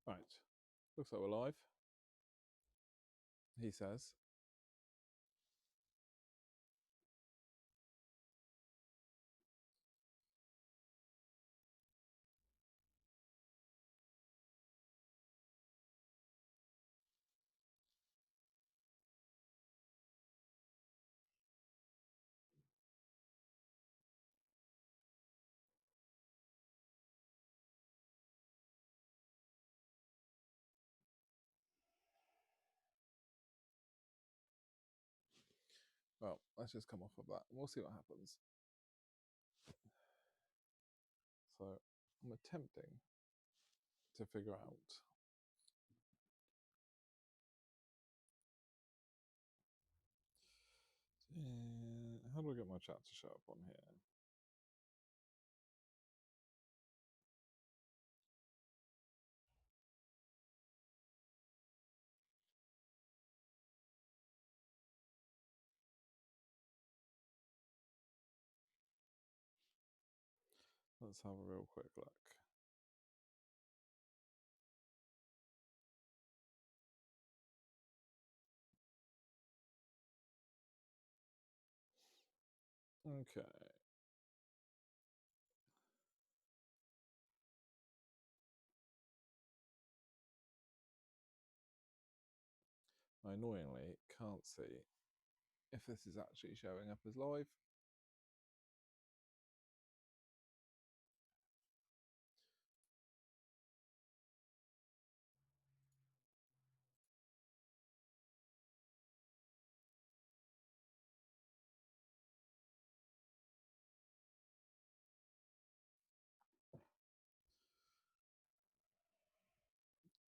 Right. Looks like we're live. He says. Well, let's just come off of that. We'll see what happens. So I'm attempting to figure out how do I get my chat to show up on here? Let's have a real quick look. Okay. I annoyingly can't see if this is actually showing up as live.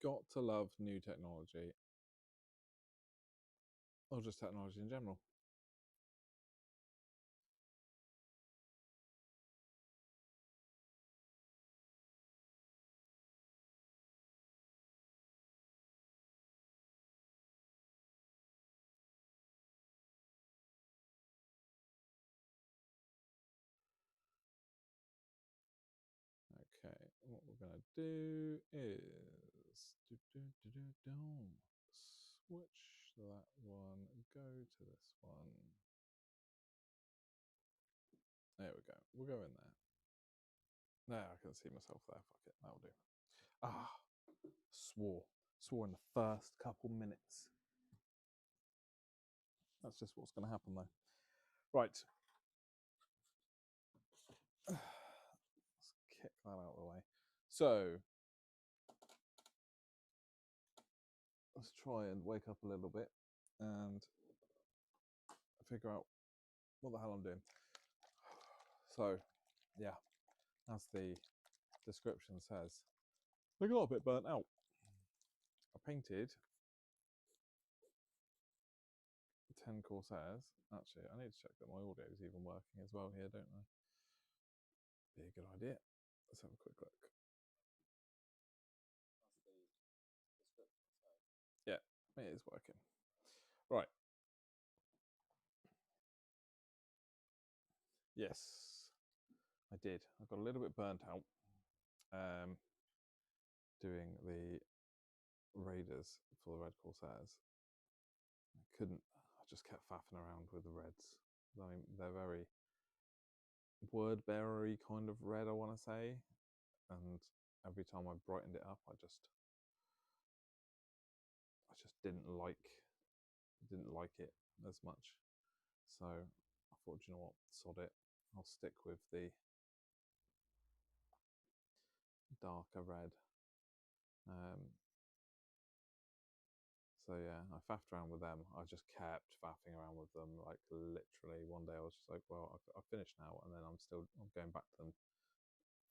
Got to love new technology, or just technology in general. Okay, what we're going to do is switch that one, go to this one. There we go. We'll go in there. Now I can see myself there. Fuck it, that'll do. Ah, swore in the first couple minutes. That's just what's going to happen though. Right. Let's kick that out of the way. So let's try and wake up a little bit and figure out what the hell I'm doing. So, yeah, as the description says, I got a bit burnt out. I painted 10 Corsairs. Actually, I need to check that my audio is even working as well here, don't I? Be a good idea. Let's have a quick look. Yeah, it is working. Right. Yes, I did. I got a little bit burnt out doing the Raiders for the Red Corsairs. I just kept faffing around with the reds. I mean, they're very word bearer-y kind of red, I want to say. And every time I brightened it up, I just didn't like it as much. So I thought, you know what, sod it. I'll stick with the darker red. So yeah, I faffed around with them. I just kept faffing around with them. Like literally, one day I was just like, well, I've finished now, and then I'm going back to them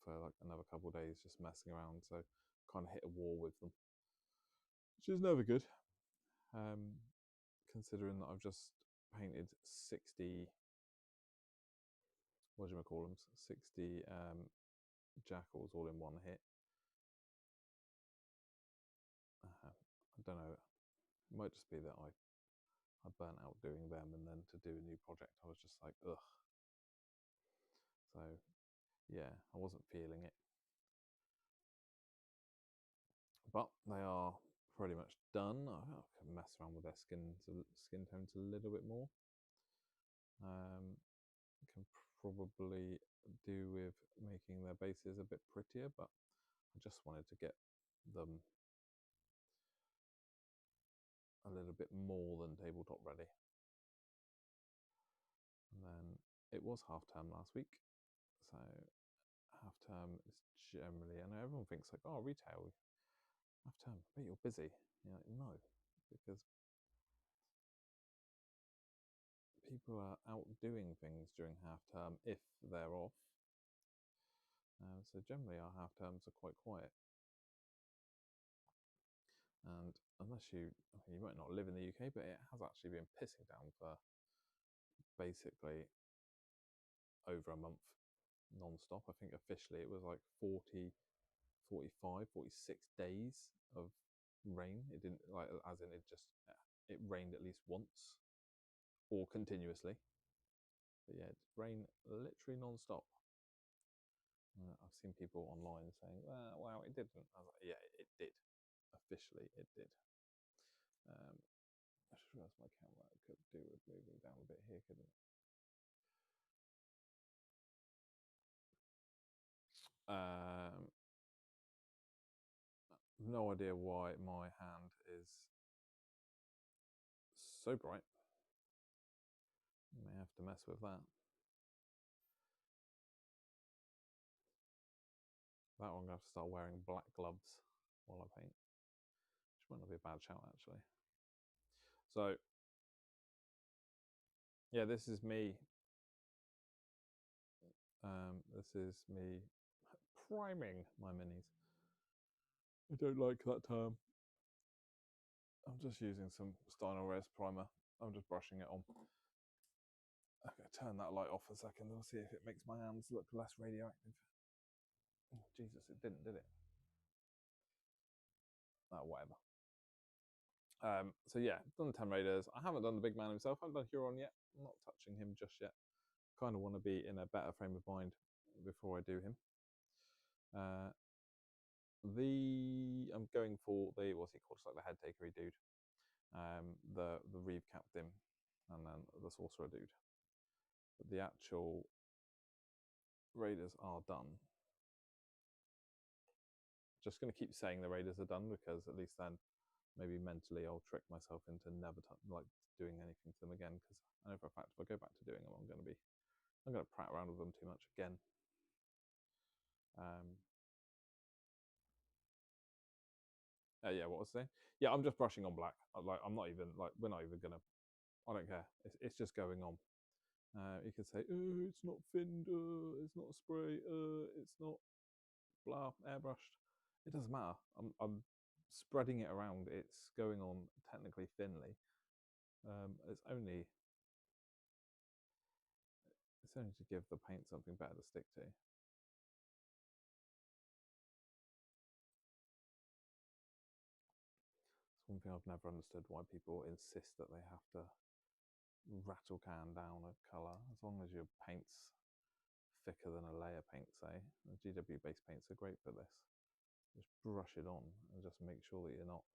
for like another couple of days, just messing around. So kind of hit a wall with them, which is never good. Considering that I've just painted 60, what do you call them? 60 jackals all in one hit. I don't know. It might just be that I burnt out doing them, and then to do a new project, I was just like, ugh. So yeah, I wasn't feeling it. but they are pretty much done. I can mess around with their skin tones a little bit more. Can probably do with making their bases a bit prettier, but I just wanted to get them a little bit more than tabletop ready. And then it was half term last week, so half term is generally, I know everyone thinks like, oh, retail, half term, but you're busy. You're like, no, because people are out doing things during half term if they're off. So generally our half terms are quite quiet. And unless you might not live in the UK, but it has actually been pissing down for basically over a month non-stop. I think officially it was like 40, 45, 46 days of rain. It didn't, like, as in it rained at least once or continuously. But yeah, it's rained literally non-stop. I've seen people online saying, well, it didn't. I was like, yeah, it did. Officially, it did. I just realised my camera could do with moving down a bit here, couldn't it? No idea why my hand is so bright. May have to mess with that. That one, I'm going to have to start wearing black gloves while I paint, which might not be a bad shout actually. So yeah, this is me. This is me priming my minis. I don't like that term. I'm just using some Steiner Res primer. I'm just brushing it on. Okay, turn that light off a second. I'll see if it makes my hands look less radioactive. Oh, Jesus, it didn't, did it? Oh, whatever. So yeah, done 10 Raiders. I haven't done the big man himself. I haven't done Huron yet. I'm not touching him just yet. Kind of want to be in a better frame of mind before I do him. I'm going for the, what's he called? It's like the head takery dude. The Reeve captain, and then the sorcerer dude. But the actual Raiders are done. Just going to keep saying the Raiders are done because at least then maybe mentally I'll trick myself into never like doing anything to them again, because I know for a fact if I go back to doing them I'm going to prat around with them too much again. Yeah, what was I saying? Yeah, I'm just brushing on black. I'm not even like, we're not even gonna, I don't care. It's just going on. You could say, oh, it's not thinned, it's not spray, it's not blah, airbrushed. It doesn't matter. I'm spreading it around. It's going on technically thinly. It's only to give the paint something better to stick to. It's one thing I've never understood, why people insist that they have to rattle can down a colour. As long as your paint's thicker than a layer paint, say, and GW based paints are great for this. Just brush it on and just make sure that you're not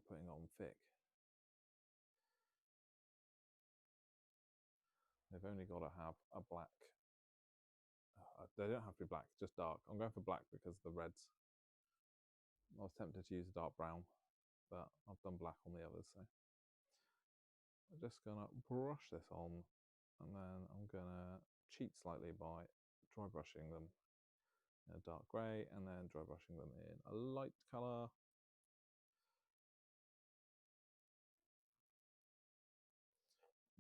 putting it on thick. They've only got to have a black. They don't have to be black, just dark. I'm going for black because the reds. I was tempted to use a dark brown, but I've done black on the others. So I'm just gonna brush this on, and then I'm gonna cheat slightly by dry brushing them in a dark grey, and then dry brushing them in a light colour.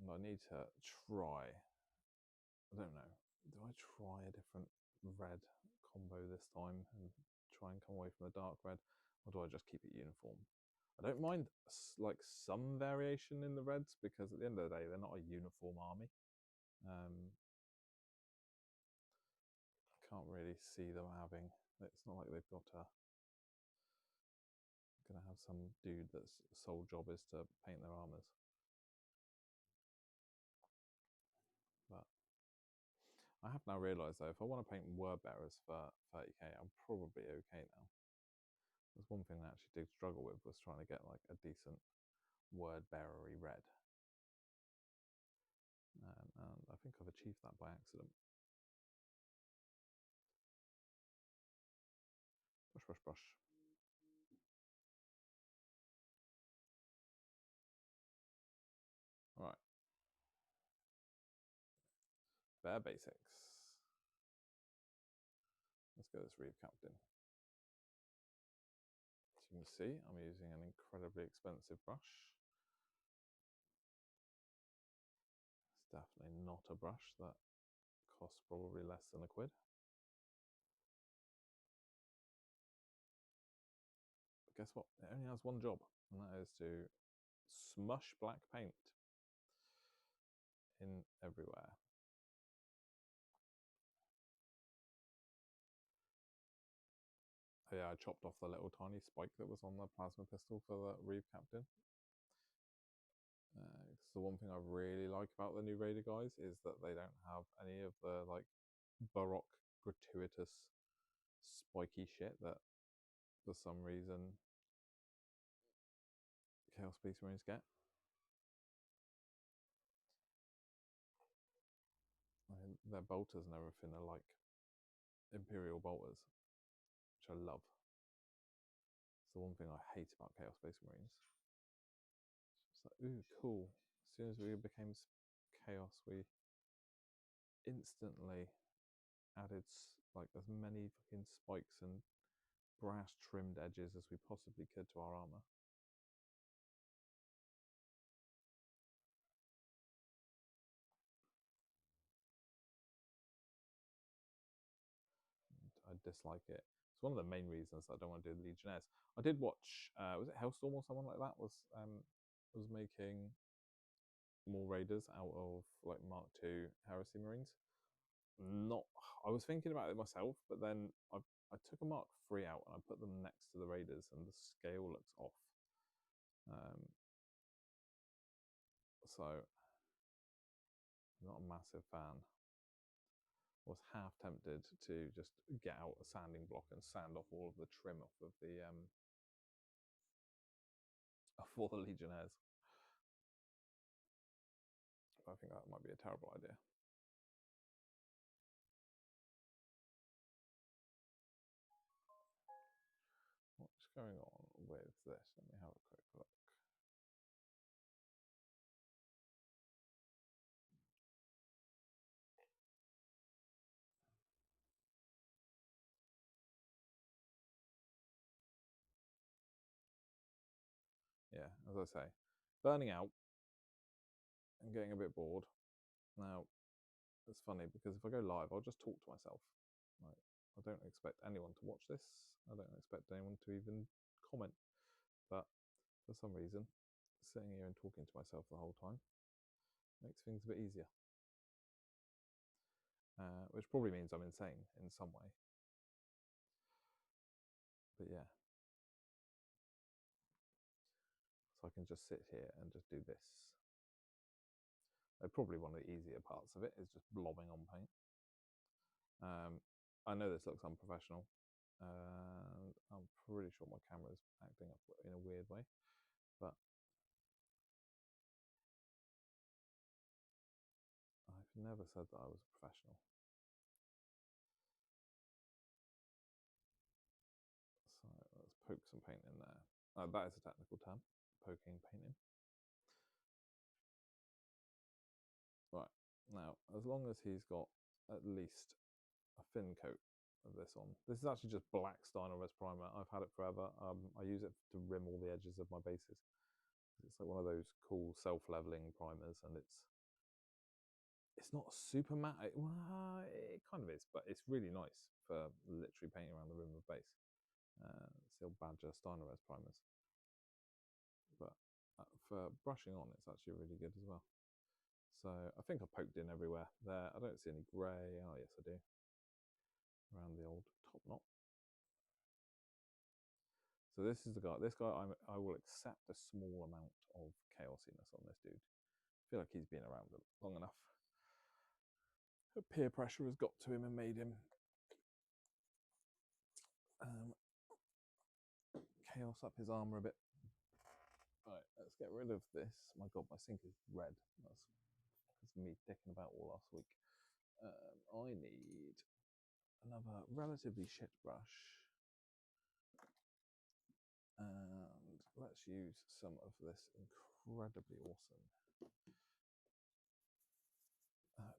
And I need to try, I don't know, do I try a different red combo this time and try and come away from the dark red, or do I just keep it uniform? I don't mind like some variation in the reds, because at the end of the day they're not a uniform army. I can't really see them having, it's not like they've got gonna have some dude that's sole job is to paint their armors. But I have now realised though, if I want to paint word bearers for 30k, I'm probably okay now. There's one thing I actually did struggle with was trying to get like a decent word bearery red. And I think I've achieved that by accident. Brush, brush, brush. All right. Bare basics. Let's go this Reeve Captain. As you can see, I'm using an incredibly expensive brush. It's definitely not a brush that costs probably less than a quid. But guess what? It only has one job, and that is to smush black paint in everywhere. Yeah, I chopped off the little tiny spike that was on the plasma pistol for the Reeve Captain. The one thing I really like about the new Raider guys is that they don't have any of the like baroque gratuitous spiky shit that for some reason Chaos Space Marines get. Their bolters and everything are like Imperial bolters, which I love. It's the one thing I hate about Chaos Space Marines. It's like, ooh, cool. As soon as we became Chaos, we instantly added like as many fucking spikes and brass trimmed edges as we possibly could to our armor. I dislike it. It's one of the main reasons that I don't want to do the Legionnaires. I did watch, was it Hellstorm or someone like that was making more Raiders out of like Mark II Heresy Marines. Not, I was thinking about it myself, but then I took a Mark III out and I put them next to the Raiders, and the scale looks off. So, I'm not a massive fan. Was half tempted to just get out a sanding block and sand off all of the trim off of the for the Legionnaires. I think that might be a terrible idea. What's going on with this? Let me have a quick look. Yeah, as I say, burning out and getting a bit bored. Now, it's funny because if I go live, I'll just talk to myself. Like, I don't expect anyone to watch this. I don't expect anyone to even comment. But for some reason, sitting here and talking to myself the whole time makes things a bit easier. Which probably means I'm insane in some way. But yeah. So I can just sit here and just do this. Probably one of the easier parts of it is just blobbing on paint. I know this looks unprofessional. I'm pretty sure my camera is acting up in a weird way, but I've never said that I was a professional. So let's poke some paint in there. That is a technical term, poking paint in. Right, now, as long as he's got at least a thin coat of this on. This is actually just black Steiner's primer. I've had it forever. I use it to rim all the edges of my bases. It's like one of those cool self-leveling primers, and it's not super matte. Well, it kind of is, but it's really nice for literally painting around the rim of base. Still Badger Steiner's primers. But for brushing on, it's actually really good as well. So I think I poked in everywhere there. I don't see any grey. Oh yes, I do. Around the old top knot. So this is the guy. This guy, I will accept a small amount of chaosiness on this dude. I feel like he's been around long enough. peer pressure has got to him and made him chaos up his armor a bit. Right, let's get rid of this. My God, my sink is red. That's me dicking about all last week. I need another relatively shit brush. And let's use some of this incredibly awesome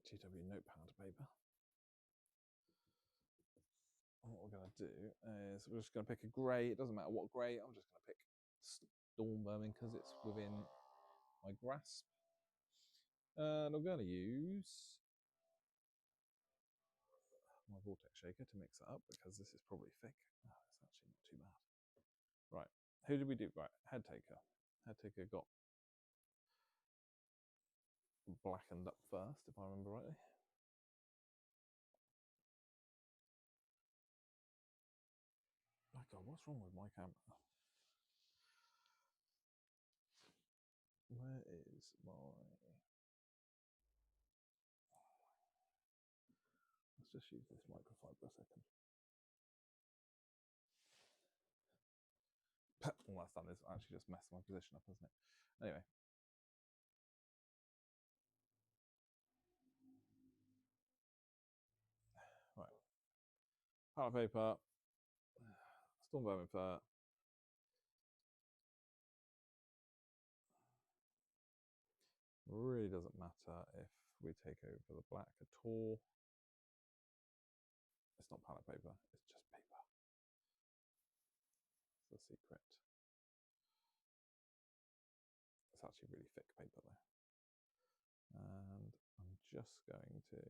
GW notepad paper. And what we're going to do is we're just going to pick a grey. It doesn't matter what grey. I'm just going to pick storm vermin because it's within my grasp. And I'm going to use my vortex shaker to mix it up because this is probably thick. Oh, it's actually not too bad. Right, who did we do? Right, head taker. Head taker got blackened up first, if I remember rightly. My God, what's wrong with my camera? Where is my... Let's just use this microfiber a second. All that's done is actually just messed my position up, hasn't it? Anyway. Right. Palette paper. Storm vermin fur. Really doesn't matter if we take over the black at all. It's not palette paper, it's just paper. That's the secret. It's actually really thick paper though. And I'm just going to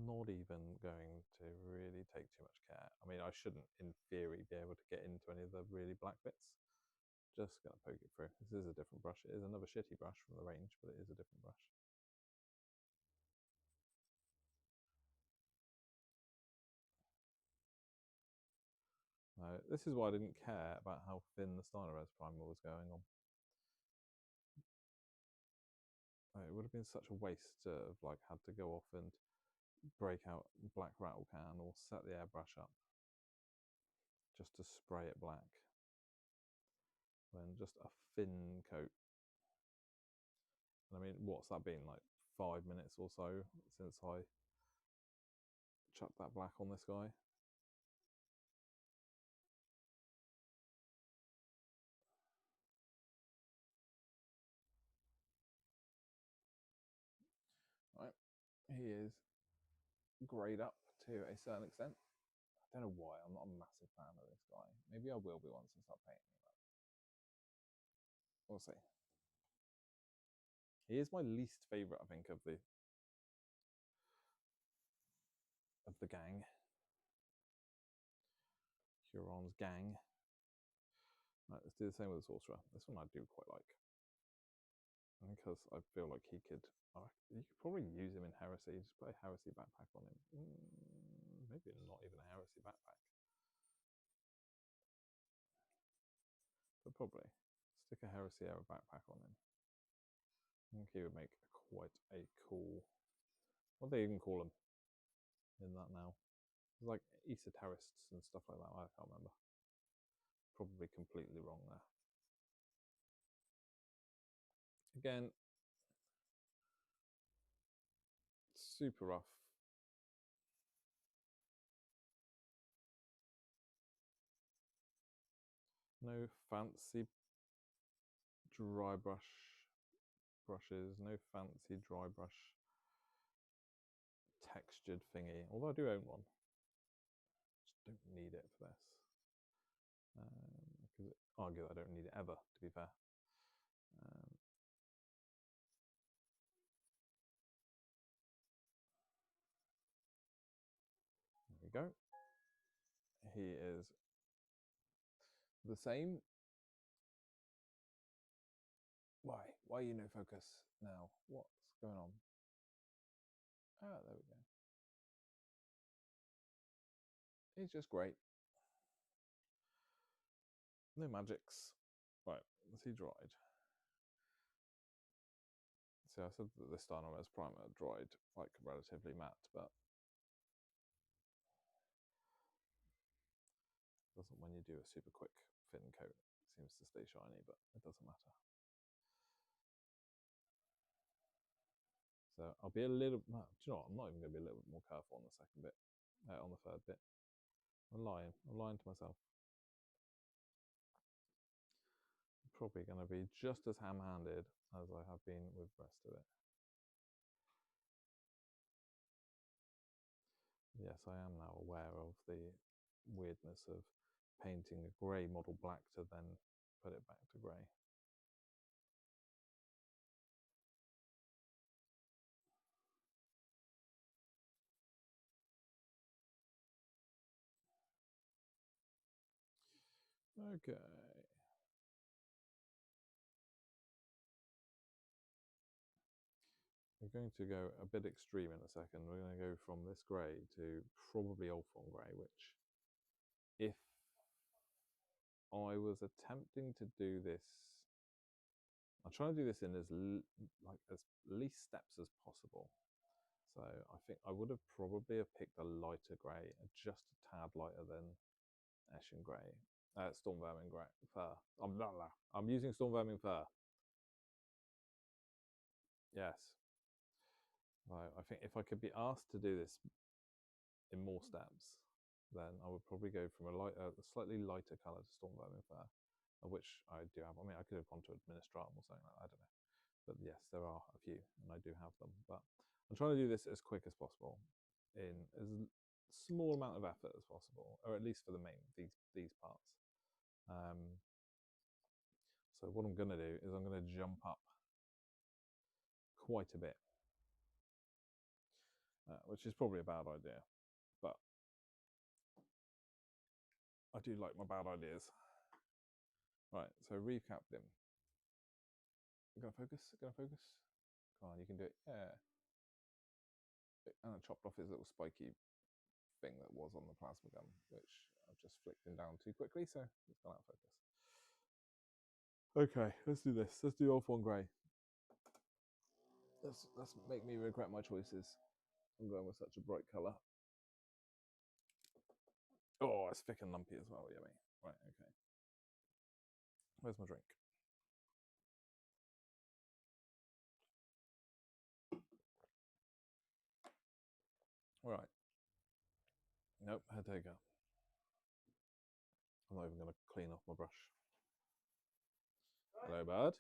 not even going to really take too much care. I mean, I shouldn't, in theory, be able to get into any of the really black bits. Just going to poke it through. This is a different brush. It is another shitty brush from the range, but it is a different brush. This is why I didn't care about how thin the Steiner's primer was going on. It would have been such a waste to have like had to go off and break out black rattle can or set the airbrush up just to spray it black when just a thin coat. And I mean, what's that been, like 5 minutes or so since I chucked that black on this guy? Right, he is greyed up to a certain extent. I don't know why, I'm not a massive fan of this guy. Maybe I will be once I start painting him up. We'll see. He is my least favourite, I think, of the gang. Huron's gang. Right, let's do the same with the sorcerer. This one I do quite like. Because I feel like you could probably use him in heresy. Just put a heresy backpack on him. Maybe not even a heresy backpack. But probably stick a heresy era backpack on him. I think he would make quite a cool... What do they even call them in that now? It's like esoterists and stuff like that. I can't remember. Probably completely wrong there. Again, super rough. No fancy dry brushes, no fancy dry brush textured thingy, although I do own one. Just don't need it for this. Because argue I don't need it ever, to be fair. There we go. He is the same. Why? Why are you no focus now? What's going on? Ah, there we go. He's just great. No magics. Right, is he dried? So I said that this Dynamax primer dried like relatively matte, but doesn't when you do a super quick thin coat. It seems to stay shiny, but it doesn't matter. So I'll be a little. No, do you know what? I'm not even going to be a little bit more careful on the second bit, on the third bit. I'm lying. I'm lying to myself. I'm probably going to be just as ham-handed as I have been with the rest of it. Yes, I am now aware of the weirdness of painting a grey model black to then put it back to grey. Okay. We're going to go a bit extreme in a second. We're going to go from this grey to probably Ultron grey, which if I was attempting to do this, I'm trying to do this in as least steps as possible. So I think I would have probably picked a lighter grey, just a tad lighter than Ashen grey, Storm Vermin grey fur. I'm using Storm Vermin fur. Yes. I think if I could be asked to do this in more steps, then I would probably go from a slightly lighter colour to Storm Vermin fur, which I do have. I mean, I could have gone to Administratum or something like that, I don't know. But yes, there are a few, and I do have them. But I'm trying to do this as quick as possible, in as small amount of effort as possible, or at least for the main these parts. So what I'm going to do is I'm going to jump up quite a bit, which is probably a bad idea, but I do like my bad ideas. Right, so recap them. Gonna focus? Gonna focus? Come on, you can do it. Yeah. And I chopped off his little spiky thing that was on the plasma gun, which I've just flicked him down too quickly, so it's gone out of focus. Okay, let's do this. Let's do Ultron grey. Let's make me regret my choices. I'm going with such a bright colour. Oh, it's thick and lumpy as well. Yummy. Right, okay. Where's my drink? All right. Nope, head taker. I'm not even going to clean off my brush. Hello, bird.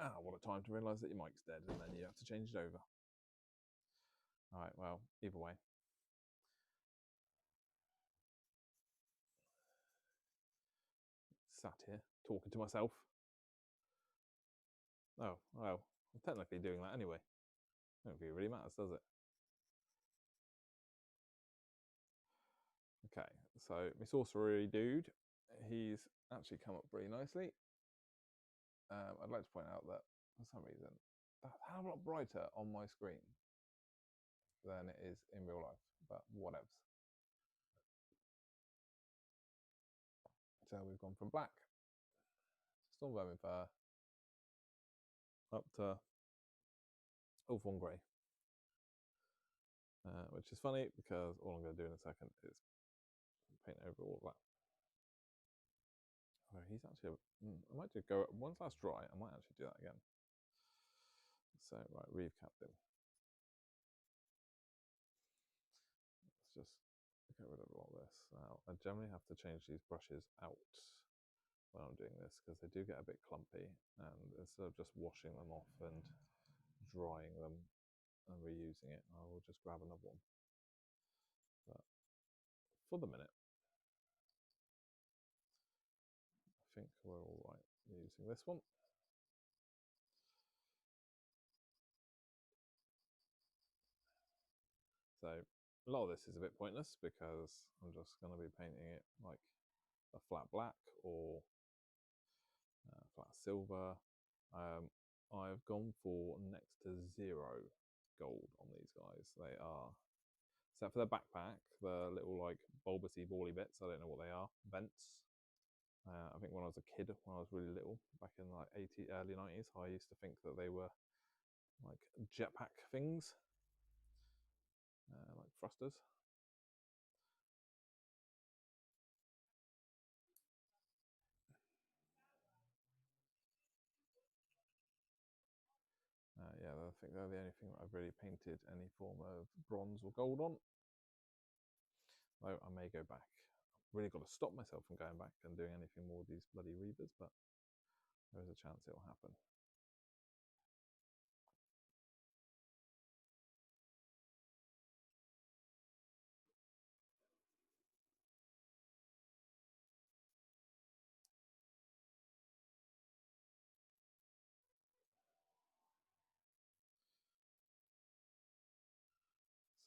Ah, what a time to realise that your mic's dead and then you have to change it over. All right, well, either way. Sat here talking to myself. Oh, well, I'm technically doing that anyway. I don't think it really matters, does it? Okay, so my sorcery dude, he's actually come up pretty nicely. I'd like to point out that for some reason, that's a hell of a lot brighter on my screen than it is in real life, but whatevs. So we've gone from black, Storm Vermin Fur, up to Ulfborn Grey. Which is funny because all I'm going to do in a second is paint over all of that. Oh, he's actually, I might do go, once that's dry, I might actually do that again. So, right, Reeve Captain. Let's just get rid of all this. Now, I generally have to change these brushes out when I'm doing this because they do get a bit clumpy, and instead of just washing them off and drying them and reusing it, I will just grab another one. But for the minute, I think we're all right using this one. So a lot of this is a bit pointless because I'm just going to be painting it like a flat black or flat silver. I've gone for next to 0 gold on these guys. They are, except for the backpack, the little like bulbousy bally bits, I don't know what they are, vents. I think when I was a kid, when I was really little, back in like early 90s, I used to think that they were like jetpack things, like thrusters. Yeah, I think they're the only thing that I've really painted any form of bronze or gold on. Though I may go back. I've really got to stop myself from going back and doing anything more with these bloody Reavers, but there is a chance it will happen.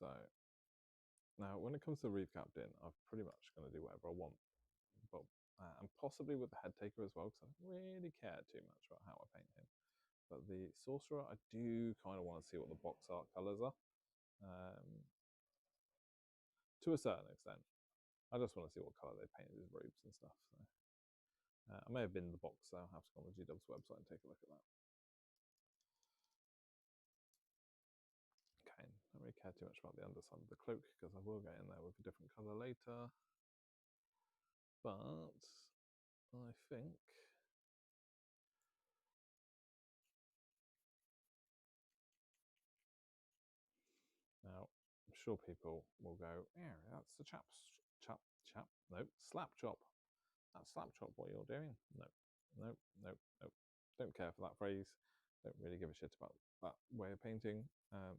So now, when it comes to Reeve Captain, I'm pretty much going to do whatever I want, but and possibly with the head taker as well, because I don't really care too much about how I paint him. But the sorcerer, I do kind of want to see what the box art colours are, to a certain extent. I just want to see what colour they painted his robes and stuff. So I may have been in the box, so I'll have to go on the GW's website and take a look at that. Okay, I don't really care too much about the underside of the cloak because I will get in there with a different colour later. But I think now I'm sure people will go, yeah, that's the slap chop. That's slap chop what you're doing. No. Don't care for that phrase. Don't really give a shit about that way of painting.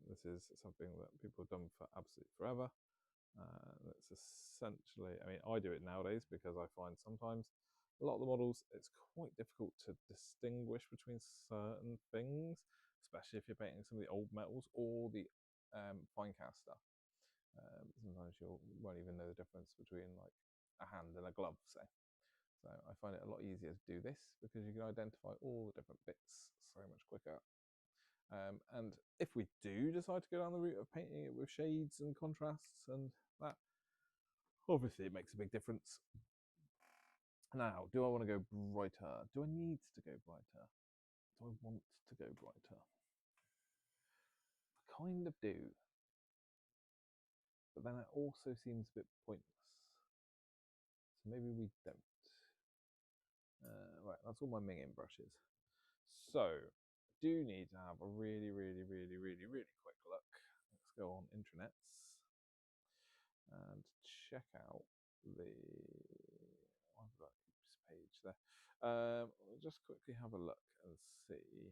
This is something that people have done for absolutely forever. It's essentially, I mean, I do it nowadays because I find sometimes a lot of the models, it's quite difficult to distinguish between certain things, especially if you're painting some of the old metals or the fine cast stuff. Sometimes you won't even know the difference between like a hand and a glove, say. So I find it a lot easier to do this because you can identify all the different bits so much quicker. And if we do decide to go down the route of painting it with shades and contrasts and that, obviously it makes a big difference. Now, do I want to go brighter? Do I need to go brighter? Do I want to go brighter? I kind of do. But then it also seems a bit pointless. So maybe we don't. Right, that's all my minging brushes. So, I do need to have a really quick look. Let's go on intranets and check out the page there. We'll just quickly have a look and see.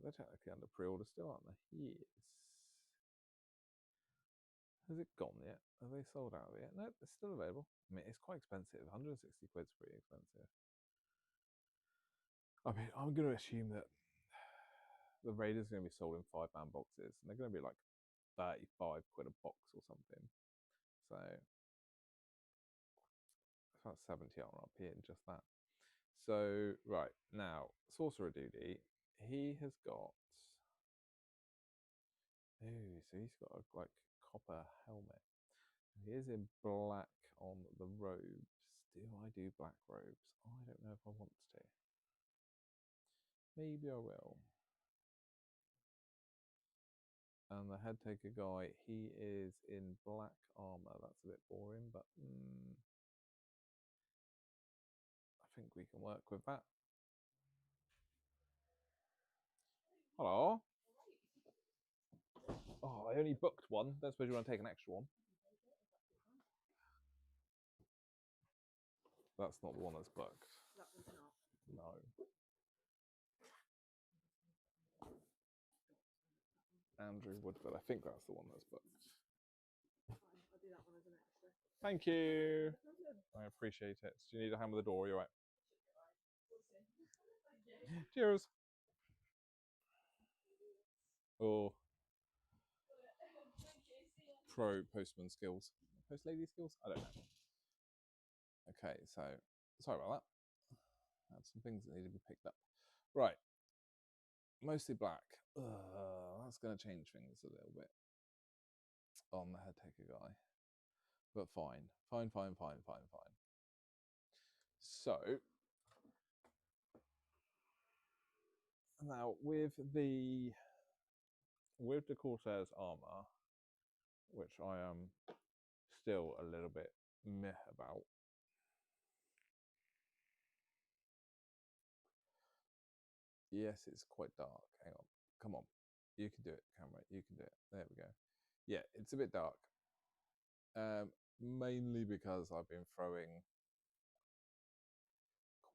They're technically under pre-order still, aren't they? Yes. Has it gone yet? Have they sold out yet? No, it's still available. I mean, it's quite expensive. 160 quid's pretty expensive. I mean, I'm going to assume that the Raiders are going to be sold in 5-man boxes, and they're going to be like 35 quid a box or something. So it's about 70 RRP in just that. So, right, now, Sorcerer Duty, he has got... Oh, so he's got a, like, copper helmet. He is in black on the robes. Do I do black robes? I don't know if I want to. Maybe I will. And the head taker guy, he is in black armor. That's a bit boring, but I think we can work with that. Hello. Oh, I only booked one. Don't suppose you want to take an extra one? That's not the one that's booked. That one's not. No. Andrew Woodford. I think that's the one that's booked. Fine, I'll do that one as an extra. Thank you. I appreciate it. Do you need a hand with the door? You're right. Cheers. Oh. Pro postman skills. Post lady skills? I don't know. Okay, so sorry about that. I had some things that need to be picked up. Right. Mostly black. That's going to change things a little bit on the head taker guy. But fine. Fine. So, now with the Corsairs armor, which I am still a little bit meh about. Yes, it's quite dark. Hang on. Come on. You can do it, camera. You can do it. There we go. Yeah, it's a bit dark. Mainly because I've been throwing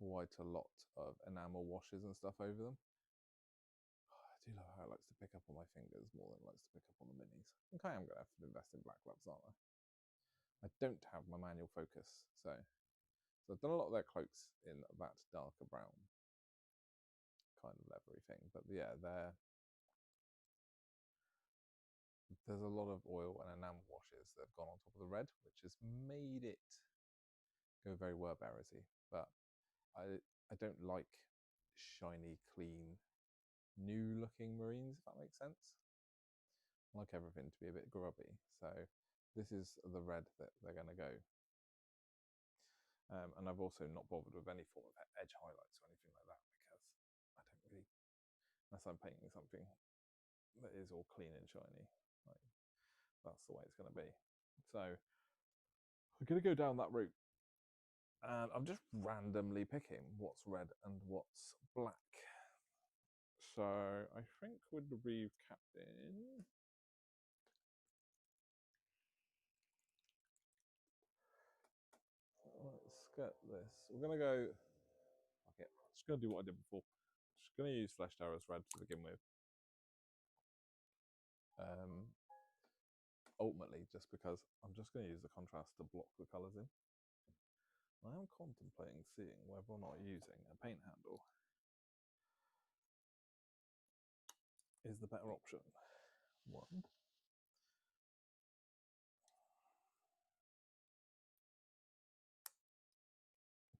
quite a lot of enamel washes and stuff over them. I do love how it likes to pick up on my fingers more than it likes to pick up on the minis. I think I am going to have to invest in black gloves, aren't I? I don't have my manual focus, so I've done a lot of their cloaks in that darker brown kind of leathery thing. But yeah, there's a lot of oil and enamel washes that have gone on top of the red, which has made it go very Werberisy. But I don't like shiny, clean, new-looking marines, if that makes sense. I like everything to be a bit grubby. So this is the red that they're going to go. And I've also not bothered with any form of edge highlights or anything like that, because I don't really, unless I'm painting something that is all clean and shiny, like, that's the way it's going to be. So I'm going to go down that route, and I'm just randomly picking what's red and what's black. So I think with the Reeve Captain, let's get this. We're going to go, okay, I'm just going to do what I did before. Just going to use Fleshed Arrows red to begin with. Ultimately, just because I'm just going to use the contrast to block the colours in. I am contemplating seeing whether or not using a paint handle is the better option. One.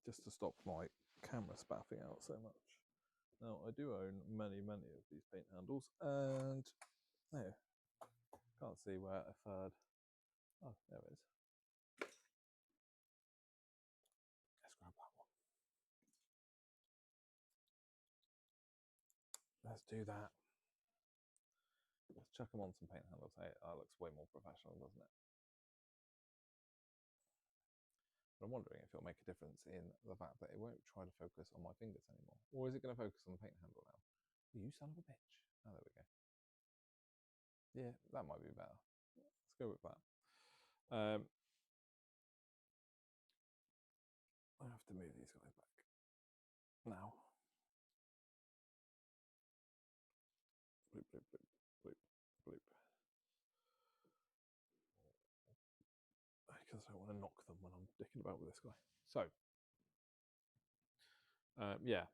Just to stop my camera spaffing out so much. Now, I do own many of these paint handles, and no, can't see where a third. Oh, there it is. Let's grab that one. Let's do that. Let's chuck them on some paint handles. Hey, that looks way more professional, doesn't it? But I'm wondering if it'll make a difference in the fact that it won't try to focus on my fingers anymore. Or is it going to focus on the paint handle now? You son of a bitch. Oh, there we go. Yeah, that might be better. Let's go with that. I have to move these guys back now. Bloop, bloop, bloop, bloop, bloop. Because I don't want to knock them when I'm dicking about with this guy. So, yeah.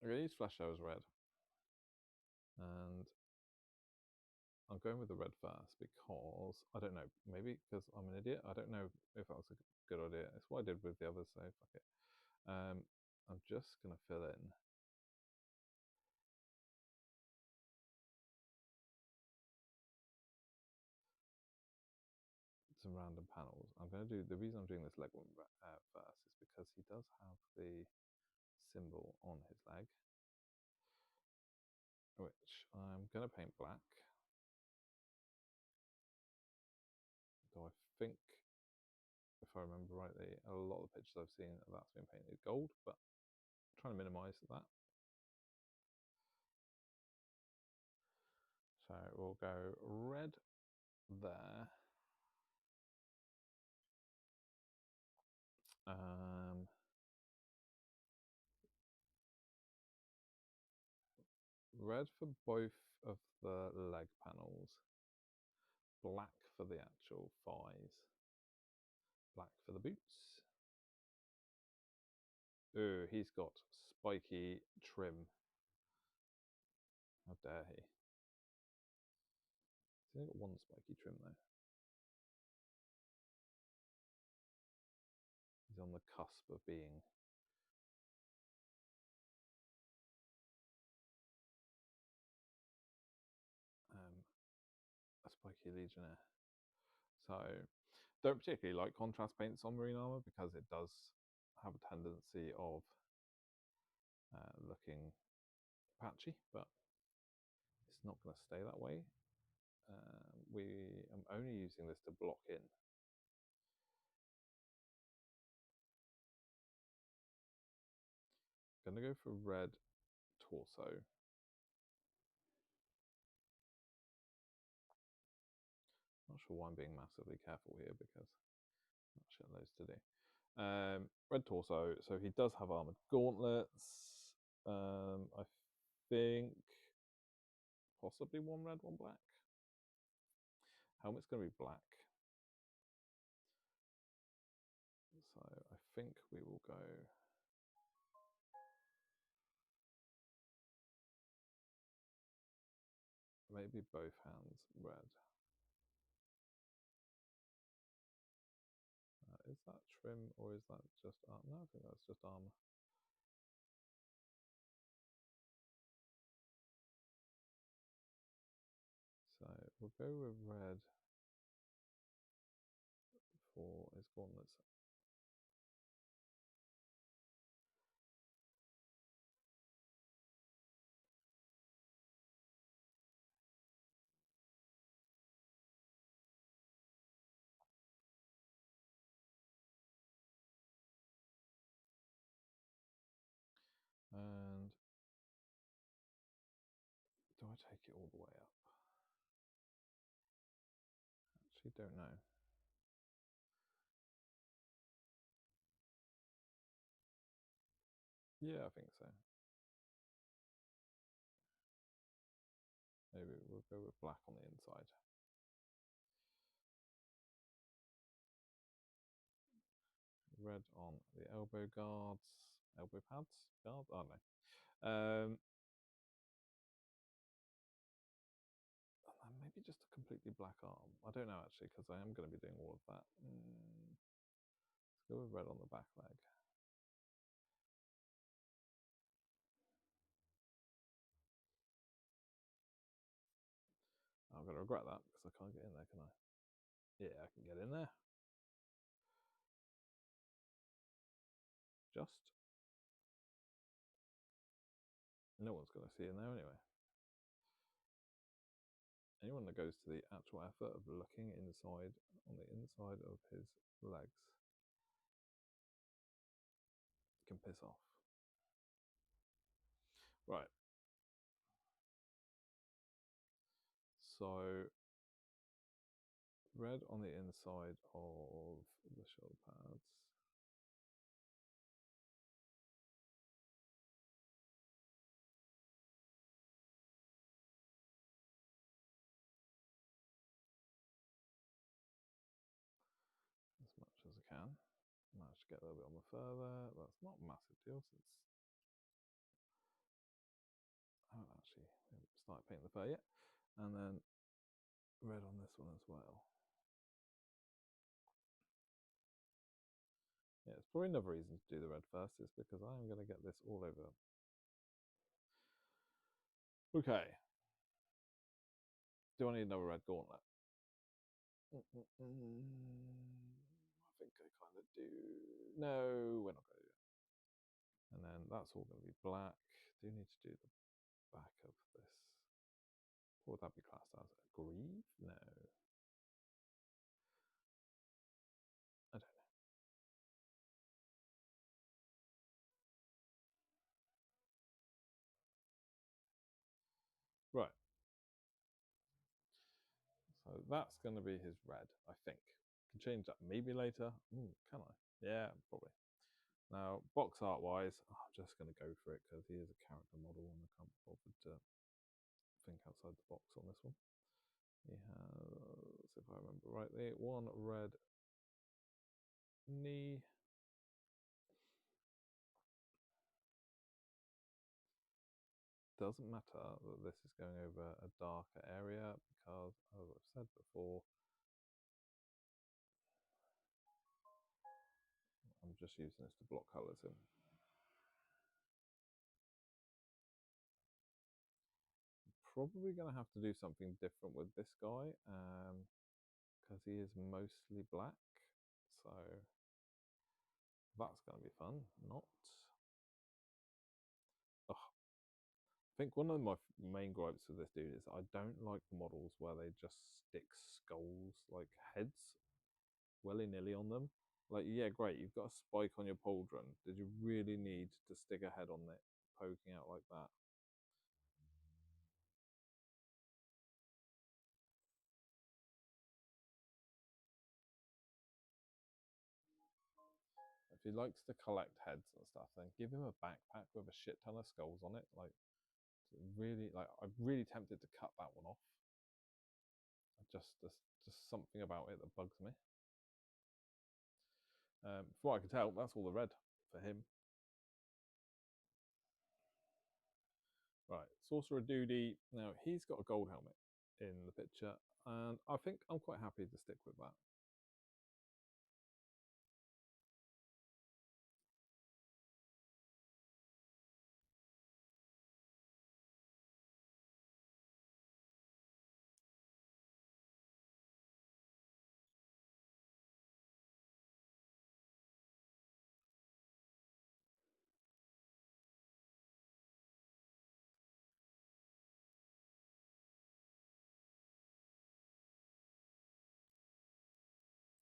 I'm going to use Flash Show as red. And I'm going with the red first because, I don't know, maybe because I'm an idiot. I don't know if that was a good idea. It's what I did with the others, so fuck it. I'm just going to fill in some random panels. I'm going to do, the reason I'm doing this leg one first is because he does have the symbol on his leg, which I'm going to paint black. Though I think, if I remember rightly, a lot of the pictures I've seen that's been painted gold, but I'm trying to minimise that. So we'll go red there. Red for both of the leg panels, black for the actual thighs, black for the boots. Ooh, he's got spiky trim. How dare he? He's only got one spiky trim though. He's on the cusp of being a spiky legionnaire. So, don't particularly like contrast paints on marine armor because it does have a tendency of looking patchy, but it's not going to stay that way. I'm only using this to block in. I'm going to go for red torso. Not sure why I'm being massively careful here because I've got shitloads to do. Red torso, so he does have armored gauntlets. I think possibly one red, one black. Helmet's going to be black. So I think we will go maybe both hands red. Is that trim or is that just armor? No, I think that's just armor. So we'll go with red for his gauntlets. And do I take it all the way up? Actually, don't know. Yeah, I think so. Maybe we'll go with black on the inside. Red on the elbow guards, elbow pads, guards. Oh no. And maybe just a completely black arm. I don't know actually because I am going to be doing all of that. Let's go with red on the back leg. I'm going to regret that because I can't get in there, can I? Yeah, I can get in there. Just. No one's going to see in there anyway. Anyone that goes to the actual effort of looking inside on the inside of his legs can piss off. Right. So red on the inside of the shoulder pads. As much as I can. Managed to get a little bit on the fur there. That's not a massive deal since I haven't actually started painting the fur yet. And then red on this one as well. Yeah, it's probably another reason to do the red first is because I am going to get this all over them. Okay. Do I need another red gauntlet? I think I kind of do. No, we're not going to do it. And then that's all going to be black. Do need to do the back of this. What would that be classed as? A greave? No. I don't know. Right. So that's going to be his red, I think. Can change that maybe later. Ooh, can I? Yeah, probably. Now, box art wise, I'm just going to go for it because he is a character model and I can't bother to think outside the box on this one. He has, if I remember rightly, one red knee. Doesn't matter that this is going over a darker area because, as I've said before, I'm just using this to block colours in. Probably going to have to do something different with this guy because he is mostly black. So that's going to be fun. Not. Ugh. I think one of my main gripes with this dude is I don't like the models where they just stick skulls, like heads, willy-nilly on them. Like, yeah, great, you've got a spike on your pauldron. Did you really need to stick a head on it, poking out like that? If he likes to collect heads and stuff, then give him a backpack with a shit ton of skulls on it. Like, really, like I'm really tempted to cut that one off. Just something about it that bugs me. From what I can tell, that's all the red for him. Right, Sorcerer Doody. Now, he's got a gold helmet in the picture, and I think I'm quite happy to stick with that.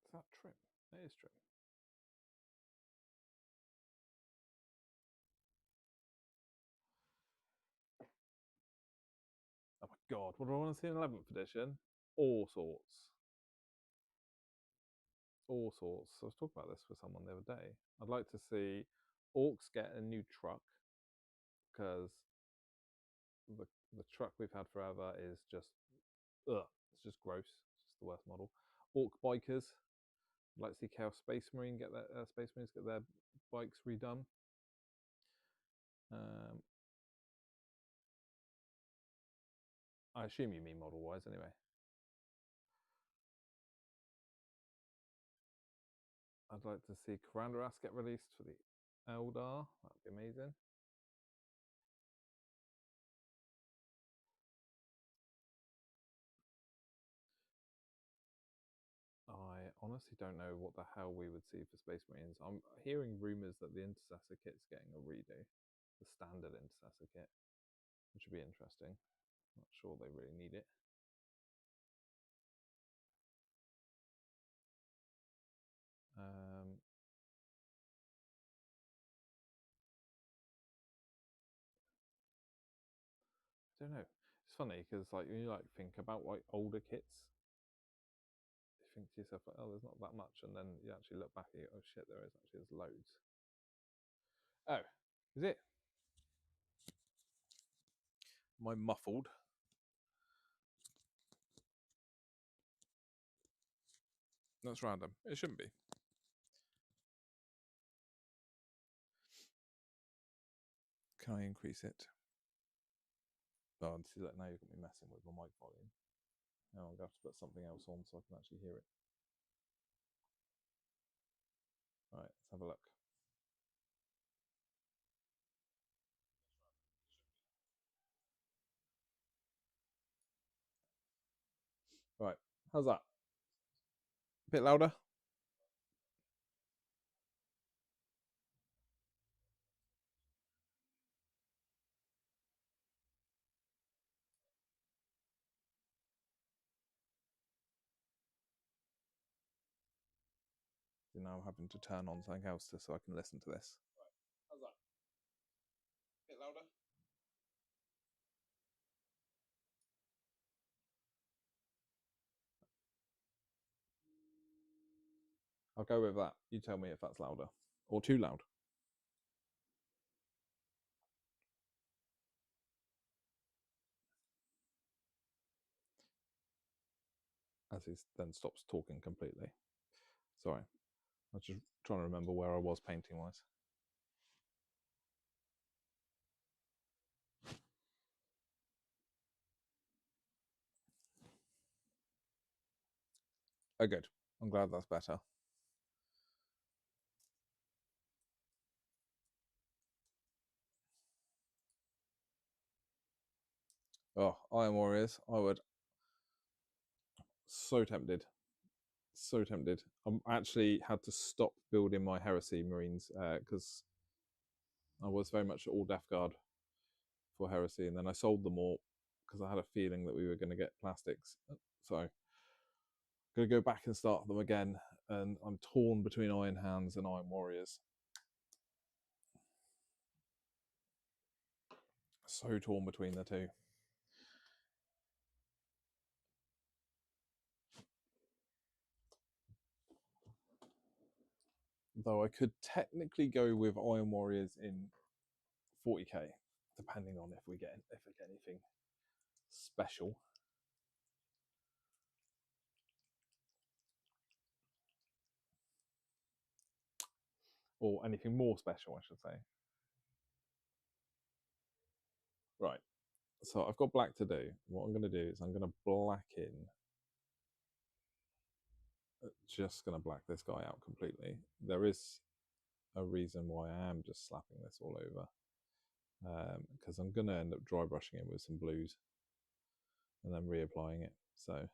Is that trim? It is trim. Oh my god, what do I want to see in 11th edition? All sorts. All sorts. I was talking about this with someone the other day. I'd like to see orcs get a new truck because the truck we've had forever is just ugh. It's just gross. It's just the worst model. Orc bikers. I'd like to see Chaos Space Marine get their Space Marines get their bikes redone. I assume you mean model wise anyway. I'd like to see Karandaras get released for the Eldar. That would be amazing. I honestly don't know what the hell we would see for Space Marines. I'm hearing rumours that the Intercessor kit's getting a redo, the standard Intercessor kit, which would be interesting. Not sure they really need it. I don't know. It's funny because like when you like think about like older kits, think to yourself, like, oh, there's not that much, and then you actually look back and you go, oh shit, there's loads. Oh, is it? Am I muffled? That's random. It shouldn't be. Can I increase it? Oh, see that now you've got me messing with my mic volume. Now I'm going to have to put something else on so I can actually hear it. All right, let's have a look. Right, how's that? A bit louder? So now I'm having to turn on something else so I can listen to this. Right, how's that? A bit louder? I'll go with that. You tell me if that's louder or too loud. As he then stops talking completely. Sorry, I was just trying to remember where I was painting wise. Oh, good. I'm glad that's better. Oh, Iron Warriors. I would. So tempted. So tempted. I'm actually had to stop building my Heresy Marines because I was very much all Death Guard for Heresy, and then I sold them all because I had a feeling that we were going to get plastics. So I'm going to go back and start them again, and I'm torn between Iron Hands and Iron Warriors. So torn between the two. Though I could technically go with Iron Warriors in 40k, depending on if we get anything special. Or anything more special, I should say. Right. So I've got black to do. What I'm going to do is I'm going to black in. Just going to black this guy out completely. There is a reason why I am just slapping this all over. Because I'm going to end up dry brushing it with some blues and then reapplying it. So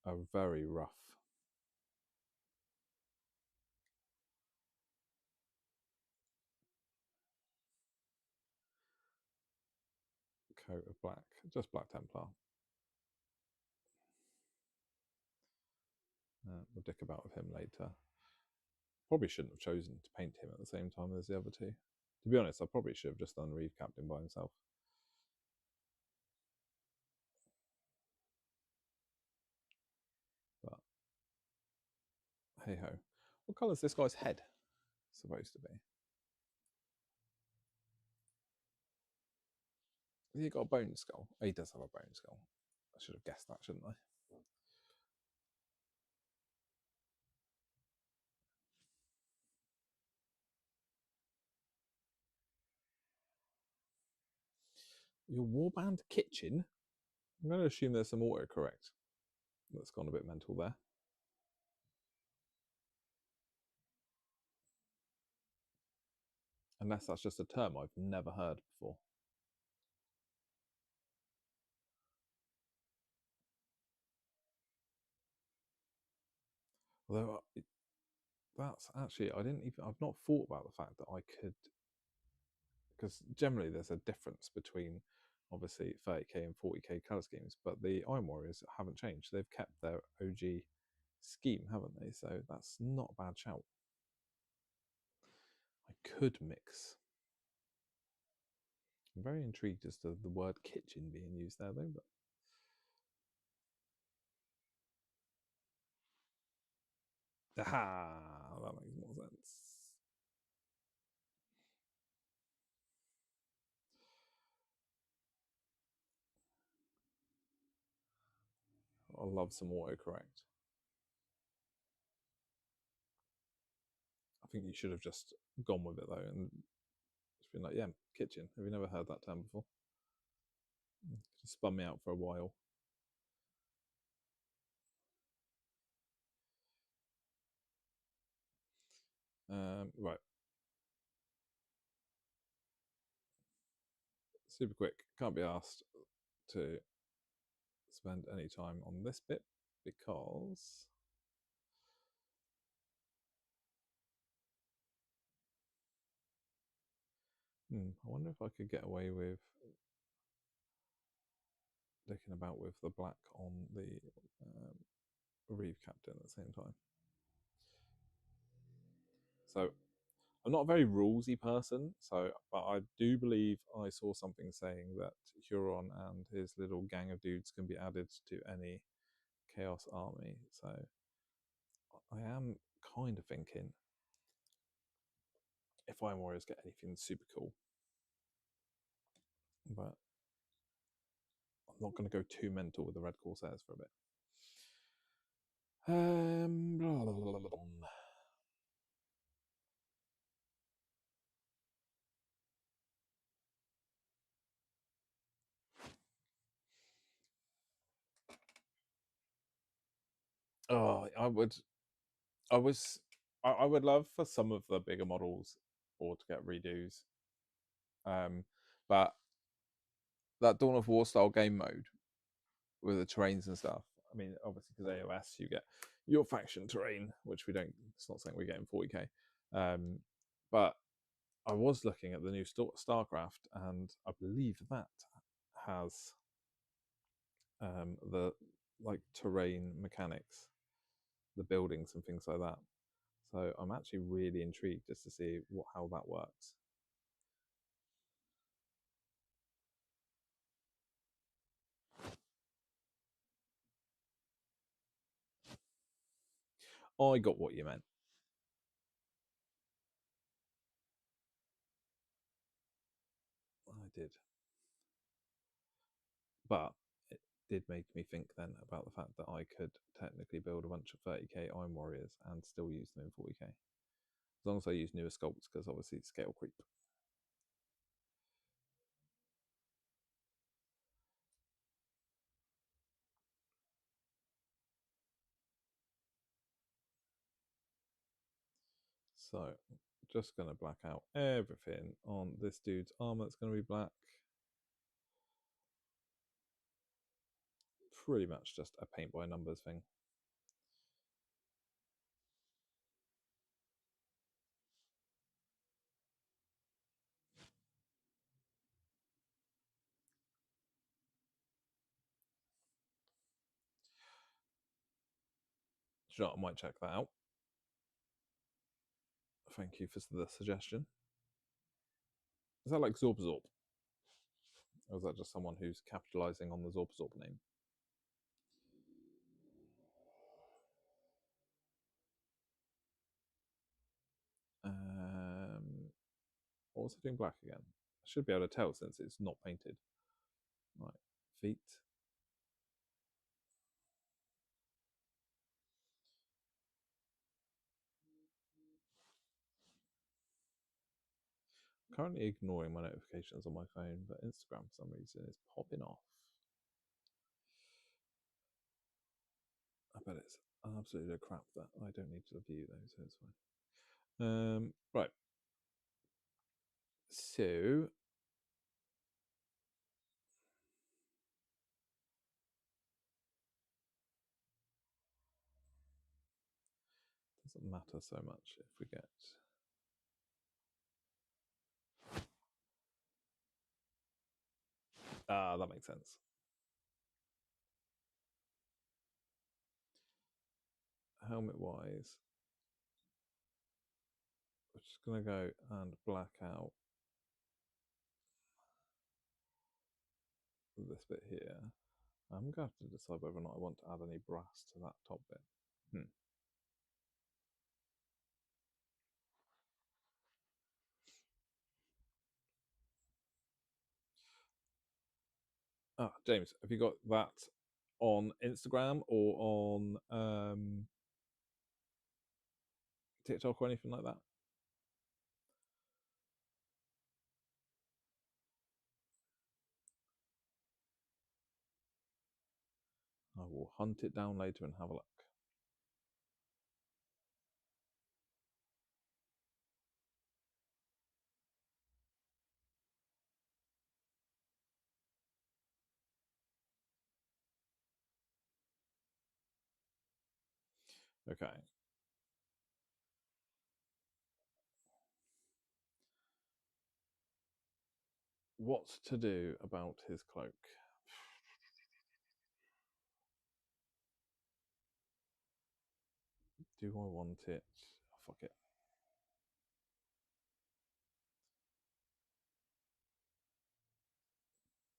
a very rough coat of black, just Black Templar. We'll dick about with him later. Probably shouldn't have chosen to paint him at the same time as the other two. To be honest, I probably should have just done Reeve Captain by himself. But hey ho. What colour is this guy's head supposed to be? Has he got a bone skull? Oh, he does have a bone skull. I should have guessed that, shouldn't I? Your warband kitchen? I'm going to assume there's some autocorrect that's gone a bit mental there. Unless that's just a term I've never heard before. Although that's actually, I've not thought about the fact that I could, because generally there's a difference between obviously 30k and 40k colour schemes, but the Iron Warriors haven't changed. They've kept their OG scheme, haven't they? So that's not a bad shout. I could mix. I'm very intrigued as to the word kitchen being used there, though. But Aha! That makes more sense. I love some autocorrect. I think you should have just gone with it though, and just been like, "Yeah, kitchen. Have you never heard that term before?" Just spun me out for a while. Right, super quick. Can't be asked to spend any time on this bit because I wonder if I could get away with dicking about with the black on the Reeve Captain at the same time. So I'm not a very rulesy person, but I do believe I saw something saying that Huron and his little gang of dudes can be added to any Chaos army. So I am kind of thinking if Iron Warriors get anything super cool, but I'm not going to go too mental with the Red Corsairs for a bit. Blah, blah, blah, blah. Oh, I was, I would love for some of the bigger models or to get redos. But that Dawn of War style game mode with the terrains and stuff. I mean, obviously because AOS you get your faction terrain, which we don't. It's not something we get in 40k. But I was looking at the new StarCraft, and I believe that has the like terrain mechanics, the buildings and things like that. So I'm actually really intrigued just to see how that works. I got what you meant. I did, but it did make me think then about the fact that I could technically build a bunch of 30k Iron Warriors and still use them in 40k, as long as I use newer sculpts, because obviously scale creep. So just going to black out everything on this dude's armor. It's going to be black. Pretty much just a paint by numbers thing. Sure, I might check that out. Thank you for the suggestion. Is that like Zorbzorb? Or is that just someone who's capitalizing on the Zorbzorb name? What was I doing black again? I should be able to tell since it's not painted. Right, feet. Currently ignoring my notifications on my phone, but Instagram for some reason is popping off. I bet it's absolutely crap that I don't need to view those, so it's fine. Right. So doesn't matter so much if we get that makes sense. Helmet wise, we're just gonna go and black out this bit here. I'm gonna have to decide whether or not I want to add any brass to that top bit. James, have you got that on Instagram or on TikTok or anything like that? I will hunt it down later and have a look. Okay. What to do about his cloak? Do I want it? Oh, fuck it.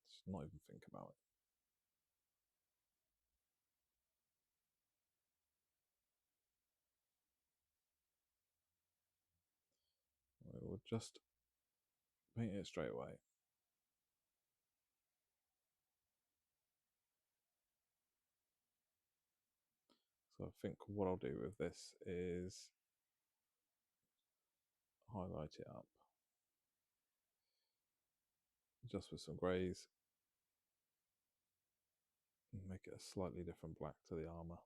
Just not even think about it. I will just paint it straight away. So I think what I'll do with this is highlight it up just with some greys and make it a slightly different black to the armor.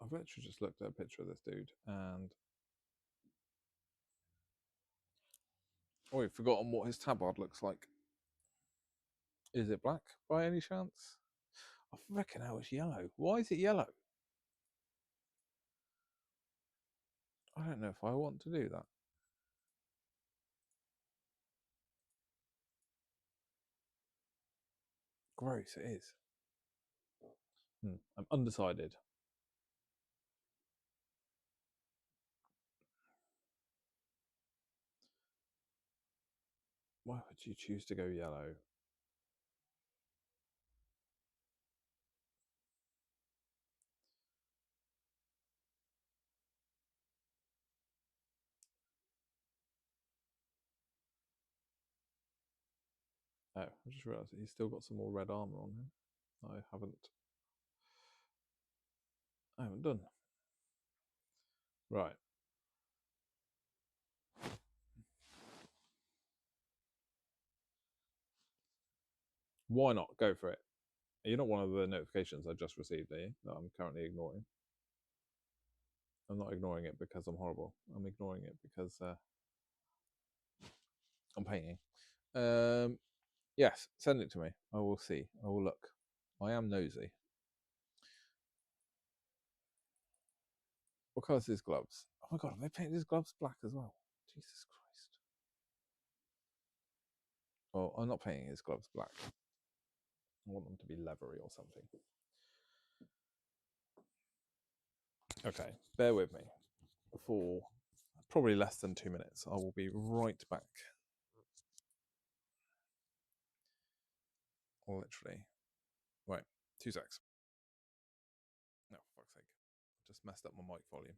I've literally just looked at a picture of this dude and we've forgotten what his tabard looks like. Is it black by any chance? I reckon how it's yellow. Why is it yellow? I don't know if I want to do that. Gross, it is. I'm undecided. Why would you choose to go yellow? Oh, I just realised he's still got some more red armour on him. I haven't done. Right. Why not? Go for it. You're not one of the notifications I just received, are you? That I'm currently ignoring. I'm not ignoring it because I'm horrible. I'm ignoring it because I'm painting. Yes, send it to me. I will see. I will look. I am nosy. What colour's his gloves? Oh my god, have they painted his gloves black as well? Jesus Christ. Well, I'm not painting his gloves black. I want them to be leathery or something. Okay, bear with me for probably less than 2 minutes. I will be right back. Literally. Right, 2 secs. No, for fuck's sake. Just messed up my mic volume.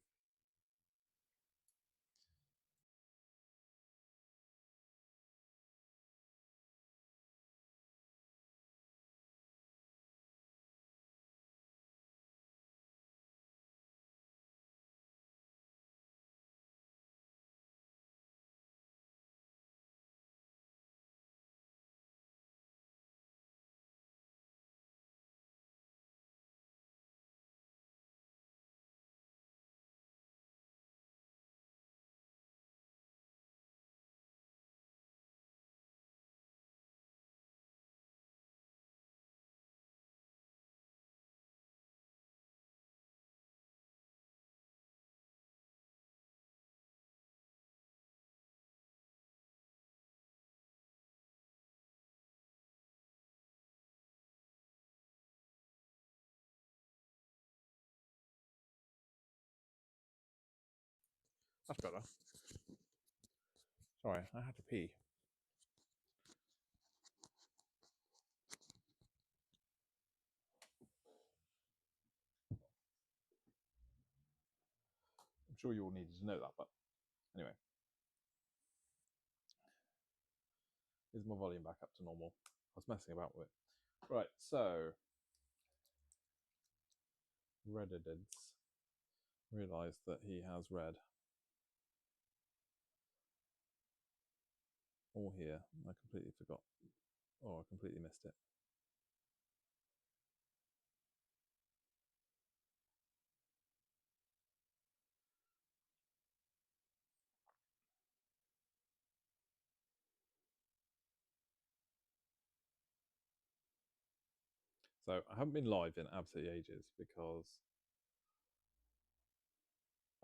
That's better. Sorry, I had to pee. I'm sure you all needed to know that, but anyway. Is my volume back up to normal? I was messing about with it. Right, so Redditeds realised that he has read all here. I completely forgot. Oh, I completely missed it. So I haven't been live in absolutely ages because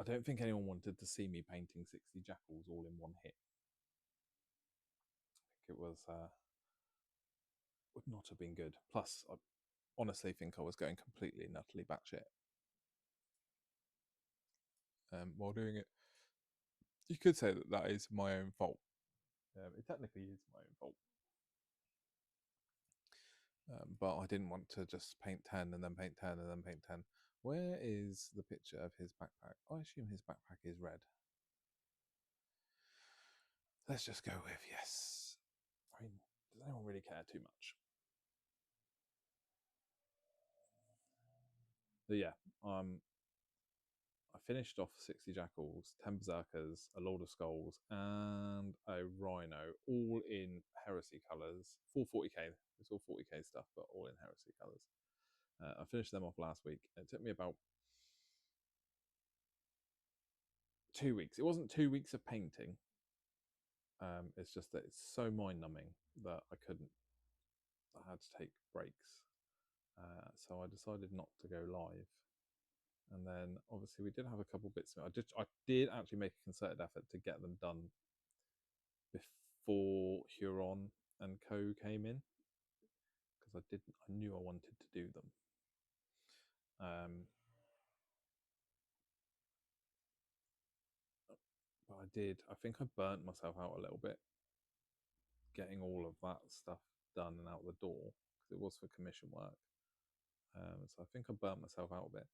I don't think anyone wanted to see me painting 60 jackals all in one hit. I think it was would not have been good. Plus, I honestly think I was going completely and utterly batshit while doing it. You could say that that is my own fault. It technically is my own fault. But I didn't want to just paint 10 and then paint 10 and then paint 10. Where is the picture of his backpack? I assume his backpack is red. Let's just go with yes. I mean, does anyone really care too much? But yeah, I finished off 60 Jackals, 10 Berserkers, a Lord of Skulls, and a Rhino, all in Heresy colours. Full 40k. It's all 40k stuff, but all in Heresy colours. I finished them off last week. It took me about 2 weeks. It wasn't 2 weeks of painting. It's just that it's so mind-numbing that I couldn't. I had to take breaks. So I decided not to go live. And then obviously we did have a couple bits. I did actually make a concerted effort to get them done before Huron and Co came in, because I knew I wanted to do them. But I think I burnt myself out a little bit getting all of that stuff done and out the door, because it was for commission work. So I think I burnt myself out a bit.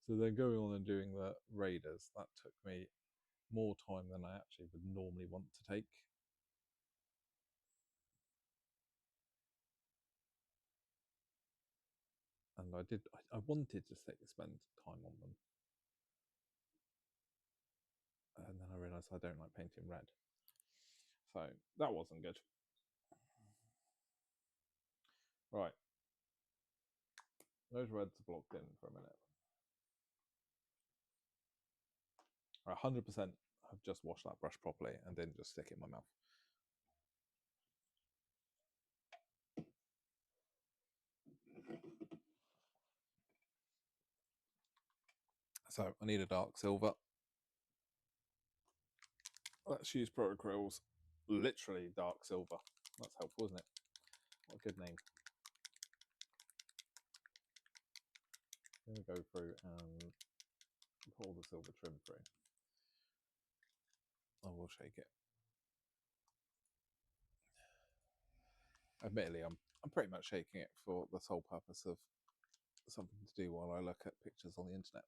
So then going on and doing the Raiders, that took me more time than I actually would normally want to take. And I wanted to spend time on them. And then I realised I don't like painting red. So that wasn't good. Right. Those reds are blocked in for a minute. I 100% have just washed that brush properly and didn't just stick it in my mouth. So I need a dark silver. Let's use Protocryl's literally dark silver. That's helpful, isn't it? What a good name. I'm going to go through and pull the silver trim through. I will shake it. Admittedly, I'm pretty much shaking it for the sole purpose of something to do while I look at pictures on the internet.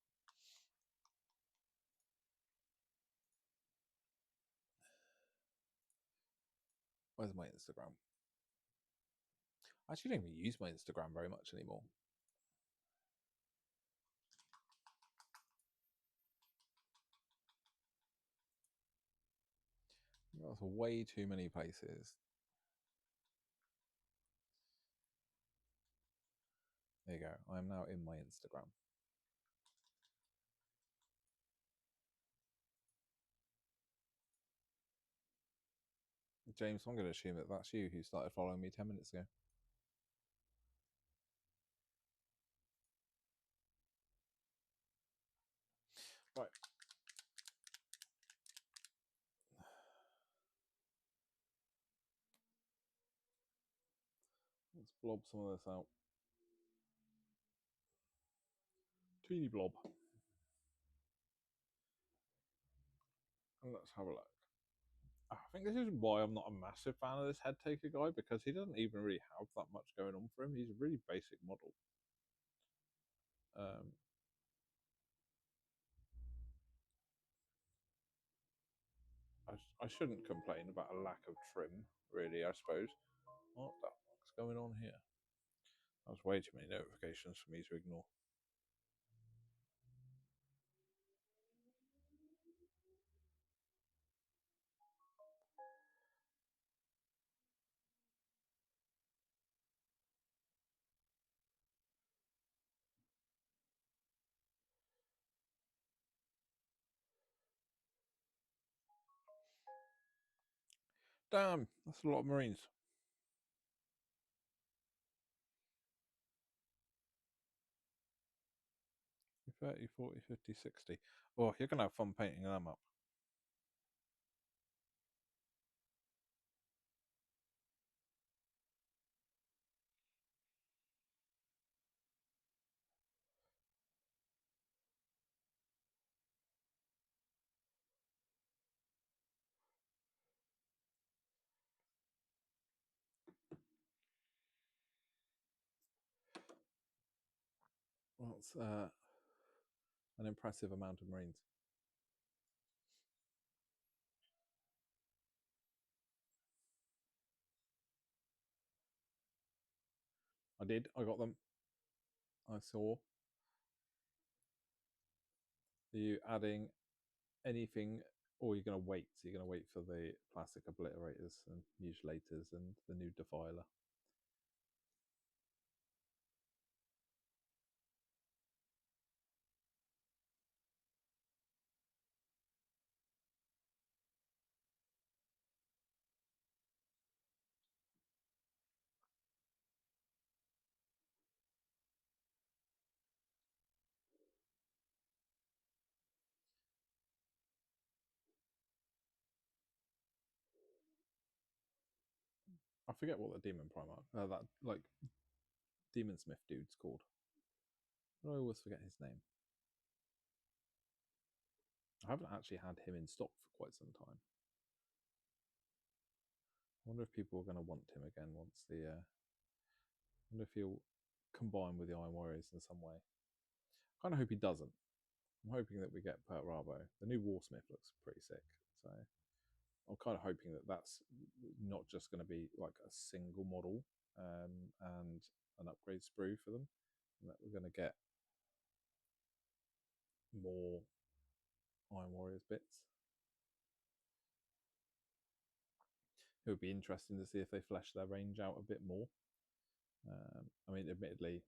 Where's my Instagram? I actually don't even use my Instagram very much anymore. That's way too many places. There you go. I am now in my Instagram. James, I'm going to assume that that's you who started following me 10 minutes ago. Right. Let's blob some of this out. Teeny blob. I'm Let's have a look. I think this is why I'm not a massive fan of this head taker guy, because he doesn't even really have that much going on for him. He's a really basic model. I shouldn't complain about a lack of trim, really, I suppose. What the fuck's going on here? That's way too many notifications for me to ignore. Damn, that's a lot of Marines. 30, 40, 50, 60. Oh, you're going to have fun painting them up. Well, it's an impressive amount of Marines. I did. I got them. I saw. Are you adding anything, or are you going to wait? So you're going to wait for the plastic obliterators and mutilators and the new defiler? I forget what the demon primarch, that like demon smith dude's called. I always forget his name. I haven't actually had him in stock for quite some time. I wonder if people are going to want him again once the. I wonder if he'll combine with the Iron Warriors in some way. I kind of hope he doesn't. I'm hoping that we get Pert Rabo. The new Warsmith looks pretty sick, so I'm kind of hoping that that's not just going to be like a single model and an upgrade sprue for them, and that we're going to get more Iron Warriors bits. It would be interesting to see if they flesh their range out a bit more. I mean, admittedly,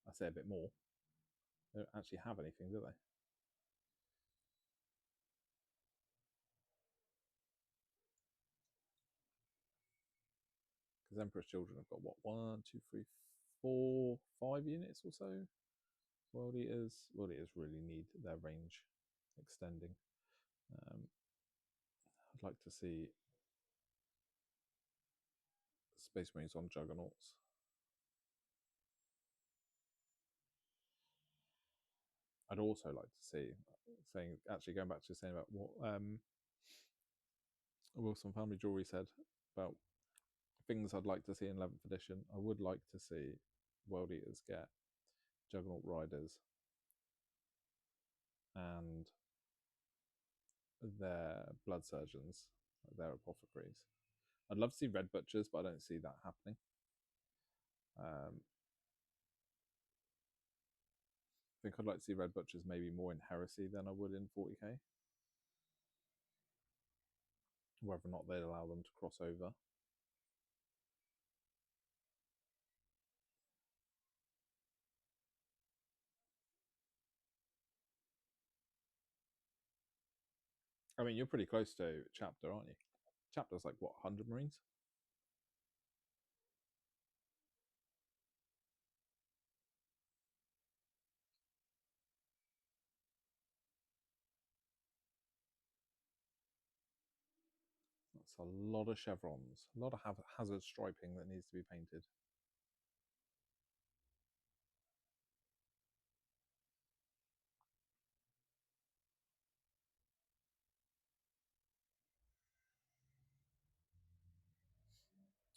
I say a bit more. They don't actually have anything, do they? Because Emperor's Children have got what, 1, 2, 3, 4, 5 units or so. World Eaters really need their range extending. I'd like to see Space Marines on Juggernauts. I'd also like to see, going back to saying about what Wilson Family Jewelry said about things I'd like to see in 11th edition. I would like to see World Eaters get Juggernaut Riders and their Blood Surgeons, their Apothecaries. I'd love to see Red Butchers, but I don't see that happening. I think I'd like to see Red Butchers maybe more in Heresy than I would in 40k. Whether or not they'd allow them to cross over. I mean, you're pretty close to Chapter, aren't you? Chapter's like, what, 100 Marines? That's a lot of chevrons, a lot of hazard striping that needs to be painted.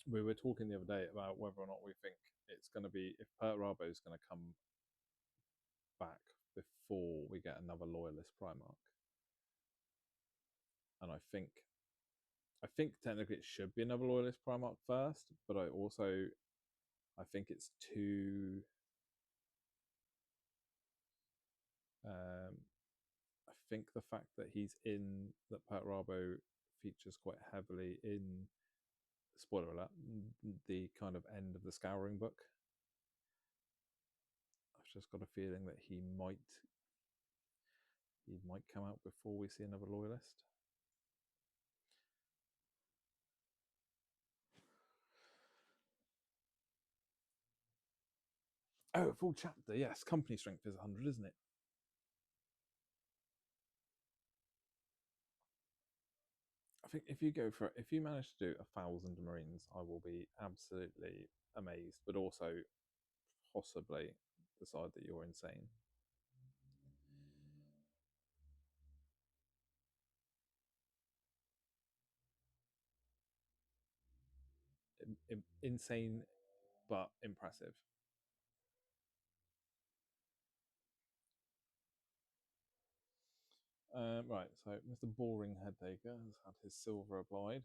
We were talking the other day about whether or not we think it's going to be if Perturabo is going to come back before we get another loyalist Primarch, and I think technically it should be another loyalist Primarch first, but I think it's too. I think the fact that that Perturabo features quite heavily in, spoiler alert, the kind of end of the Scouring book. I've just got a feeling that he might come out before we see another loyalist. Oh, full chapter, yes. Company strength is 100, isn't it? I think if you manage to do 1,000 Marines, I will be absolutely amazed, but also possibly decide that you're insane. Insane, but impressive. Right, so Mr. Boring Headtaker has had his silver applied.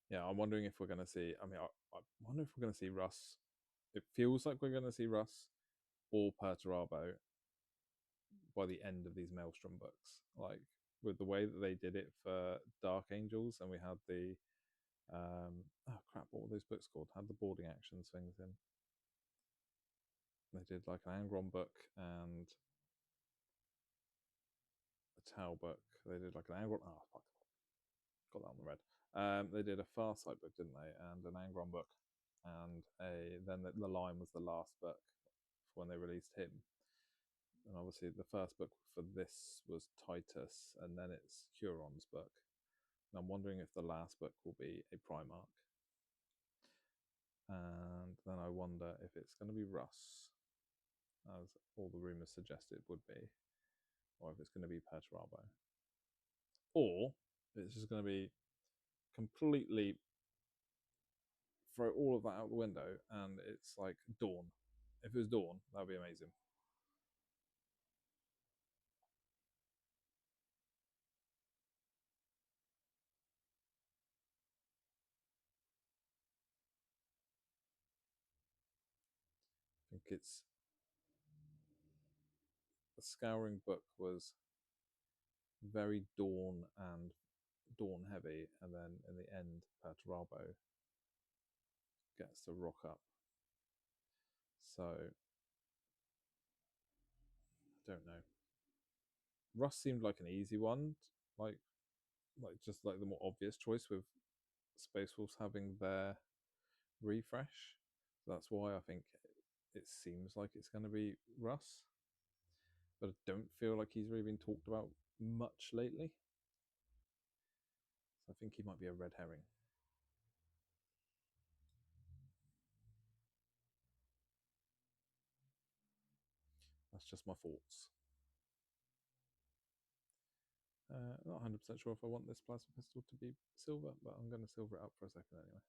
Yeah, I'm wondering if we're going to see. I wonder if we're going to see Russ. It feels like we're going to see Russ or Perturabo by the end of these Maelstrom books. Like with the way that they did it for Dark Angels, and we had the oh crap, what were those books called? Had the boarding actions things in. They did like an Angron book and a Tau book. They did like an Angron. Oh fuck, got that on the red. They did a Farsight book, didn't they? And an Angron book, and then the Line was the last book for when they released him. And obviously, the first book for this was Titus, and then it's Huron's book. And I'm wondering if the last book will be a Primarch. And then I wonder if it's going to be Russ, as all the rumours suggest it would be, or if it's going to be Perturabo. Or it's just going to be completely throw all of that out the window and it's like Dawn. If it was Dawn, that would be amazing. I think it's the Scouring book was very Dawn heavy, and then in the end, Perturabo gets to rock up. So I don't know. Russ seemed like an easy one, like just like the more obvious choice with Space Wolves having their refresh. So that's why I think it seems like it's going to be Russ, but I don't feel like he's really been talked about much lately. So I think he might be a red herring. That's just my thoughts. Not 100% sure if I want this plasma pistol to be silver, but I'm going to silver it up for a second anyway.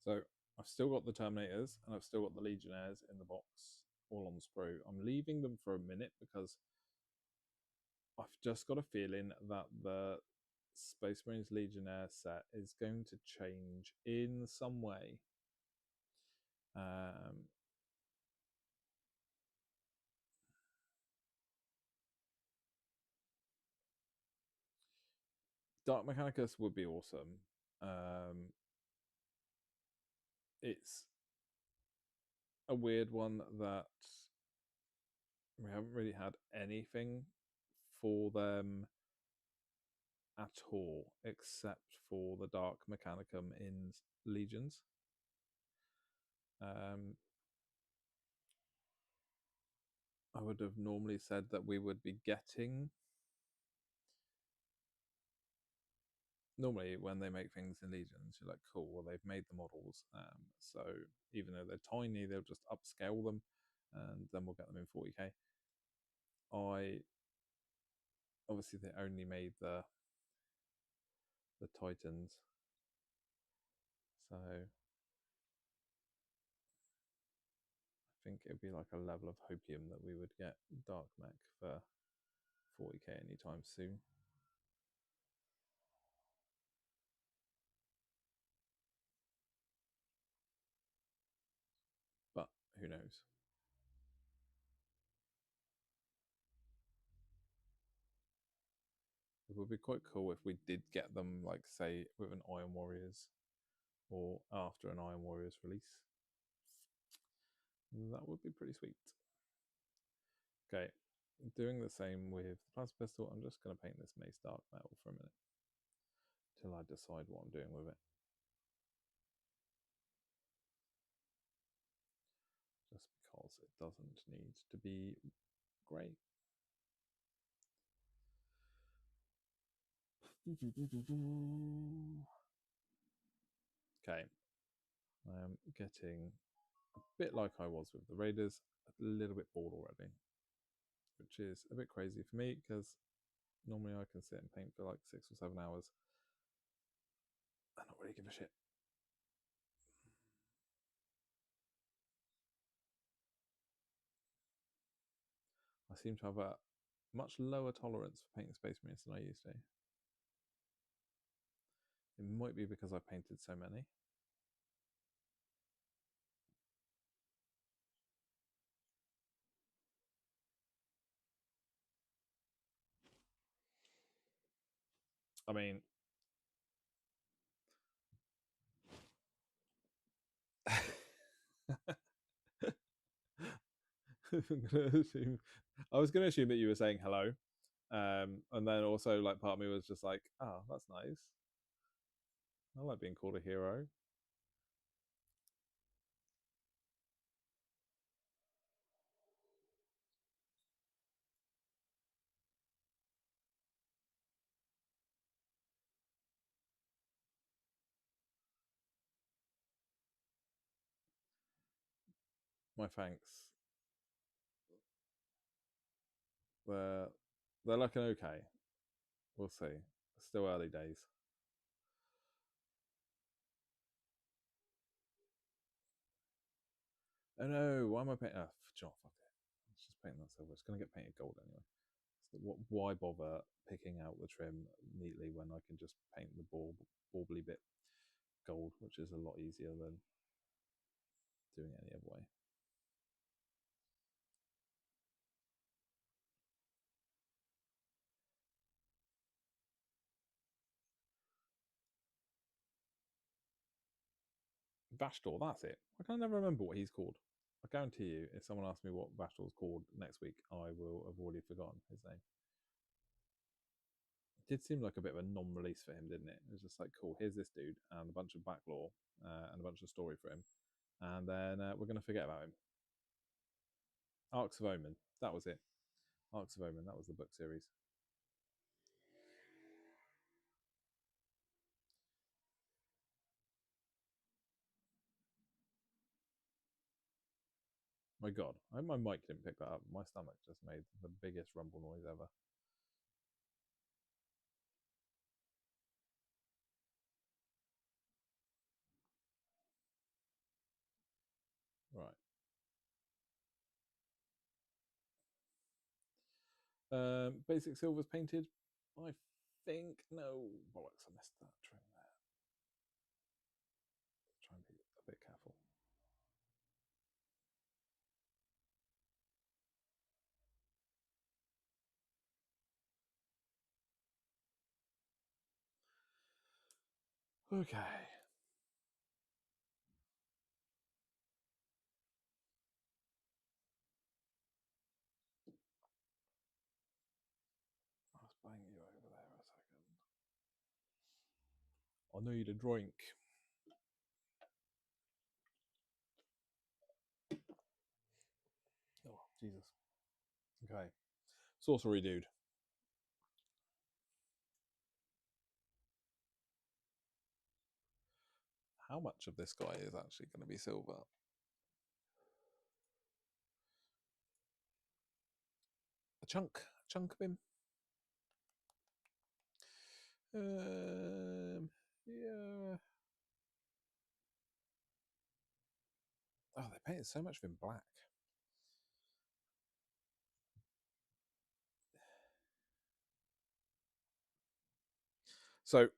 So I've still got the Terminators and I've still got the Legionnaires in the box, all on the sprue. I'm leaving them for a minute because I've just got a feeling that the Space Marines Legionnaire set is going to change in some way. Dark Mechanicus would be awesome. It's a weird one that we haven't really had anything for them at all, except for the Dark Mechanicum in Legions. I would have normally said that we would be getting. Normally, when they make things in Legions, you're like, cool, well, they've made the models. So even though they're tiny, they'll just upscale them and then we'll get them in 40k. I obviously they only made the Titans, so I think it'd be like a level of hopium that we would get Dark Mech for 40k anytime soon. But who knows? It would be quite cool if we did get them, like, say, with an Iron Warriors or after an Iron Warriors release. That would be pretty sweet. Okay, doing the same with the plasma pistol. I'm just going to paint this mace dark metal for a minute till I decide what I'm doing with it. Just because it doesn't need to be grey. Okay, I am getting a bit like I was with the Raiders, a little bit bored already, which is a bit crazy for me because normally I can sit and paint for like 6 or 7 hours and not really give a shit. I seem to have a much lower tolerance for painting Space Marines than I used to. It might be because I painted so many. I mean, I was going to assume that you were saying hello, and then also like part of me was just like, oh, that's nice. I like being called a hero. My thanks. They're they're looking okay. We'll see. Still early days. Oh no! Why am I painting? Oh, John, fuck it. Let's just paint that silver. It's going to get painted gold anyway. So why bother picking out the trim neatly when I can just paint the bauble bit gold, which is a lot easier than doing it any other way. Vashdor, that's it. I can never remember what he's called. I guarantee you, if someone asks me what Vashdor's called next week, I will have already forgotten his name. It did seem like a bit of a non-release for him, didn't it? It was just like, cool, here's this dude and a bunch of backlore and a bunch of story for him, and then we're going to forget about him. Arcs of Omen, that was it. Arcs of Omen, that was the book series. My God, I hope my mic didn't pick that up. My stomach just made the biggest rumble noise ever. Right. Basic silver's painted. I think no bollocks. I missed that trim there. Try and be a bit careful. Okay. I'll bang you over there a second. I need a drink. Oh, Jesus. Okay. Sorcery dude. How much of this guy is actually going to be silver? A chunk of him. Yeah. Oh, they painted so much of him black. So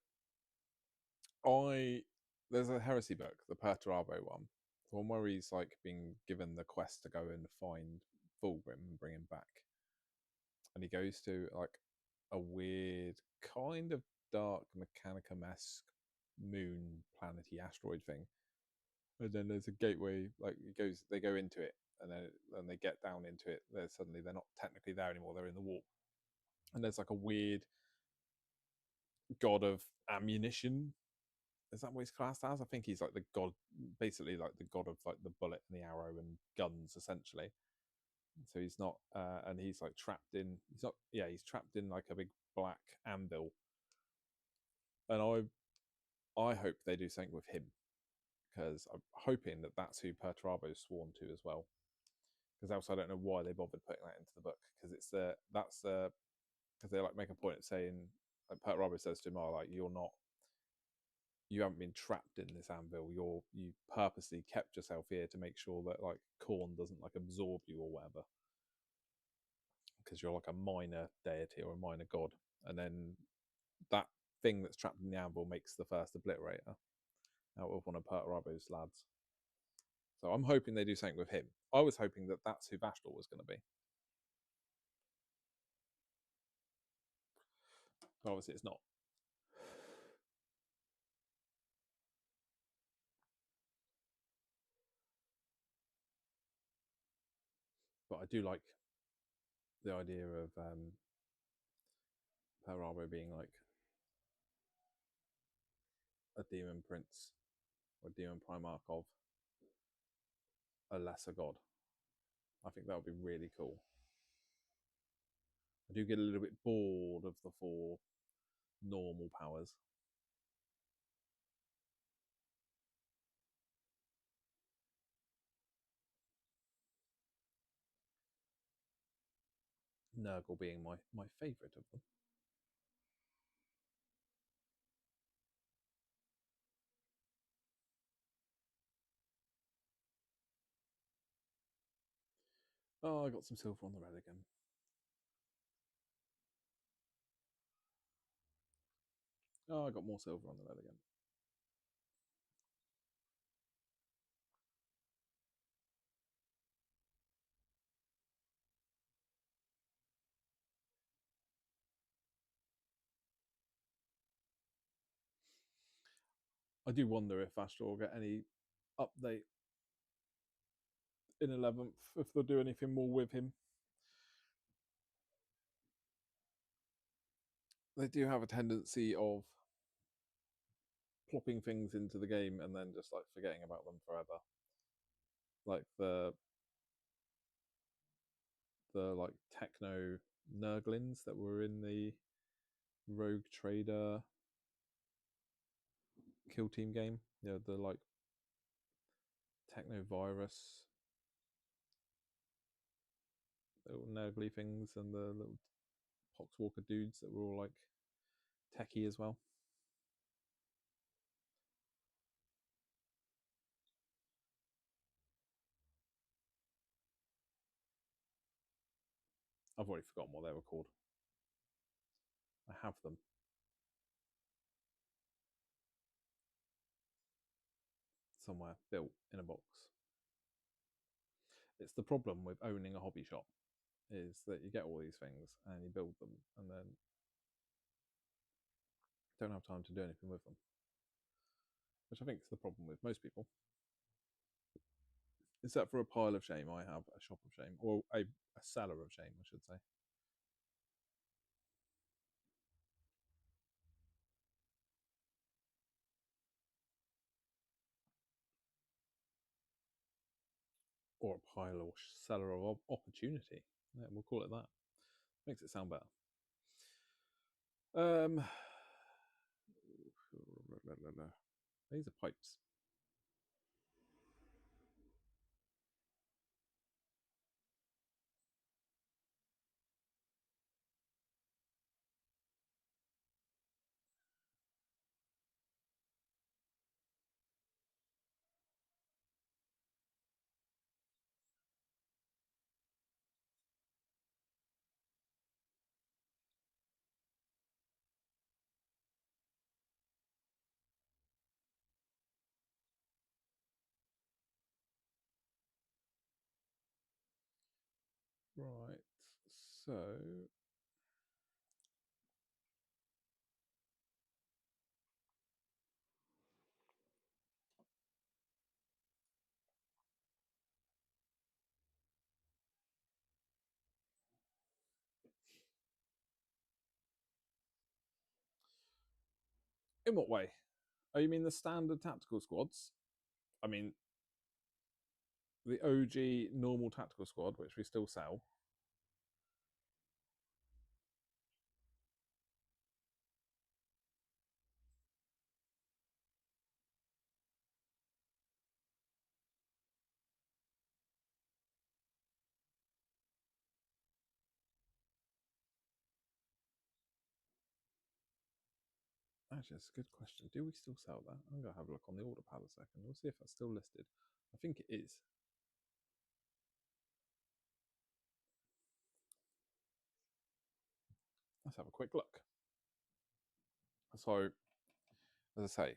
there's a heresy book, the Perturabo one, the one where he's like being given the quest to go and find Fulgrim and bring him back, and he goes to like a weird kind of dark Mechanicum-esque moon planety asteroid thing, and then there's a gateway, like they go into it, and then they get down into it. They're not technically there anymore, they're in the warp, and there's like a weird god of ammunition. Is that what he's classed as? I think he's like the god, basically like the god of like the bullet and the arrow and guns, essentially. So he's not, and he's like trapped in. He's not. Yeah, he's trapped in like a big black anvil. And I hope they do something with him, because I'm hoping that that's who Perturabo's sworn to as well. Because else I don't know why they bothered putting that into the book, because because they like make a point of saying, like Perturabo says to him, "Oh, like you haven't been trapped in this anvil. You purposely kept yourself here to make sure that like Khorne doesn't like absorb you or whatever, because you're like a minor deity or a minor god." And then that thing that's trapped in the anvil makes the first obliterator out of one of Perturabo's lads. So I'm hoping they do something with him. I was hoping that that's who Vashdor was going to be. But obviously, it's not. But I do like the idea of Perturabo being like a demon prince or demon primarch of a lesser god. I think that would be really cool. I do get a little bit bored of the 4 normal powers. Nurgle being my favourite of them. Oh, I got some silver on the red again. Oh, I got more silver on the red again. I do wonder if Vashdor will get any update in 11th, if they'll do anything more with him. They do have a tendency of plopping things into the game and then just like forgetting about them forever. Like the like techno Nurglings that were in the Rogue Trader Kill Team game. Yeah, the like techno virus little Nurgly things, and the little Poxwalker dudes that were all like techie as well. I've already forgotten what they were called. I have them somewhere built in a box. It's the problem with owning a hobby shop, is that you get all these things and you build them and then don't have time to do anything with them, which I think is the problem with most people. Except for a pile of shame, I have a shop of shame, or a cellar of shame, I should say. Or a pile or cellar of opportunity. Yeah, we'll call it that. Makes it sound better. These are pipes. Right, so in what way? Oh, you mean the standard tactical squads? I mean the OG normal tactical squad, which we still sell. Actually, that's a good question. Do we still sell that? I'm going to have a look on the order pad a second. We'll see if that's still listed. I think it is. Let's have a quick look. So, as I say,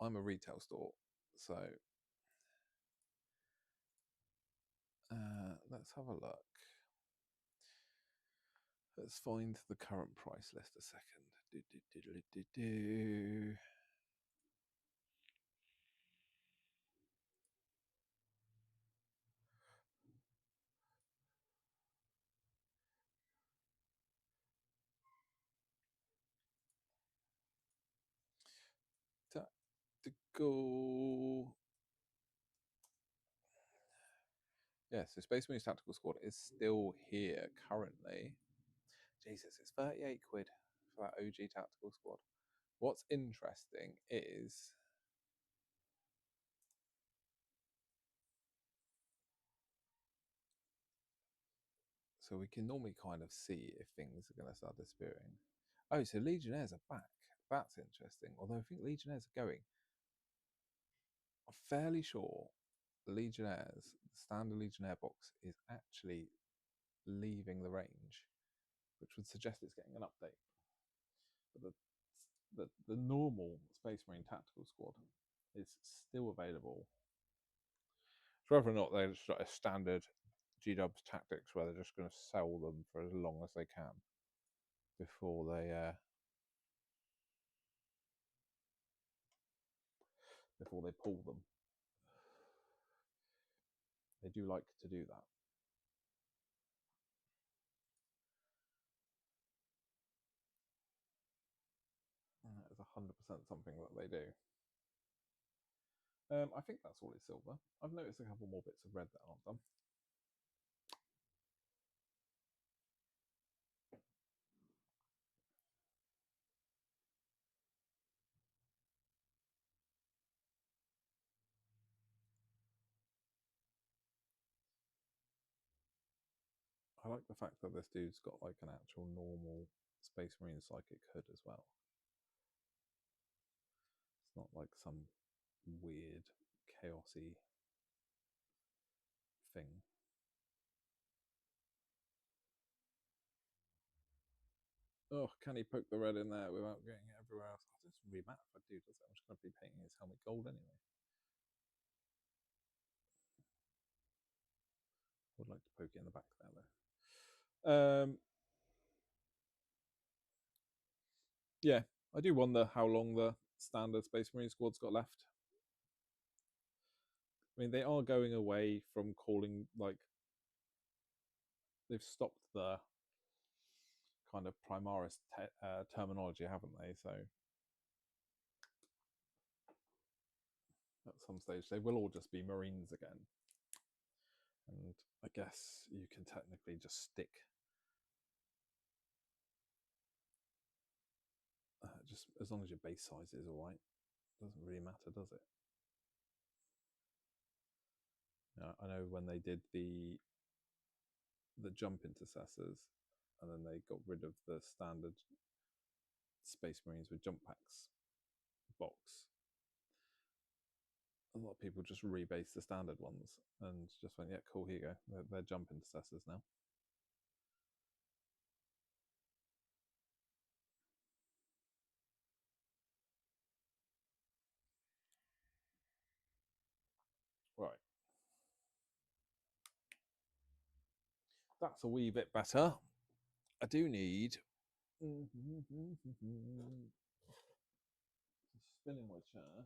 I'm a retail store. So, let's have a look. Let's find the current price list a second. Tactical. Yeah, so Space Marines Tactical Squad is still here currently. Jesus, it's 38 quid for that OG Tactical Squad. What's interesting is so we can normally kind of see if things are going to start disappearing. Oh, so Legionnaires are back. That's interesting. Although I think Legionnaires are going. I'm fairly sure Legionnaires, the standard Legionnaire box, is actually leaving the range, which would suggest it's getting an update. But the normal Space Marine Tactical Squad is still available. So whether or not they're just like a standard G-Dubs tactics where they're just going to sell them for as long as they can before they pull them. They do like to do that. That is 100% something that they do. I think that's all is silver. I've noticed a couple more bits of red that aren't done. I like the fact that this dude's got like an actual normal Space Marine Psychic hood as well. It's not like some weird, chaosy thing. Oh, can he poke the red in there without getting it everywhere else? Oh, it doesn't really matter if I do, does it? I'm just going to be painting his helmet gold anyway. Would like to poke it in the back there, though. Yeah, I do wonder how long the standard Space Marine squad's got left. I mean, they are going away from calling, like, they've stopped the kind of Primaris terminology, haven't they? So at some stage, they will all just be Marines again. And I guess you can technically just stick just as long as your base size is all right. Doesn't really matter, does it? I know when they did the jump intercessors, and then they got rid of the standard Space Marines with jump packs box. A lot of people just rebased the standard ones and just went, yeah, cool, here you go. They're jump intercessors now. Right. That's a wee bit better. I do need spinning my chair,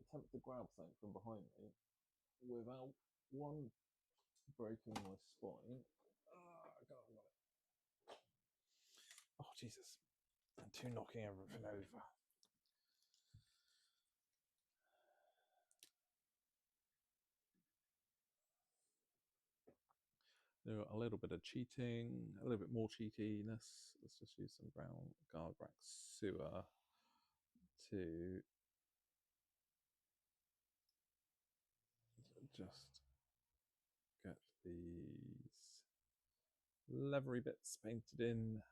attempt to grab something from behind me without one breaking my spine. God, I got it. Oh Jesus! And two knocking everything over. A little bit of cheating, a little bit more cheatiness. Let's just use some brown Garbrax sewer to just get these leathery bits painted in.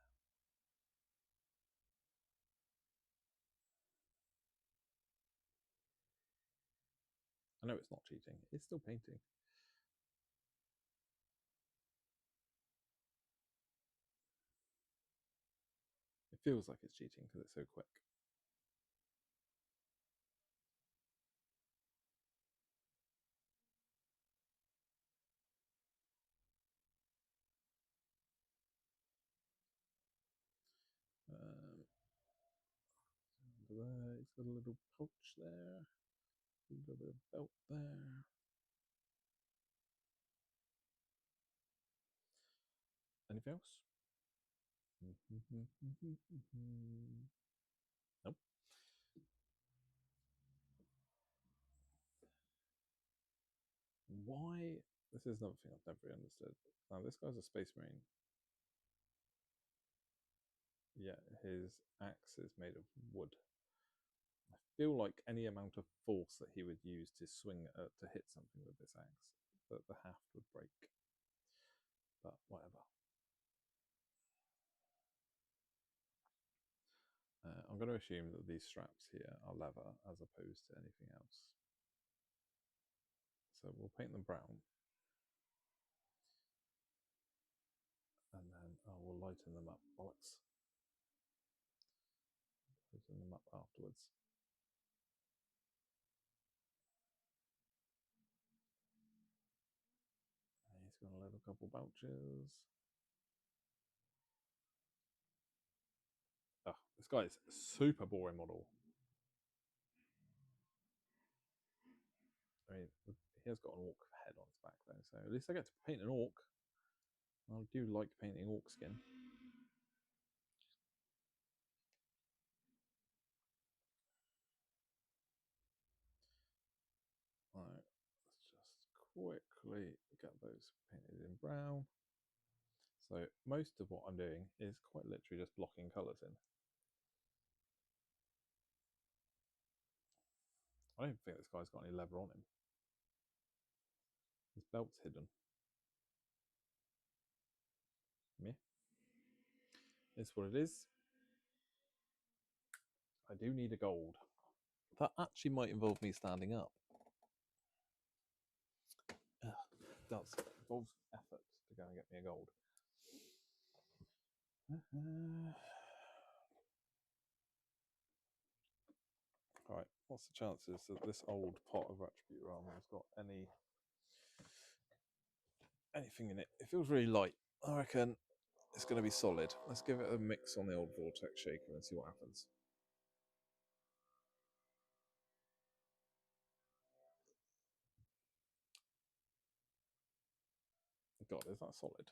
I know it's not cheating, it's still painting. It feels like it's cheating because it's so quick. There, he's got a little pouch there, a little bit of belt there. Anything else? Nope. Why? This is another thing I've never really understood. Now, this guy's a Space Marine. Yeah, his axe is made of wood. I feel like any amount of force that he would use to swing to hit something with this axe, that the haft would break. But whatever. I'm going to assume that these straps here are leather as opposed to anything else. So we'll paint them brown. And then we'll lighten them up. Bollocks. Lighten them up afterwards. He's got a little couple pouches. Oh, this guy is a super boring model. I mean, he has got an orc head on his back though, so at least I get to paint an orc. I do like painting orc skin. Alright, let's just quickly get those painted in brown. So most of what I'm doing is quite literally just blocking colours in. I don't think this guy's got any leather on him. His belt's hidden. Yeah. It's what it is. I do need a gold. That actually might involve me standing up. It does. It involves effort to go and get me a gold. Alright, what's the chances that this old pot of attribute armor has got anything in it? It feels really light. I reckon it's going to be solid. Let's give it a mix on the old Vortex Shaker and see what happens. God, is that solid?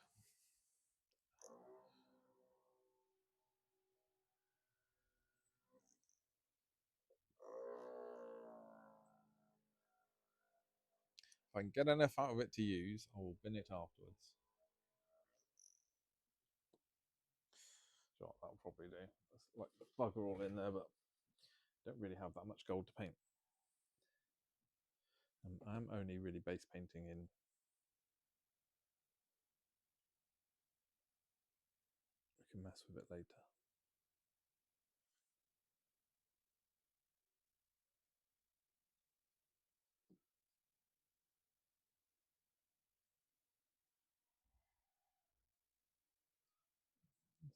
If I can get enough out of it to use, I will bin it afterwards. So that'll probably do. That's like the bugger all in there, but don't really have that much gold to paint. And I'm only really base painting in we can mess with it later.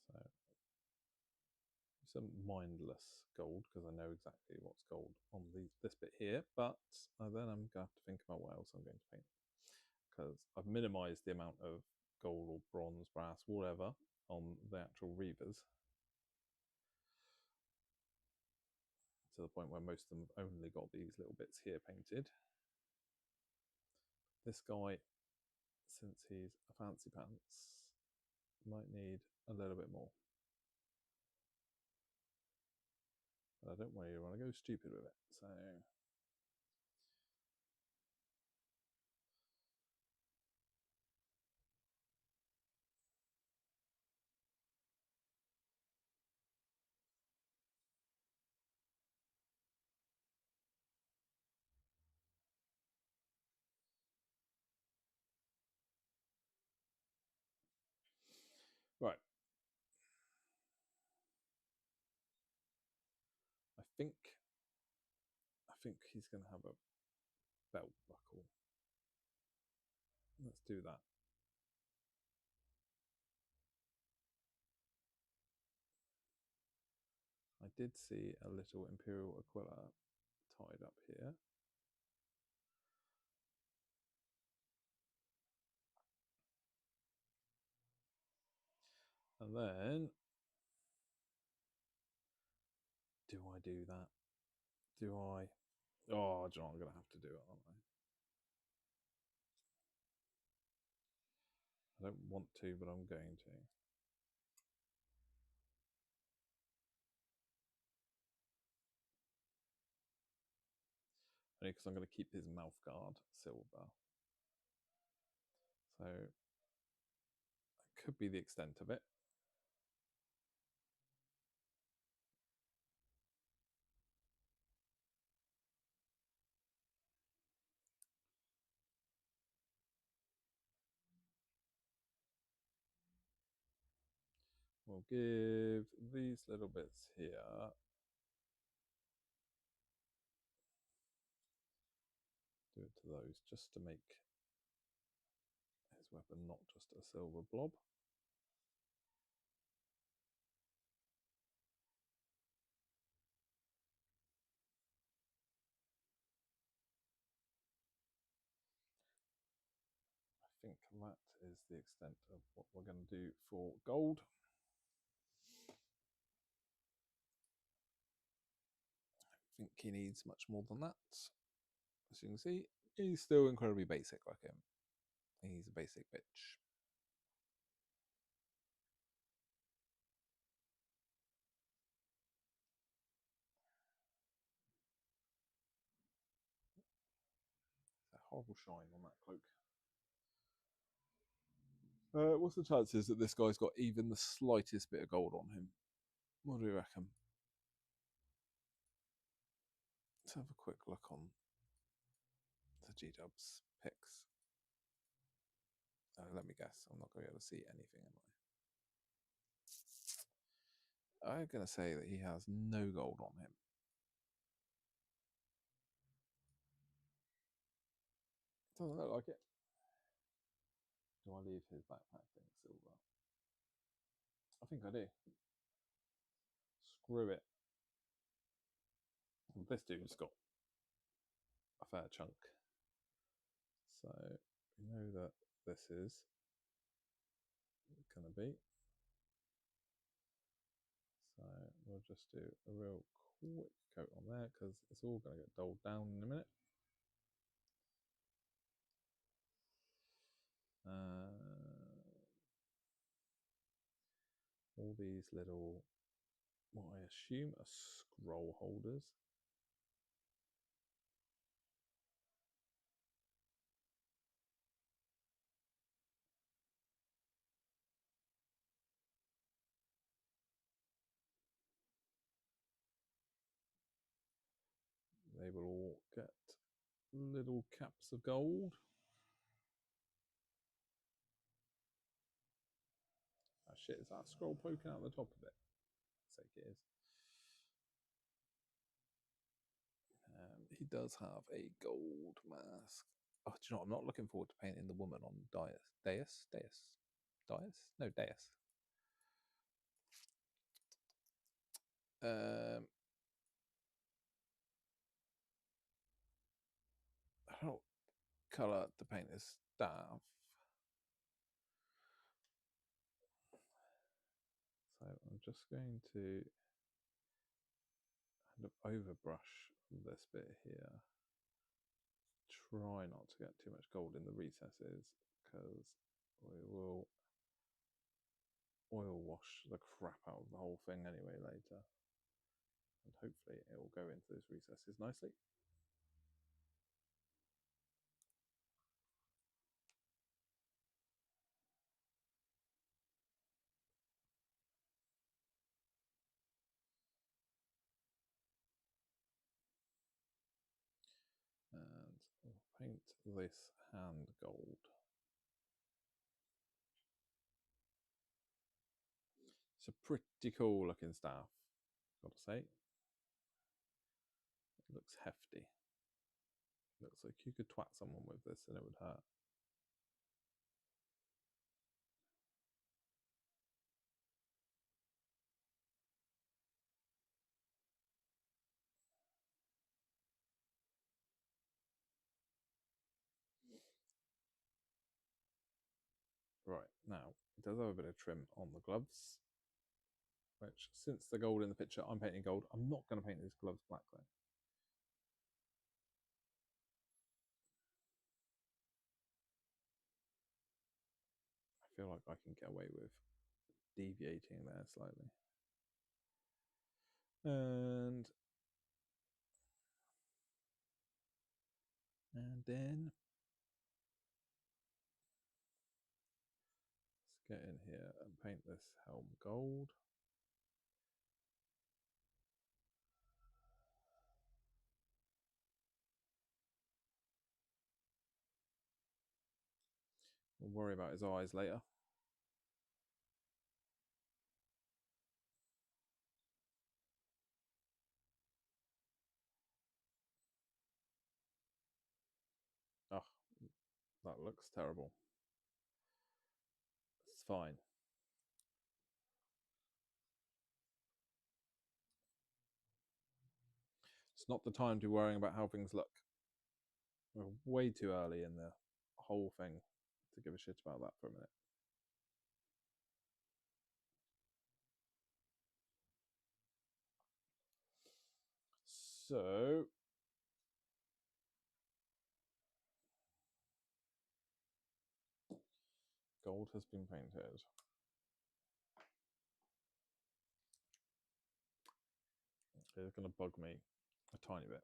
So some mindless gold because I know exactly what's gold on this bit here, but then I'm going to have to think about what else I'm going to paint because I've minimized the amount of gold or bronze, brass, whatever on the actual reavers to the point where most of them have only got these little bits here painted. This guy, since he's a fancy pants, might need a little bit more. But I don't really want to go stupid with it, so right. I think he's going to have a belt buckle. Let's do that. I did see a little Imperial Aquila tied up here. And then, do I do that? Do I? Oh, John, I'm going to have to do it, aren't I? I don't want to, but I'm going to. Only because I'm going to keep his mouth guard silver. So, that could be the extent of it. We'll give these little bits here do it to those just to make his weapon not just a silver blob. I think that is the extent of what we're going to do for gold. I think he needs much more than that. As you can see, he's still incredibly basic like him. He's a basic bitch. It's a horrible shine on that cloak. What's the chances that this guy's got even the slightest bit of gold on him? What do you reckon? Let's have a quick look on the G-Dubs picks. Let me guess. I'm not going to be able to see anything, am I? I'm going to say that he has no gold on him. Doesn't look like it. Do I leave his backpack thing silver? I think I do. Screw it. This dude's got a fair chunk. So we know that this is going to be. So we'll just do a real quick coat on there because it's all going to get dulled down in a minute. All these little, what I assume are scroll holders. they will all get little caps of gold. Oh shit, is that a scroll poking out the top of it? I think it is. He does have a gold mask. Oh, do you know what? I'm not looking forward to painting the woman on Dais. No, Dais. I don't know what colour to paint his staff. So I'm just going to kind of overbrush this bit here. Try not to get too much gold in the recesses because we will oil wash the crap out of the whole thing anyway later. And hopefully it will go into those recesses nicely. And we'll paint this hand gold. It's a pretty cool looking staff, gotta say. It looks hefty. Looks like you could twat someone with this and it would hurt. Right, now, it does have a bit of trim on the gloves, which, since the gold in the picture, I'm painting gold. I'm not going to paint these gloves black, though. I feel like I can get away with deviating there slightly. And then let's get in here and paint this helm gold. We'll worry about his eyes later. Oh, that looks terrible. It's fine. It's not the time to be worrying about how things look. We're way too early in the whole thing to give a shit about that for a minute. So gold has been painted. It's going to bug me a tiny bit.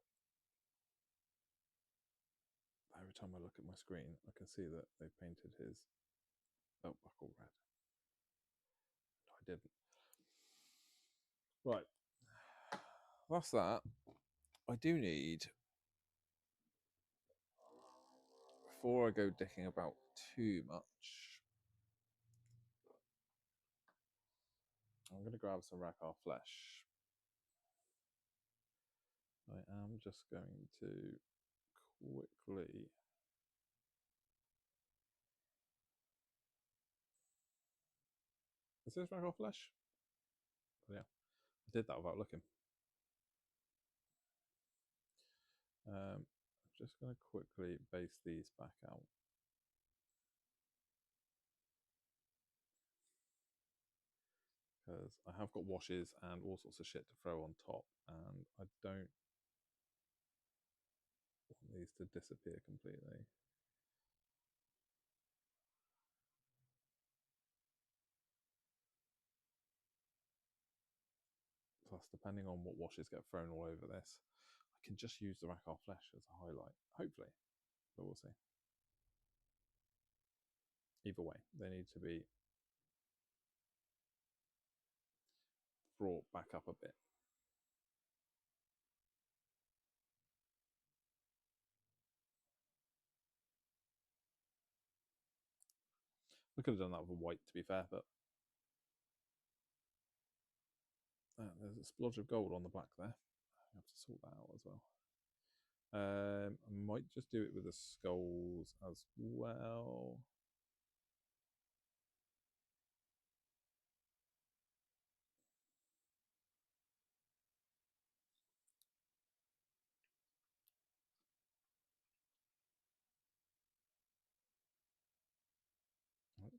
Every time I look at my screen, I can see that they've painted his belt buckle red. No, I didn't. Right. That's that. I do need, before I go dicking about too much, I'm going to grab some Rackar flesh. I am just going to quickly Is this Rackar flesh? Oh, yeah, I did that without looking. I'm just going to quickly base these back out. Because I have got washes and all sorts of shit to throw on top, and I don't want these to disappear completely. Plus, depending on what washes get thrown all over this, I can just use the Rackar flesh as a highlight, hopefully, but we'll see. Either way, they need to be brought back up a bit. I could have done that with white, to be fair, but there's a splodge of gold on the black there. I have to sort that out as well. I might just do it with the skulls as well.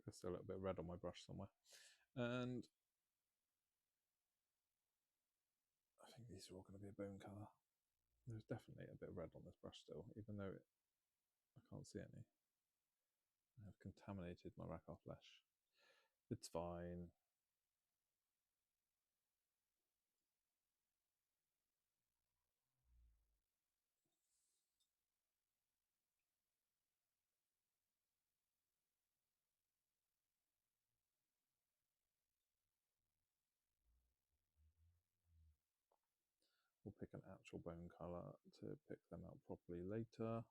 There's still a little bit of red on my brush somewhere. And I think these are all going to be a bone colour. There's definitely a bit of red on this brush still, even though I can't see any. I have contaminated my rack flesh. It's fine. We'll pick an actual bone colour to pick them out properly later.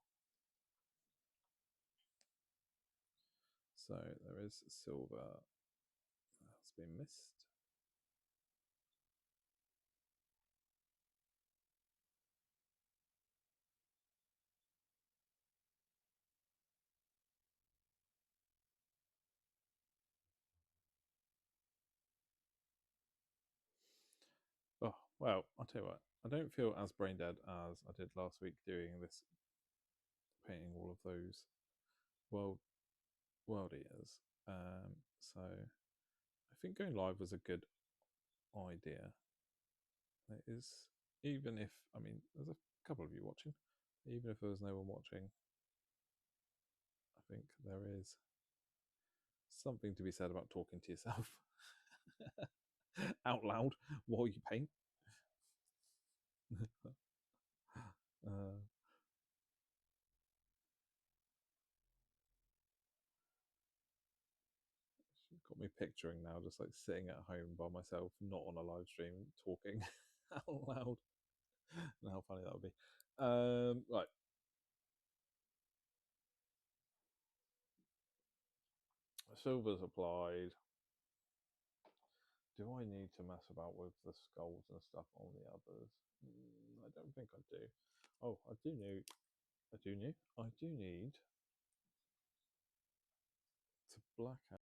So there is silver that's been missed. Oh, well, I'll tell you what, I don't feel as brain dead as I did last week doing this, painting all of those world eaters. So I think going live was a good idea. It is, even if, I mean, there's a couple of you watching, even if there was no one watching, I think there is something to be said about talking to yourself out loud while you paint. Got me picturing now, just like sitting at home by myself, not on a live stream, talking out loud. And how funny that would be. Right. Silver's applied. Do I need to mess about with the skulls and stuff on the others? I don't think I do. Oh, I do need to black out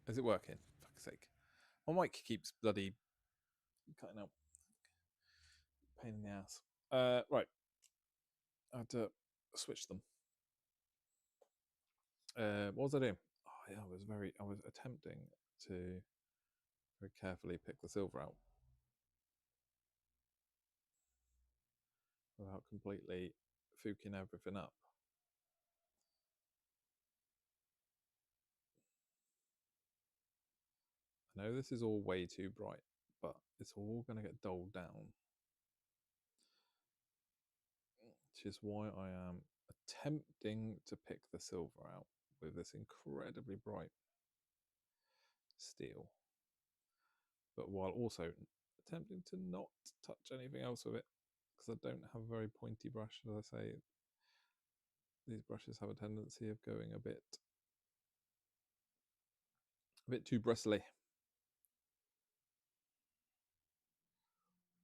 Is it working? Fuck's sake. My mic keeps bloody cutting out. Pain in the ass. Right. I had to switch them. What was I doing? Oh yeah, I was attempting to very carefully pick the silver out without completely fucking everything up. I know this is all way too bright, but it's all going to get dulled down. Which is why I am attempting to pick the silver out with this incredibly bright steel, but while also attempting to not touch anything else with it, because I don't have a very pointy brush. As I say, these brushes have a tendency of going a bit too bristly.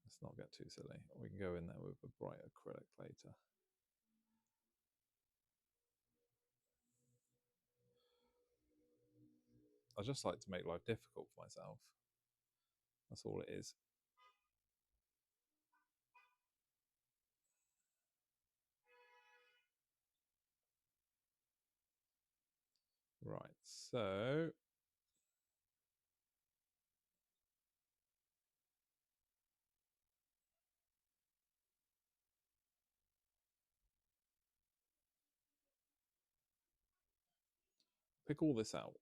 Let's not get too silly. We can go in there with a bright acrylic later. I just like to make life difficult for myself. That's all it is. Right, so pick all this out.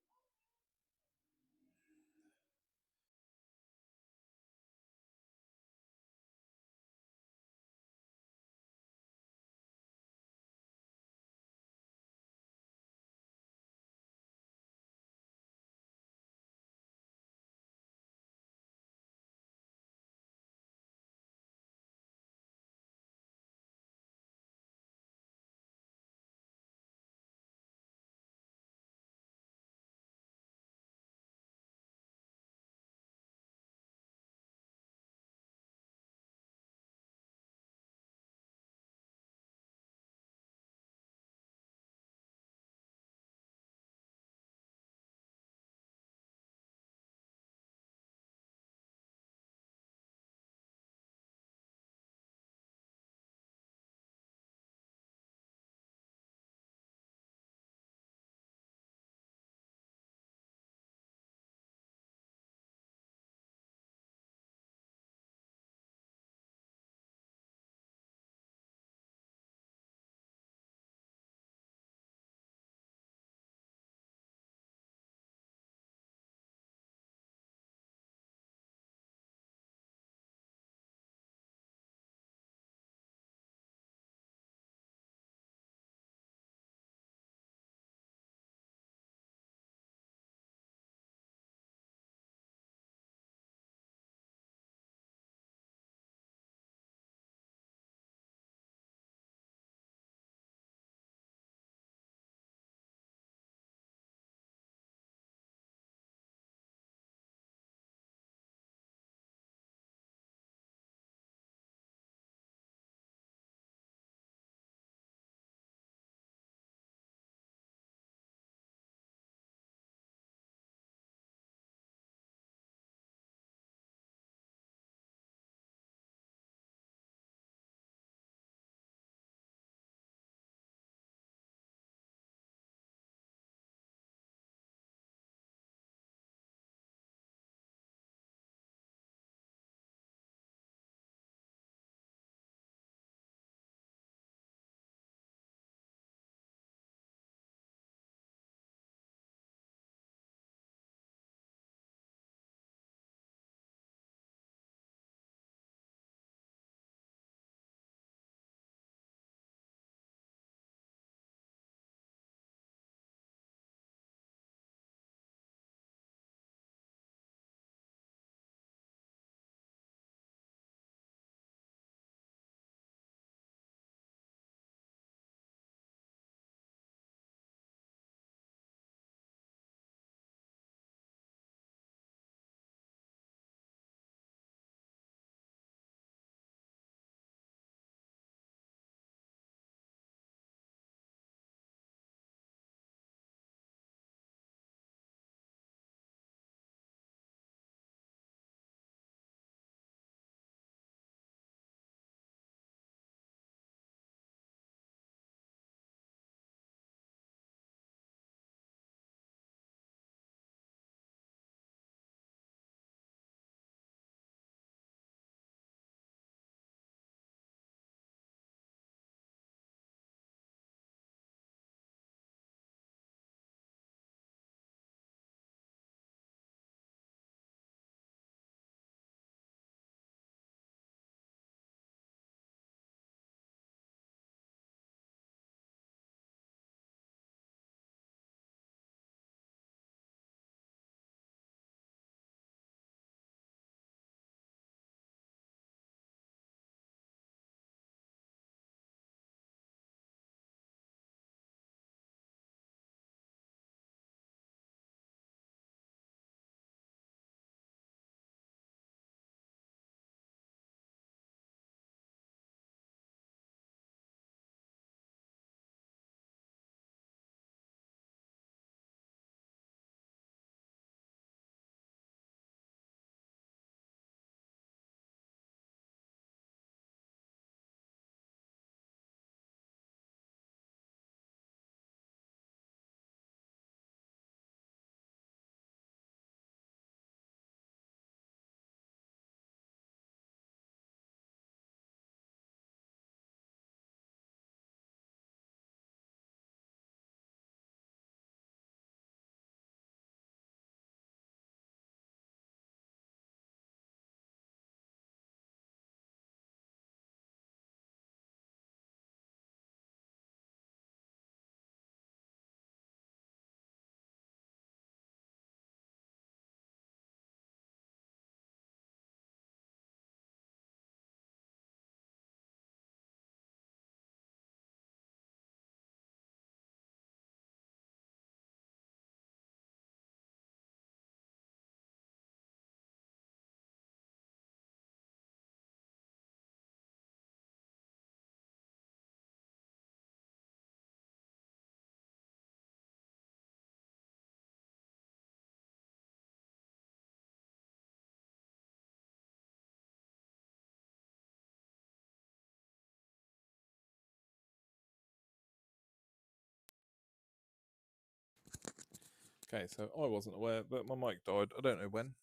Okay, so I wasn't aware that my mic died. I don't know when.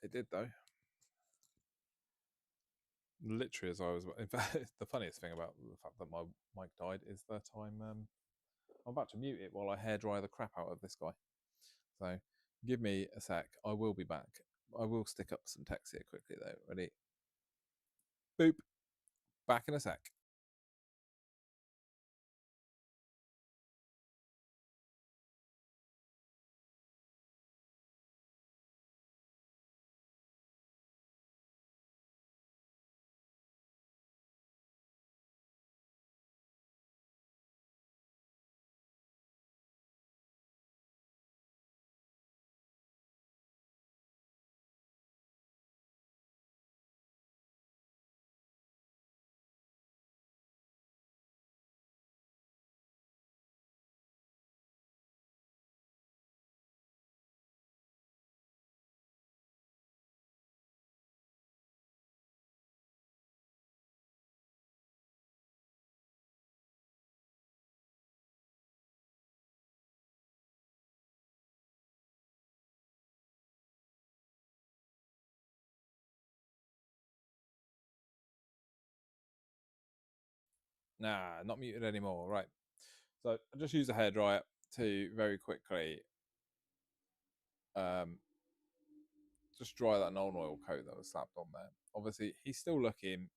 It did though. Literally, as I was. In fact, the funniest thing about the fact that my mic died is that I'm about to mute it while I hairdry the crap out of this guy. So give me a sec. I will be back. I will stick up some text here quickly though. Ready? Boop. Back in a sec. Nah, not muted anymore. Right. So I just use a hairdryer to very quickly um, just dry that Nuln Oil coat that was slapped on there. Obviously, he's still looking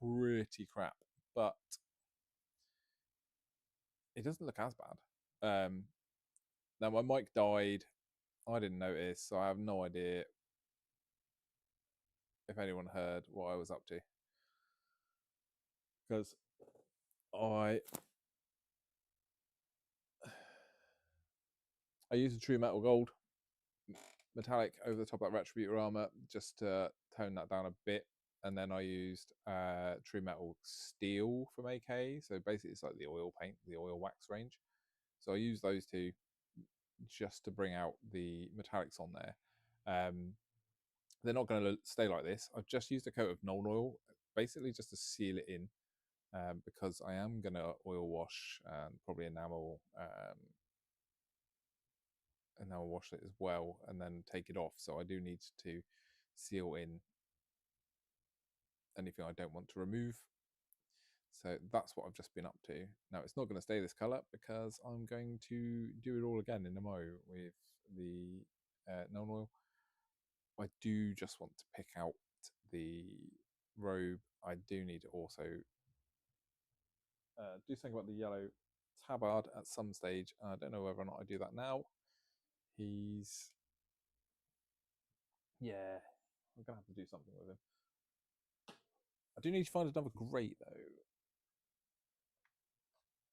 pretty crap, but it doesn't look as bad. Now my mic died. I didn't notice, so I have no idea if anyone heard what I was up to, because I I used a True Metal Gold metallic over the top of that Retributor armor just to tone that down a bit, and then I used True Metal Steel from AK. So basically, it's like the oil paint, the oil wax range. So I use those two just to bring out the metallics on there. They're not going to stay like this. I've just used a coat of Nuln Oil, basically just to seal it in, because I am going to oil wash and probably enamel wash it as well, and then take it off. So I do need to seal in anything I don't want to remove. So that's what I've just been up to. Now it's not going to stay this colour because I'm going to do it all again in a mo with the Nuln Oil. I do just want to pick out the robe. I do need to also do something about the yellow tabard at some stage. I don't know whether or not I do that now. Yeah, I'm going to have to do something with him. I do need to find another grey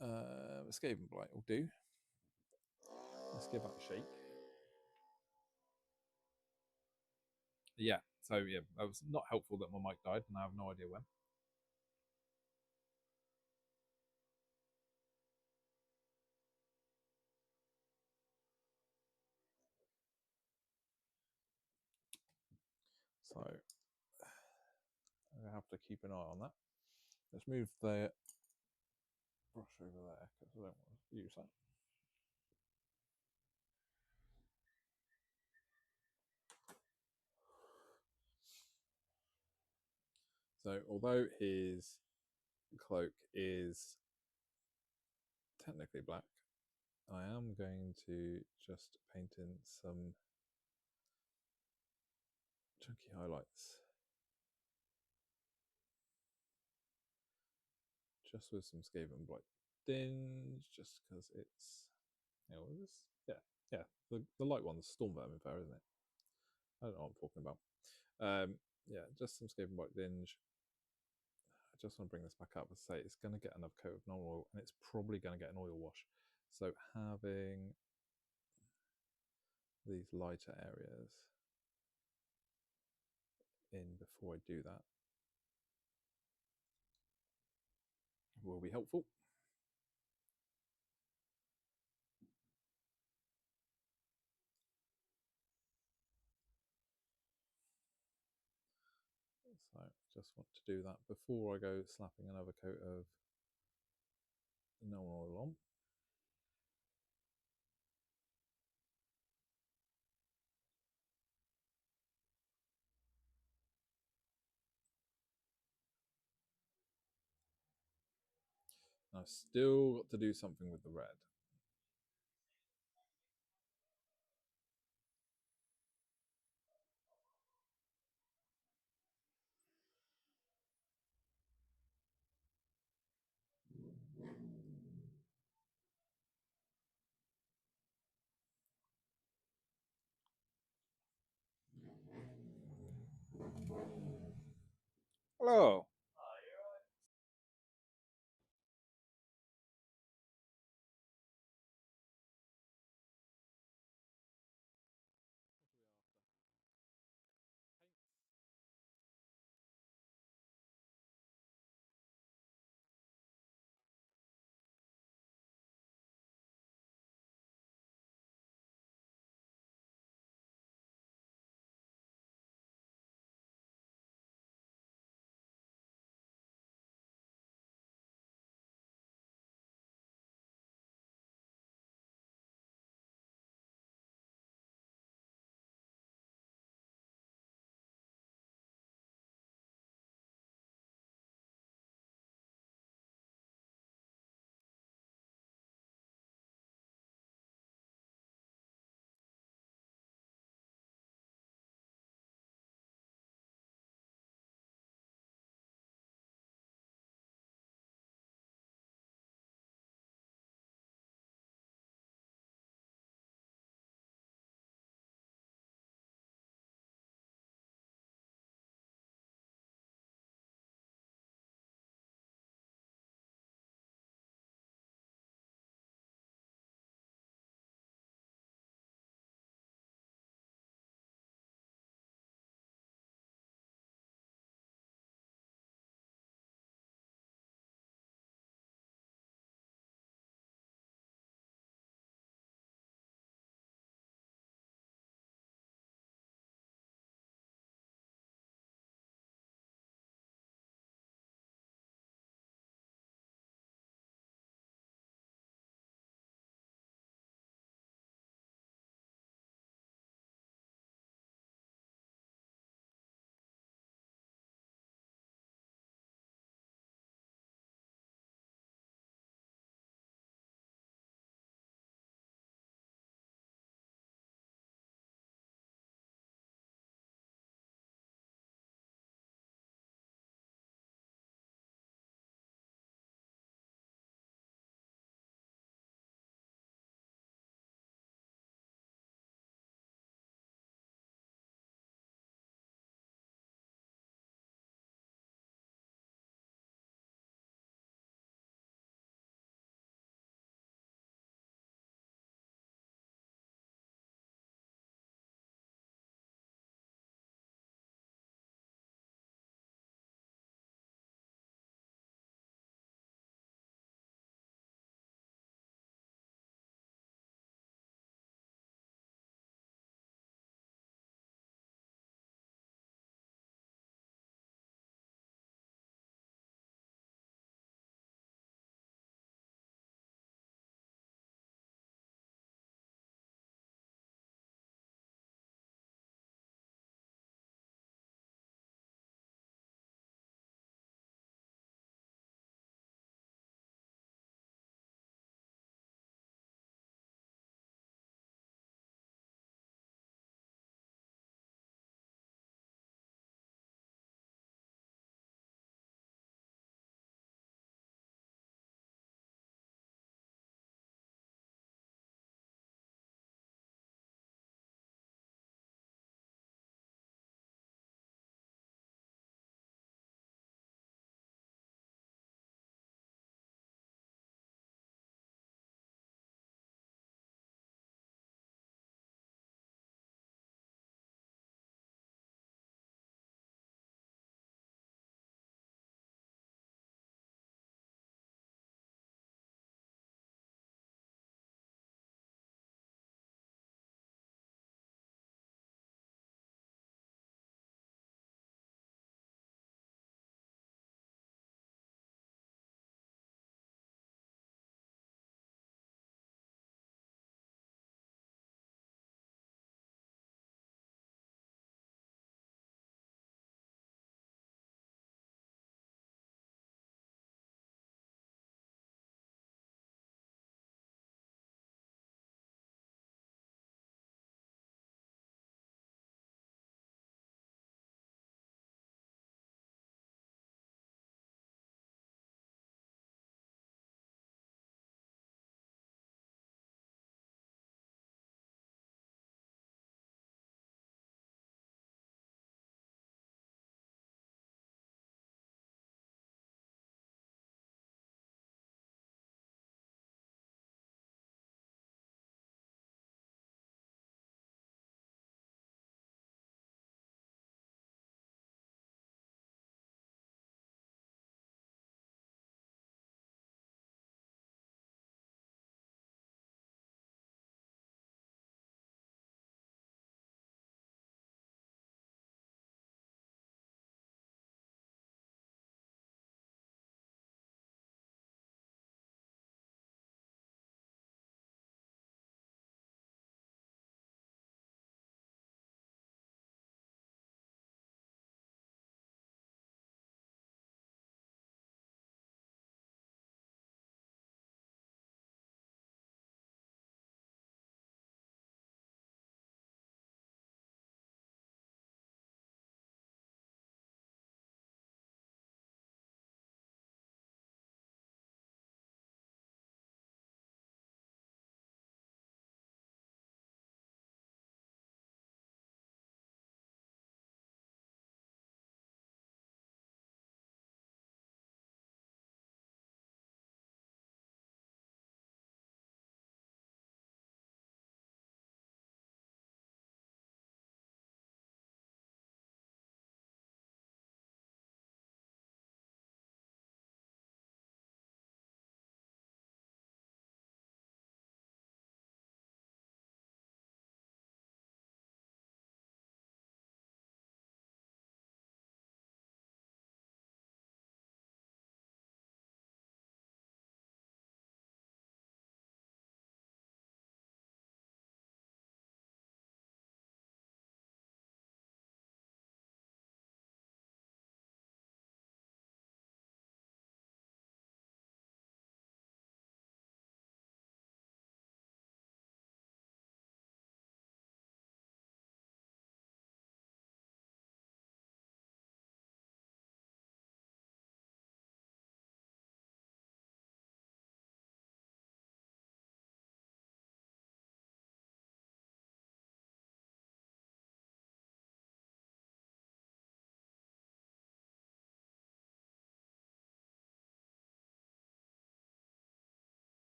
though. Escape and Blight will do. Let's give that a shake. Yeah, so yeah, that was not helpful that my mic died, and I have no idea when. So I'm going to have to keep an eye on that. Let's move the brush over there because I don't want to use that. So although his cloak is technically black, I am going to just paint in some chunky highlights, just with some Skaven Blight tinge, just because it's, you know, this, yeah, the light one's Storm Vermin Fair, isn't it? I don't know what I'm talking about. Yeah, just some Skaven Blight tinge. I just want to bring this back up and say it's going to get another coat of Nuln Oil, and it's probably going to get an oil wash. So having these lighter areas in before I do that will be helpful. So just want to do that before I go slapping another coat of Nuln Oil on. I've still got to do something with the red. Hello.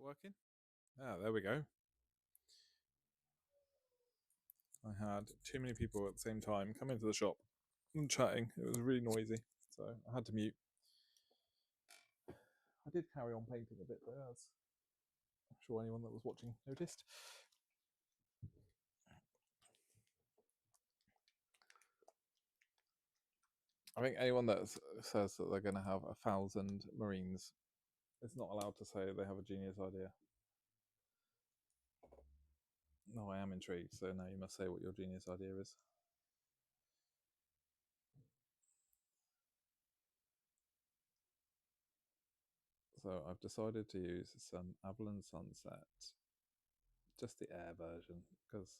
working? Ah, there we go. I had too many people at the same time come into the shop and chatting. It was really noisy, so I had to mute. I did carry on painting a bit though, as I'm sure anyone that was watching noticed. I think anyone that says that they're going to have 1,000 Marines is not allowed to say they have a genius idea. No, I am intrigued, so now you must say what your genius idea is. So I've decided to use some Avalon Sunset, just the air version, because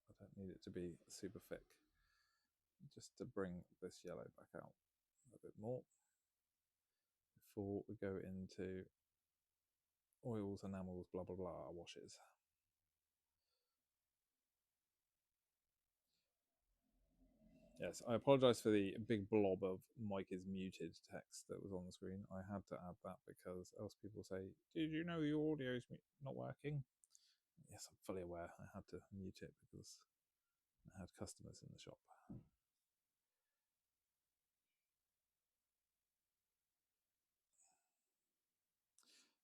I don't need it to be super thick, just to bring this yellow back out a bit more before we go into oils, enamels, blah blah blah washes. Yes, I apologise for the big blob of Mike is muted text that was on the screen. I had to add that because else people say, "Did you know your audio is not working?" Yes, I'm fully aware. I had to mute it because I had customers in the shop.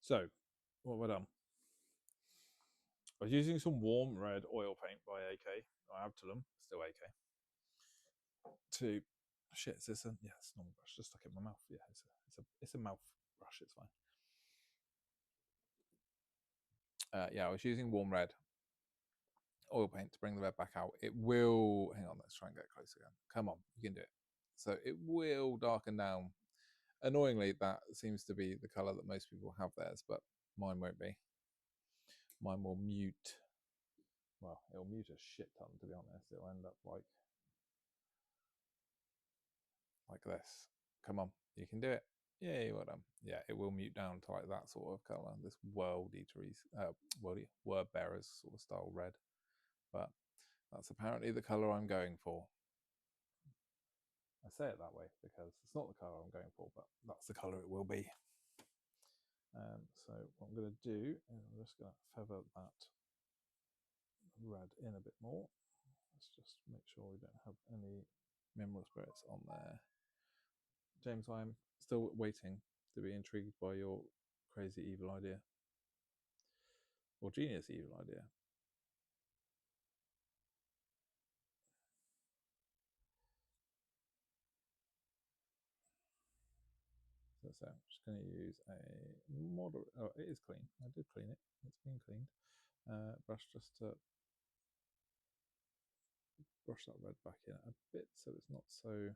So, what we've done, I was using some warm red oil paint by AK, or Absalom, still AK, to shit. Is this a it's a normal brush? Just stuck it in my mouth. Yeah, it's a mouth brush. It's fine. Yeah, I was using warm red oil paint to bring the red back out. It will. Hang on, let's try and get close again. Come on, you can do it. So it will darken down. Annoyingly, that seems to be the color that most people have theirs, but mine won't be. Mine will mute. Well, it'll mute a shit ton, to be honest. It'll end up like this. Come on, you can do it. Yay, well done. Yeah, it will mute down to like that sort of color, this word bearers sort of style red. But that's apparently the color I'm going for. I say it that way because it's not the color I'm going for, but that's the color it will be. So what I'm going to do is I'm just going to feather that red in a bit more. Let's just make sure we don't have any mineral spirits on there. James, I'm still waiting to be intrigued by your crazy evil idea. Or genius evil idea. So I'm just going to use a moderate. Oh, it is clean. I did clean it. It's been cleaned. Brush just to brush that red back in a bit so it's not so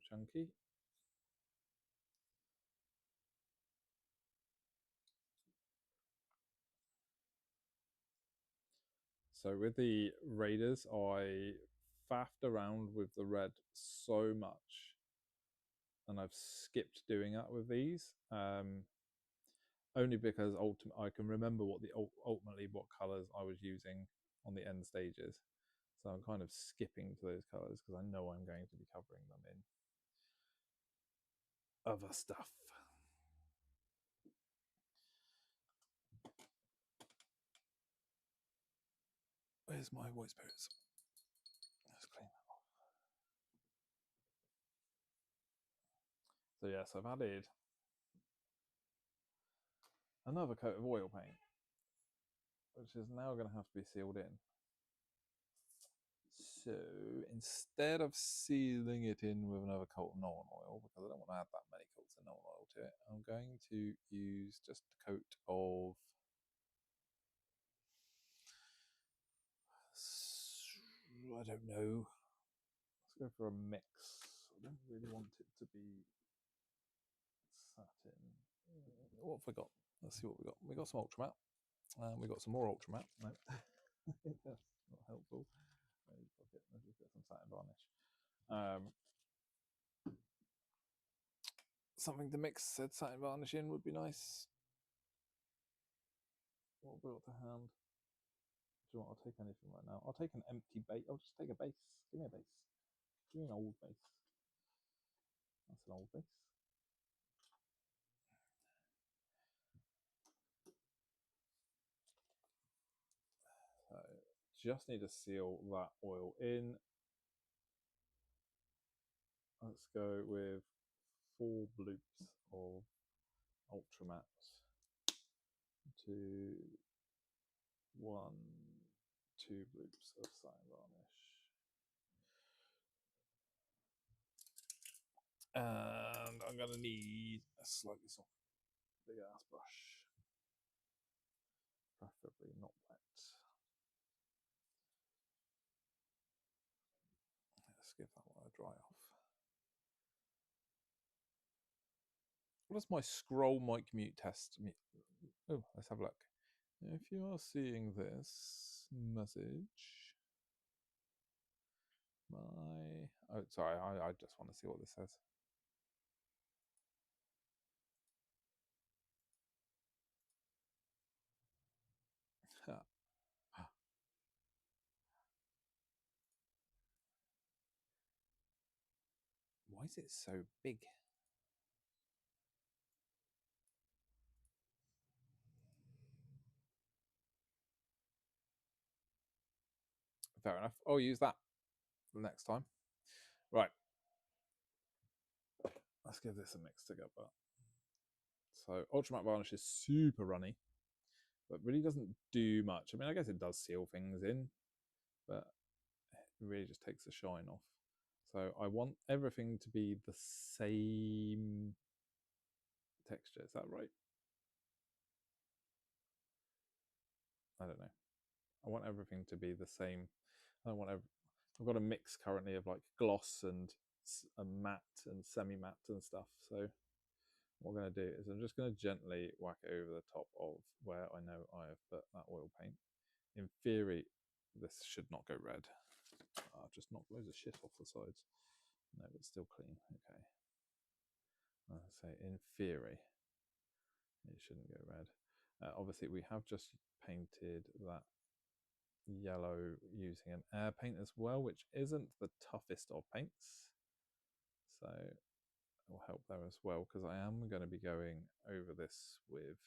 chunky. So with the Raiders, I faffed around with the red so much, and I've skipped doing that with these. Only because I can remember ultimately what colours I was using on the end stages. So I'm kind of skipping to those colours because I know I'm going to be covering them in other stuff. Where's my white spirits? Let's clean that off. So yes, I've added another coat of oil paint, which is now going to have to be sealed in. So instead of sealing it in with another coat of Nolan oil, because I don't want to add that many coats of Nolan oil to it, I'm going to use just a coat of I don't know. Let's go for a mix. I don't really want it to be satin. What have we got? Let's see what we got. We got some ultra matte. We got some more ultra matte. No, that's not helpful. Let's just get some satin varnish. Something to mix said satin varnish in would be nice. What have we got to hand? Do you want? I'll take anything right now. I'll take an empty base. I'll just take a base. Give me a base. Give me an old base. That's an old piece. So just need to seal that oil in. Let's go with 4 bloops of Ultramat to 1, 2 bloops of sane varnish. And I'm going to need a slightly soft, big ass brush. Preferably not wet. Let's give that one a dry off. What does my scroll mic mute test mean? Oh, let's have a look. If you are seeing this message, oh, sorry, I just want to see what this says. Why is it so big? Fair enough. I'll use that for the next time. Right. Let's give this a mix together. So Ultramat Varnish is super runny, but really doesn't do much. I mean, I guess it does seal things in, but it really just takes the shine off. So I want everything to be the same texture. Is that right? I don't know. I want everything to be the same. I don't want I've got a mix currently of like gloss and matte and semi-matte and stuff. So what I'm going to do is I'm just going to gently whack it over the top of where I know I have put that oil paint. In theory, this should not go red. I've just knocked loads of shit off the sides. No, it's still clean. Okay. I say in theory, it shouldn't go red. Obviously, we have just painted that yellow using an air paint as well, which isn't the toughest of paints. So it will help there as well, because I am going to be going over this with,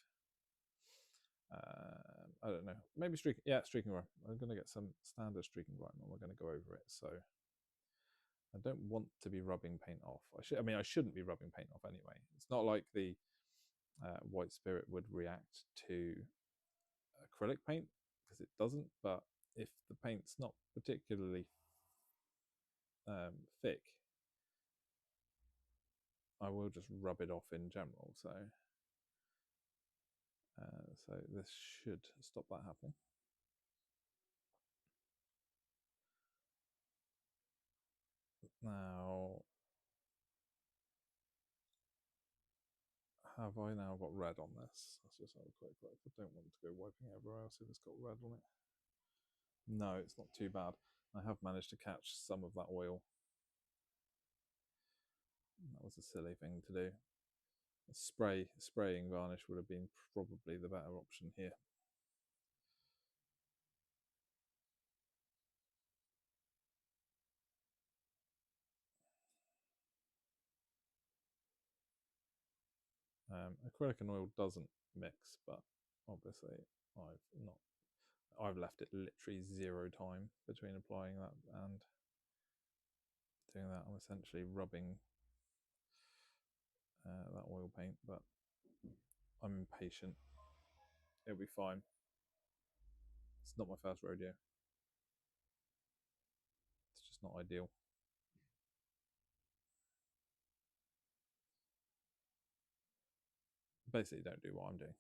I don't know, maybe streaking rime. I'm going to get some standard streaking rime and we're going to go over it. So I don't want to be rubbing paint off. I shouldn't be rubbing paint off anyway. It's not like the white spirit would react to acrylic paint, because it doesn't. But if the paint's not particularly thick, I will just rub it off in general. So this should stop that happening. Now, have I now got red on this? Let's just have a quick look. I don't want to go wiping everywhere else if it's got red on it. No, it's not too bad. I have managed to catch some of that oil. That was a silly thing to do. Spraying varnish would have been probably the better option here. Acrylic and oil doesn't mix, but obviously I've left it literally 0 time between applying that and doing that. I'm essentially rubbing that oil paint, but I'm impatient. It'll be fine. It's not my first rodeo. It's just not ideal. Basically, don't do what I'm doing,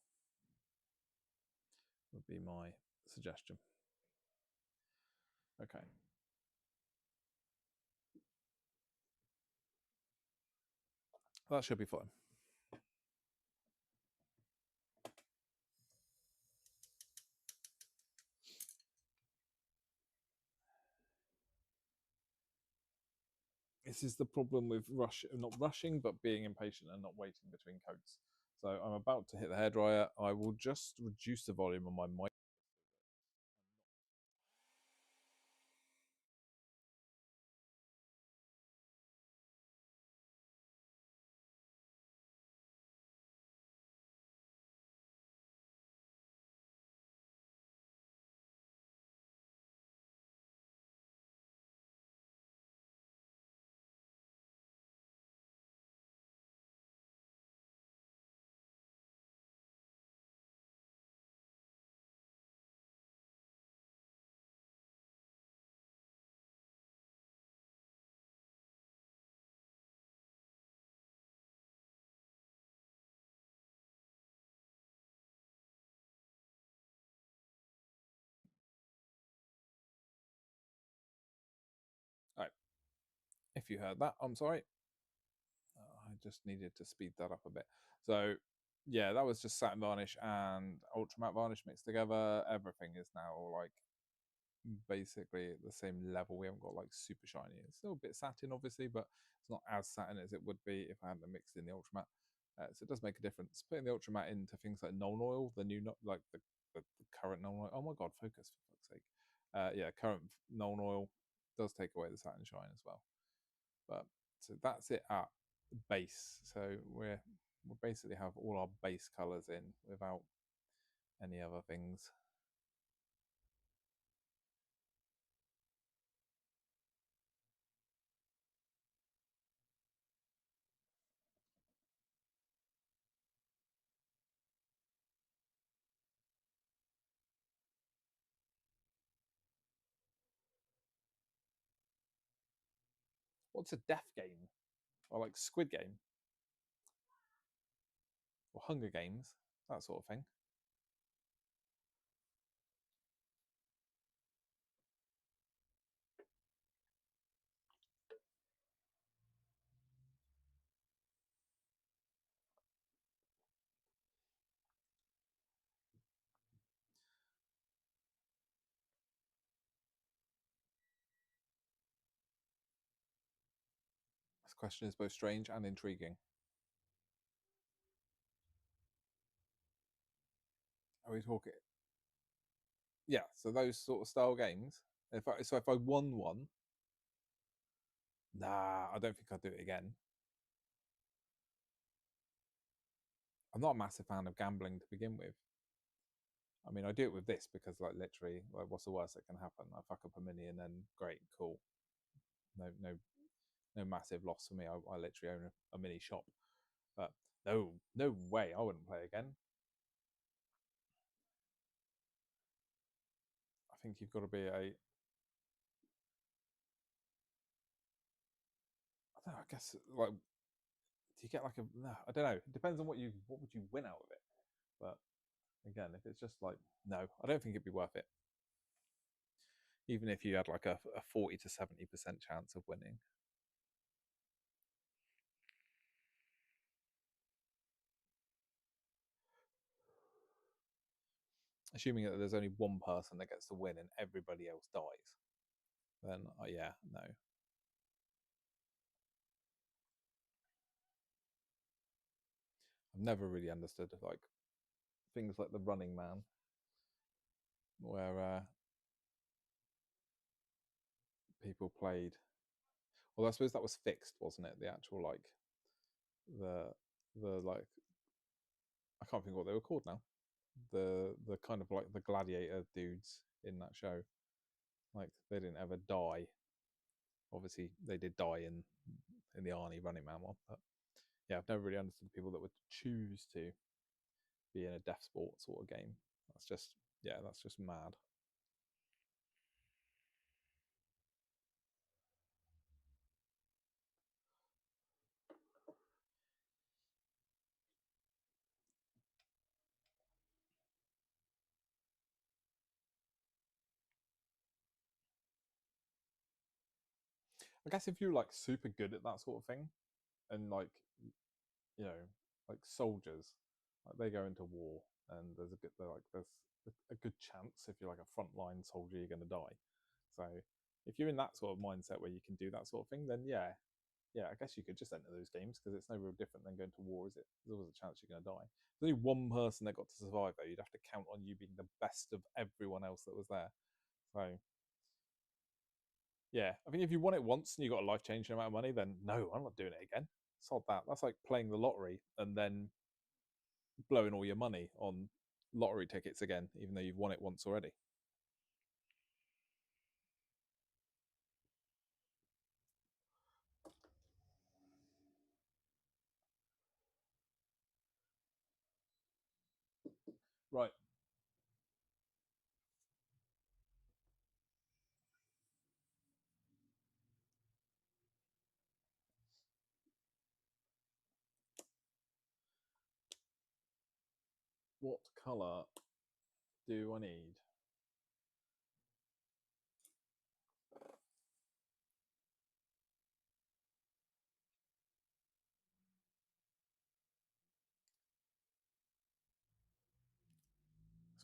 would be my suggestion. Okay. That should be fine. This is the problem with not rushing, but being impatient and not waiting between coats. So I'm about to hit the hairdryer. I will just reduce the volume on my mic. If you heard that, I'm sorry. I just needed to speed that up a bit. So, yeah, that was just satin varnish and ultra matte varnish mixed together. Everything is now like basically at the same level. We haven't got like super shiny. It's still a bit satin, obviously, but it's not as satin as it would be if I hadn't mixed in the ultra matte. So it does make a difference. Putting the ultra matte into things like Nuln Oil, the new like the current Nuln Oil. Oh my god, focus for fuck's sake. Yeah, current Nuln Oil does take away the satin shine as well. But so that's it at base. So we basically have all our base colors in without any other things. What's a death game? Or like Squid Game? Or Hunger Games? That sort of thing. This question is both strange and intriguing. Are we talking? Yeah, so those sort of style games. If I won one, nah, I don't think I'd do it again. I'm not a massive fan of gambling to begin with. I mean, I do it with this because, like, literally, like, what's the worst that can happen? I fuck up a mini and then great, cool. No massive loss for me. I literally own a mini shop, but no way I wouldn't play again. I think you've got to be a. I don't know. I guess like, do you get like a? No, I don't know. It depends on what would you win out of it. But again, if it's just like no, I don't think it'd be worth it. Even if you had like a 40 to 70% chance of winning. Assuming that there's only one person that gets to win and everybody else dies, then yeah, no. I've never really understood like things like the Running Man, where people played. Well, I suppose that was fixed, wasn't it? The actual like the like I can't think what they were called now. The kind of like the gladiator dudes in that show, like they didn't ever die. Obviously, they did die in the Arnie Running Man one, but yeah, I've never really understood people that would choose to be in a death sport sort of game. That's just that's just mad. I guess if you're like super good at that sort of thing, and like you know, like soldiers, like they go into war, and there's a good chance if you're like a frontline soldier, you're going to die. So if you're in that sort of mindset where you can do that sort of thing, then yeah, I guess you could just enter those games because it's no real different than going to war, is it? There's always a chance you're going to die. There's only one person that got to survive, though. You'd have to count on you being the best of everyone else that was there. So, yeah, I think if you won it once and you got a life changing amount of money, then no, I'm not doing it again. Sod that. That's like playing the lottery and then blowing all your money on lottery tickets again, even though you've won it once already. Right. What colour do I need?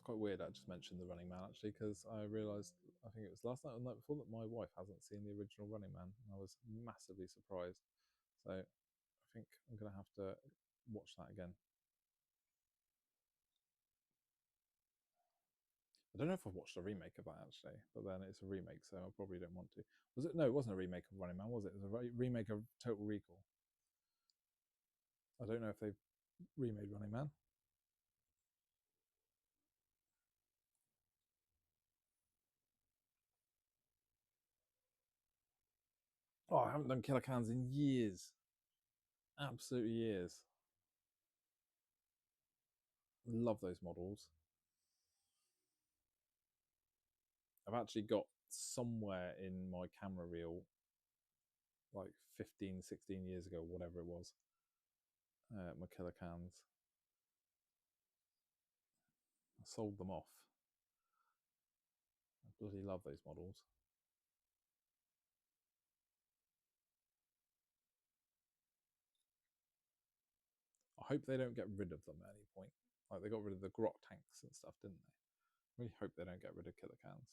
quite weird I just mentioned the Running Man actually, because I realised, I think it was last night or the night before, that my wife hasn't seen the original Running Man. And I was massively surprised. So I think I'm going to have to watch that again. I don't know if I've watched a remake of that actually, but then it's a remake, so I probably don't want to. Was it? No, it wasn't a remake of Running Man, was it? It was a remake of Total Recall. I don't know if they've remade Running Man. Oh, I haven't done Killer Cans in years. Absolutely years. Love those models. I've actually got somewhere in my camera reel, like 15, 16 years ago, whatever it was, my Killer Cans. I sold them off. I bloody love those models. I hope they don't get rid of them at any point. Like they got rid of the grot tanks and stuff, didn't they? I really hope they don't get rid of Killer Cans.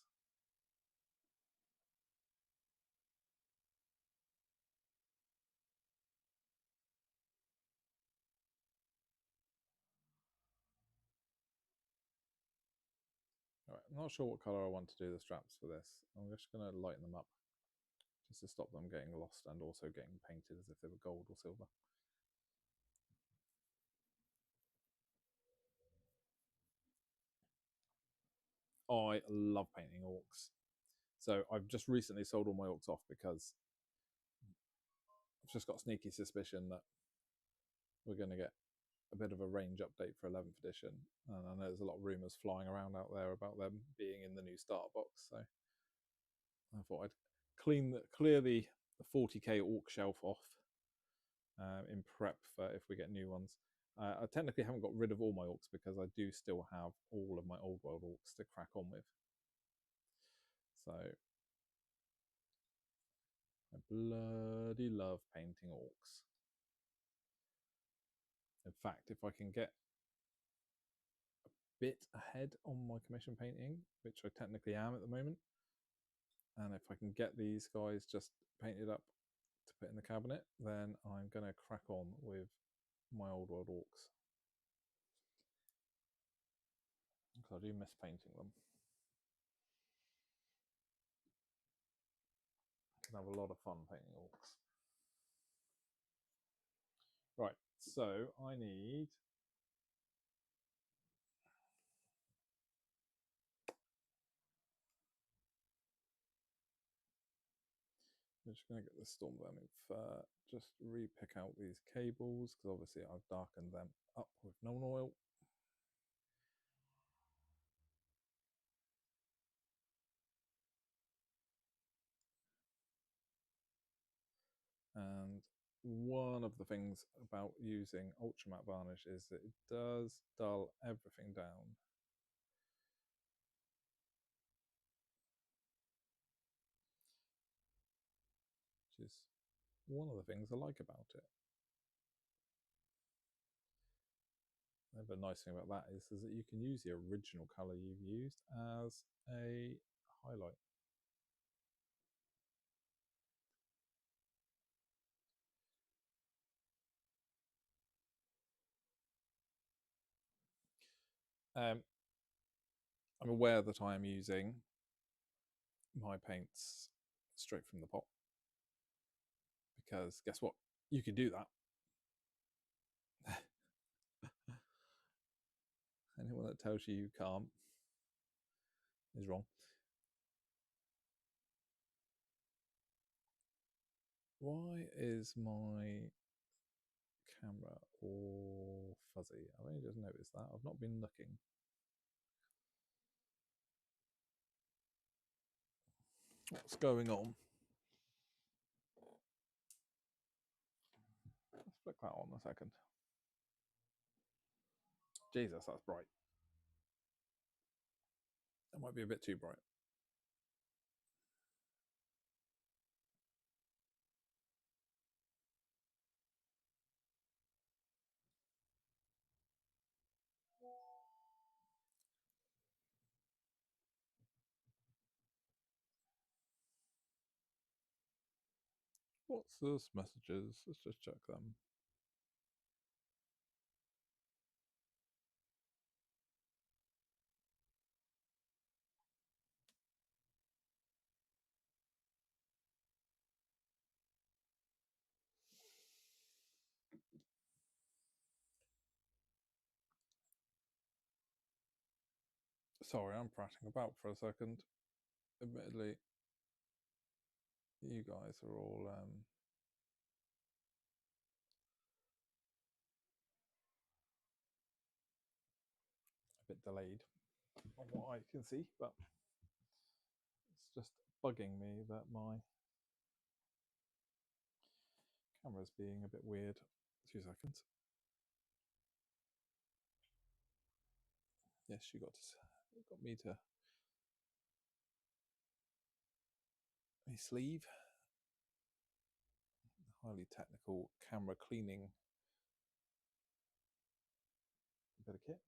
All right, I'm not sure what colour I want to do the straps for this. I'm just going to lighten them up just to stop them getting lost and also getting painted as if they were gold or silver. I love painting orcs. So I've just recently sold all my orcs off because I've just got a sneaky suspicion that we're going to get a bit of a range update for 11th edition. And I know there's a lot of rumours flying around out there about them being in the new start box. So I thought I'd clear the 40k orc shelf off in prep for if we get new ones. I technically haven't got rid of all my orcs because I do still have all of my old world orcs to crack on with. So I bloody love painting orcs. In fact, if I can get a bit ahead on my commission painting, which I technically am at the moment, and if I can get these guys just painted up to put in the cabinet, then I'm going to crack on with my old world orcs. Because I do miss painting them. I can have a lot of fun painting orcs. Right, so I need I'm just going to get the storm vermin fur, just re-pick out these cables because obviously I've darkened them up with non-oil. And one of the things about using ultra matte varnish is that it does dull everything down. Which is one of the things I like about it. The nice thing about that is that you can use the original colour you've used as a highlight. I'm aware that I am using my paints straight from the pot because guess what? You can do that. Anyone that tells you can't is wrong. Why is my camera all fuzzy? I've only just noticed that. I've not been looking. What's going on? Let's flick that on a second. Jesus, that's bright. That might be a bit too bright. What's this messages? Let's just check them. Sorry, I'm prattling about for a second. Admittedly, you guys are all a bit delayed on what I can see, but it's just bugging me that my camera's being a bit weird. 2 seconds. Yes, you got me to a sleeve. Highly technical camera cleaning bit of kit.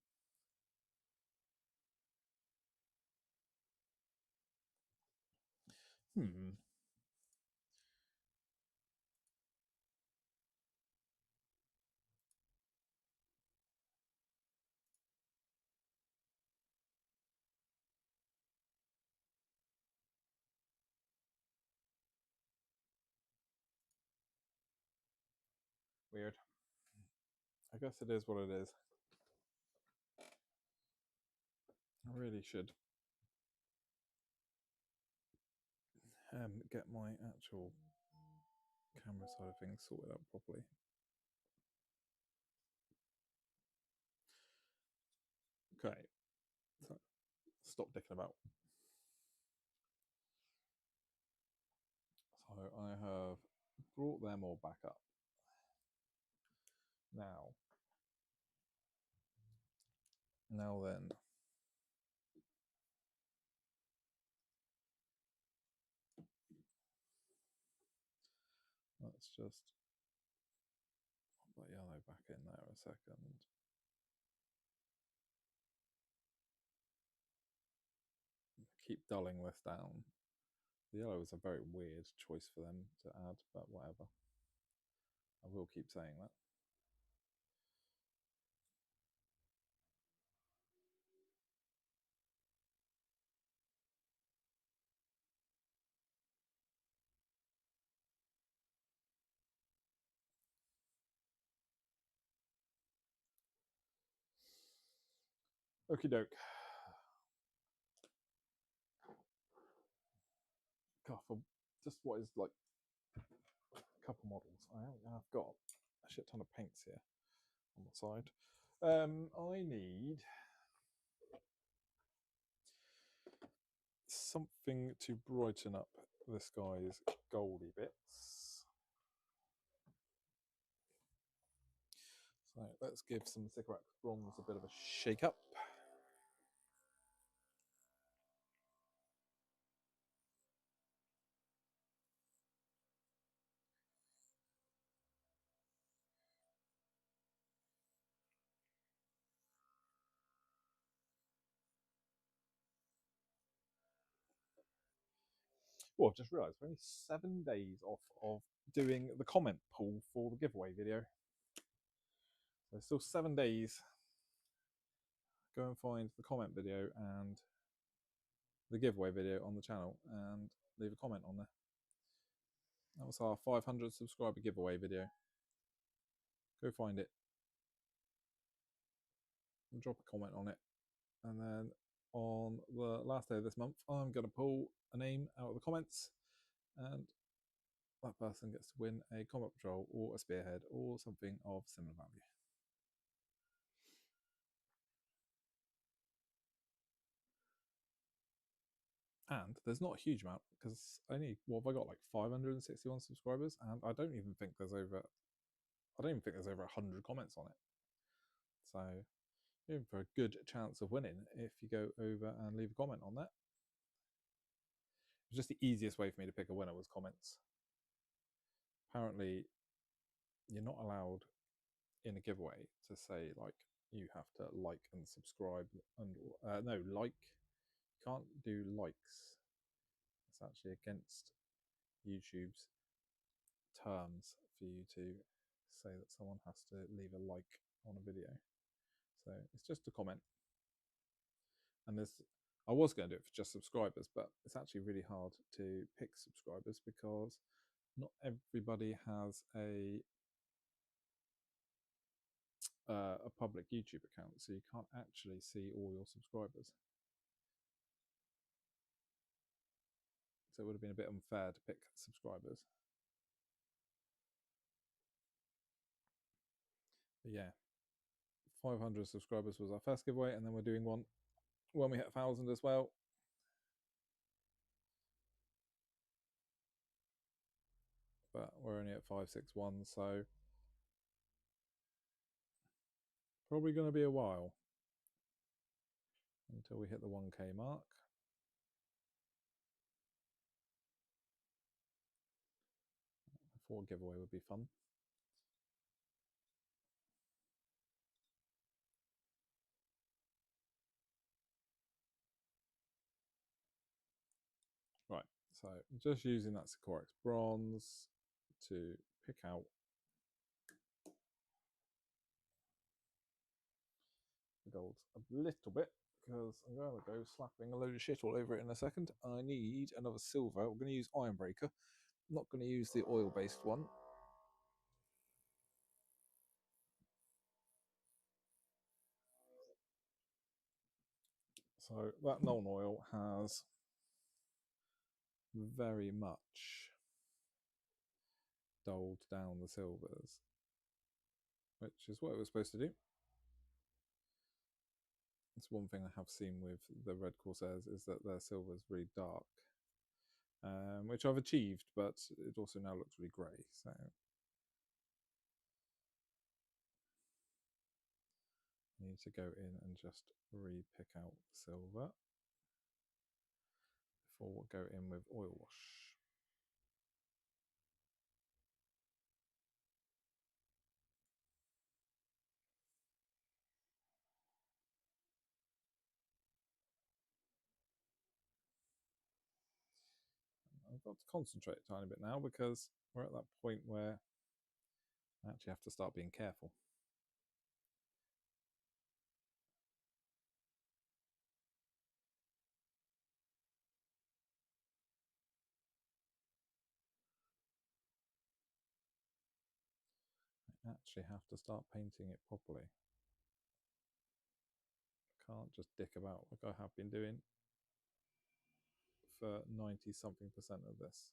Weird. I guess it is what it is. I really should get my actual camera side of things sorted out properly. Okay, so stop dicking about. So I have brought them all back up. Now then, let's just pop that yellow back in there a second. Keep dulling this down. The yellow is a very weird choice for them to add, but whatever. I will keep saying that. Okie doke. God, for just what is like a couple models, I've got a shit ton of paints here on the side. I need something to brighten up this guy's goldy bits. So let's give some Sycorax bronze a bit of a shake up. Well, I've just realised we're only 7 days off of doing the comment poll for the giveaway video. So still 7 days. Go and find the comment video and the giveaway video on the channel and leave a comment on there. That was our 500 subscriber giveaway video. Go find it and drop a comment on it. And then on the last day of this month, I'm going to pull a name out of the comments, and that person gets to win a combat patrol or a spearhead or something of similar value. And there's not a huge amount because only, what have I got, like 561 subscribers, and I don't even think there's over 100 comments on it. So you're in for a good chance of winning if you go over and leave a comment on that. It was just the easiest way for me to pick a winner was comments. Apparently, you're not allowed in a giveaway to say like you have to like and subscribe and no, like, you can't do likes. It's actually against YouTube's terms for you to say that someone has to leave a like on a video. So it's just a comment. And I was going to do it for just subscribers, but it's actually really hard to pick subscribers because not everybody has a public YouTube account, so you can't actually see all your subscribers. So it would have been a bit unfair to pick subscribers. But yeah, 500 subscribers was our first giveaway, and then we're doing one when we hit 1,000 as well. But we're only at 561, so probably going to be a while until we hit the 1K mark. A 4 giveaway would be fun. Right, so I'm just using that Corsairs bronze to pick out the gold a little bit, because I'm going to go slapping a load of shit all over it in a second. I need another silver. We're going to use Iron Breaker. I'm not going to use the oil-based one. So that non-oil has very much dulled down the silvers, which is what it was supposed to do. It's one thing I have seen with the red Corsairs is that their silver is really dark, which I've achieved, but it also now looks really grey. So I need to go in and just re-pick out silver before we'll go in with oil wash. I've got to concentrate a tiny bit now because we're at that point where I actually have to start being careful. I actually have to start painting it properly. I can't just dick about like I have been doing for 90-something% of this.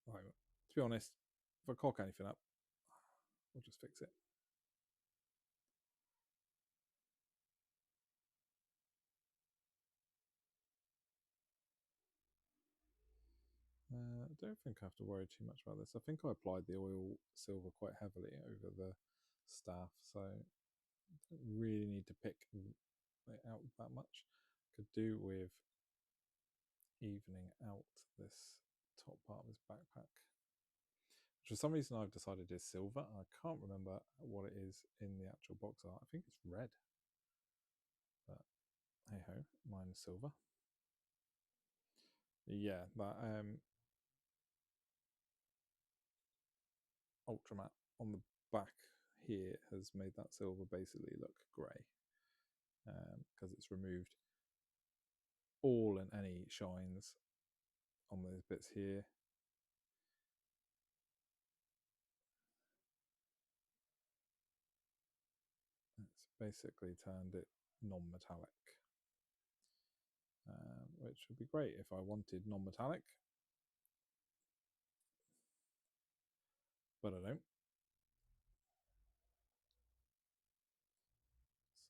Right, to be honest, if I cock anything up, we'll just fix it. I don't think I have to worry too much about this. I think I applied the oil silver quite heavily over the staff, so I don't really need to pick it out that much. Could do with evening out this top part of this backpack, which for some reason I've decided is silver. I can't remember what it is in the actual box art. I think it's red, but hey ho, mine is silver. Yeah, that ultra matte on the back here has made that silver basically look grey because it's removed all and any shines on those bits here. It's basically turned it non-metallic, which would be great if I wanted non-metallic, but I don't.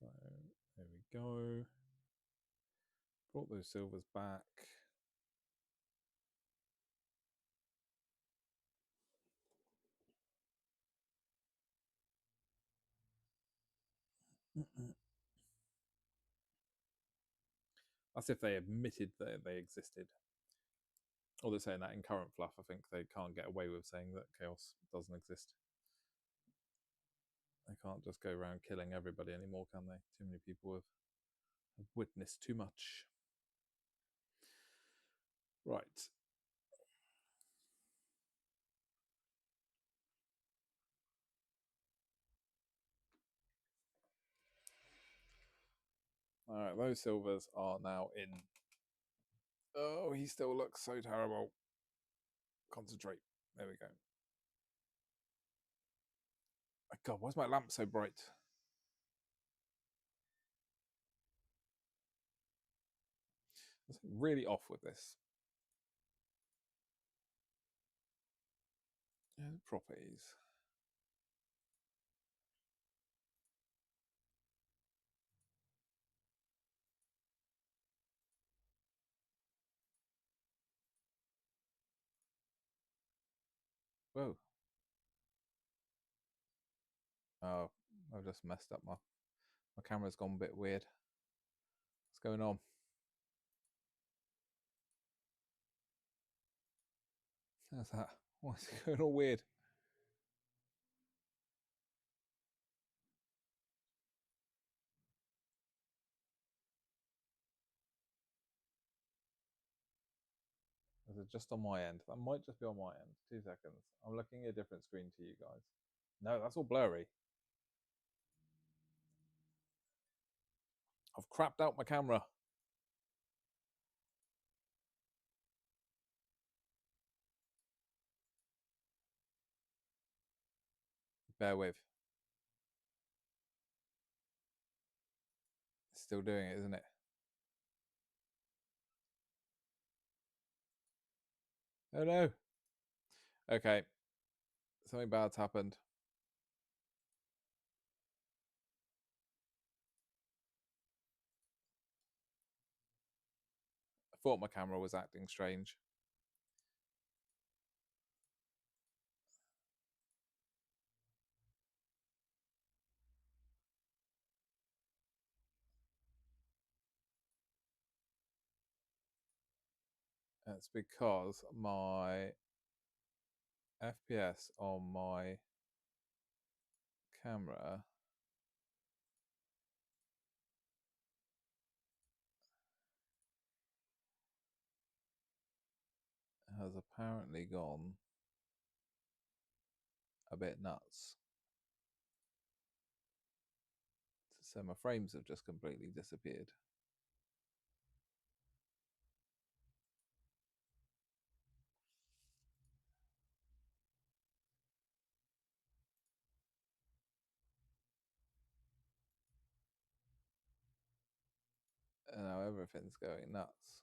So there we go. Brought those silvers back. That's if they admitted that they existed. Or they're saying that in current fluff, I think they can't get away with saying that chaos doesn't exist. They can't just go around killing everybody anymore, can they? Too many people have witnessed too much. Right. All right, those silvers are now in. Oh, he still looks so terrible. Concentrate. There we go. Oh, God, why's my lamp so bright? It's really off with this. Properties. Whoa. Oh, I've just messed up my camera's gone a bit weird. What's going on? How's that? What's going all weird? Is it just on my end? That might just be on my end. 2 seconds. I'm looking at a different screen to you guys. No, that's all blurry. I've crapped out my camera. Bear with. It's still doing it, isn't it? Oh no. Okay. Something bad's happened. I thought my camera was acting strange. It's because my FPS on my camera has apparently gone a bit nuts. So my frames have just completely disappeared. And now everything's going nuts.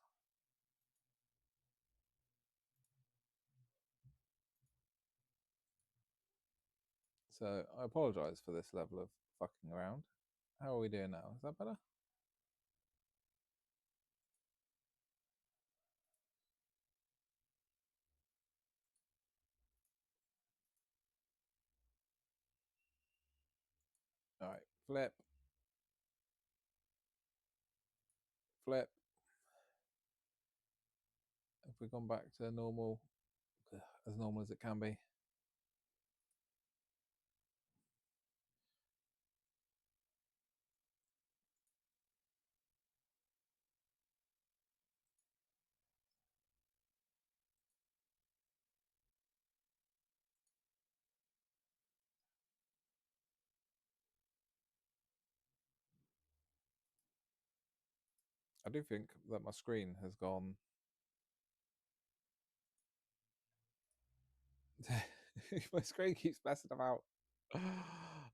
So I apologise for this level of fucking around. How are we doing now? Is that better? All right, flip. Flip. Have we gone back to normal, as normal as it can be? I do think that my screen has gone. My screen keeps messing about.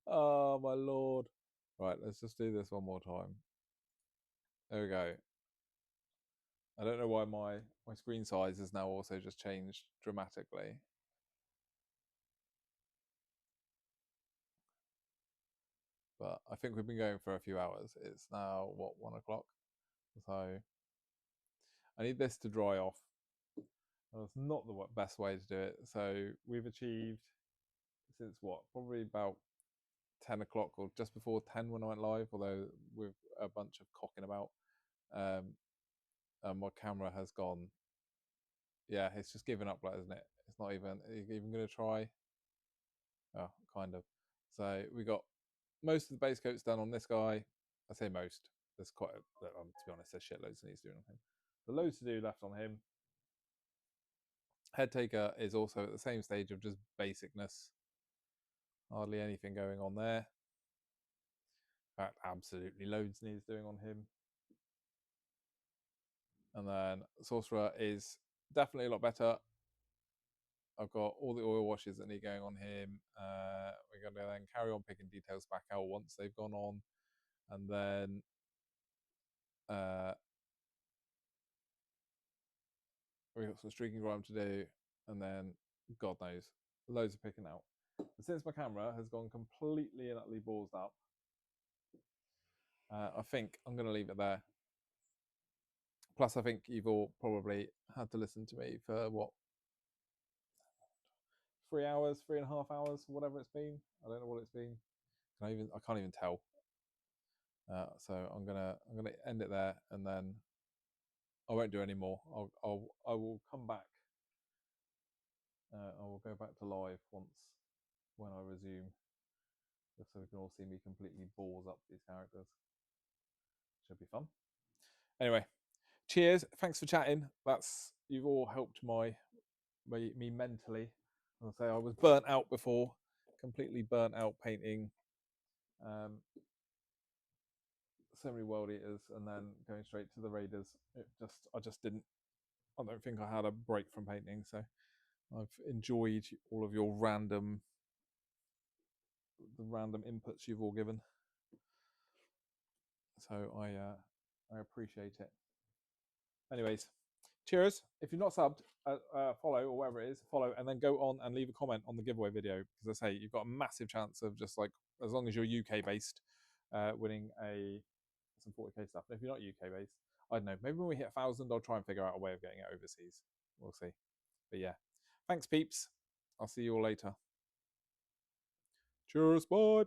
Oh my lord. Right, let's just do this one more time. There we go. I don't know why my screen size has now also just changed dramatically. But I think we've been going for a few hours. It's now, what, 1 o'clock? So I need this to dry off. That's not the best way to do it. So we've achieved, since what, probably about 10 o'clock or just before 10 when I went live, although with a bunch of cocking about. and my camera has gone. Yeah, it's just given up, isn't it? It's not even going to try. Oh, kind of. So we got most of the base coats done on this guy. I say most. There's quite, to be honest, there's shitloads that needs doing on him. The loads to do left on him. Head taker is also at the same stage of just basicness. Hardly anything going on there. In fact, absolutely loads needs doing on him. And then Sorcerer is definitely a lot better. I've got all the oil washes that need going on him. We're going to then carry on picking details back out once they've gone on. And then we've got some streaking grime to do. And then, God knows, loads of picking out. But since my camera has gone completely and utterly ballsed up, I think I'm going to leave it there. Plus, I think you've all probably had to listen to me for what, 3 hours, 3.5 hours, whatever it's been. I don't know what it's been. I can't even tell. So I'm gonna end it there, and then I won't do any more. I will come back. I will go back to live when I resume, just so we can all see me completely balls up these characters. Should be fun. Anyway, cheers. Thanks for chatting. You've all helped me mentally. I'll say I was burnt out before, completely burnt out painting so many world eaters and then going straight to the raiders. I don't think I had a break from painting, so I've enjoyed all of your random inputs you've all given. So I appreciate it. Anyways, cheers. If you're not subbed, follow or whatever it is, follow, and then go on and leave a comment on the giveaway video, because I say you've got a massive chance of, just like, as long as you're UK based, winning some 40k stuff. And if you're not UK based, I don't know, maybe when we hit 1,000, I'll try and figure out a way of getting it overseas. We'll see. But yeah, thanks peeps. I'll see you all later. Cheers, bye.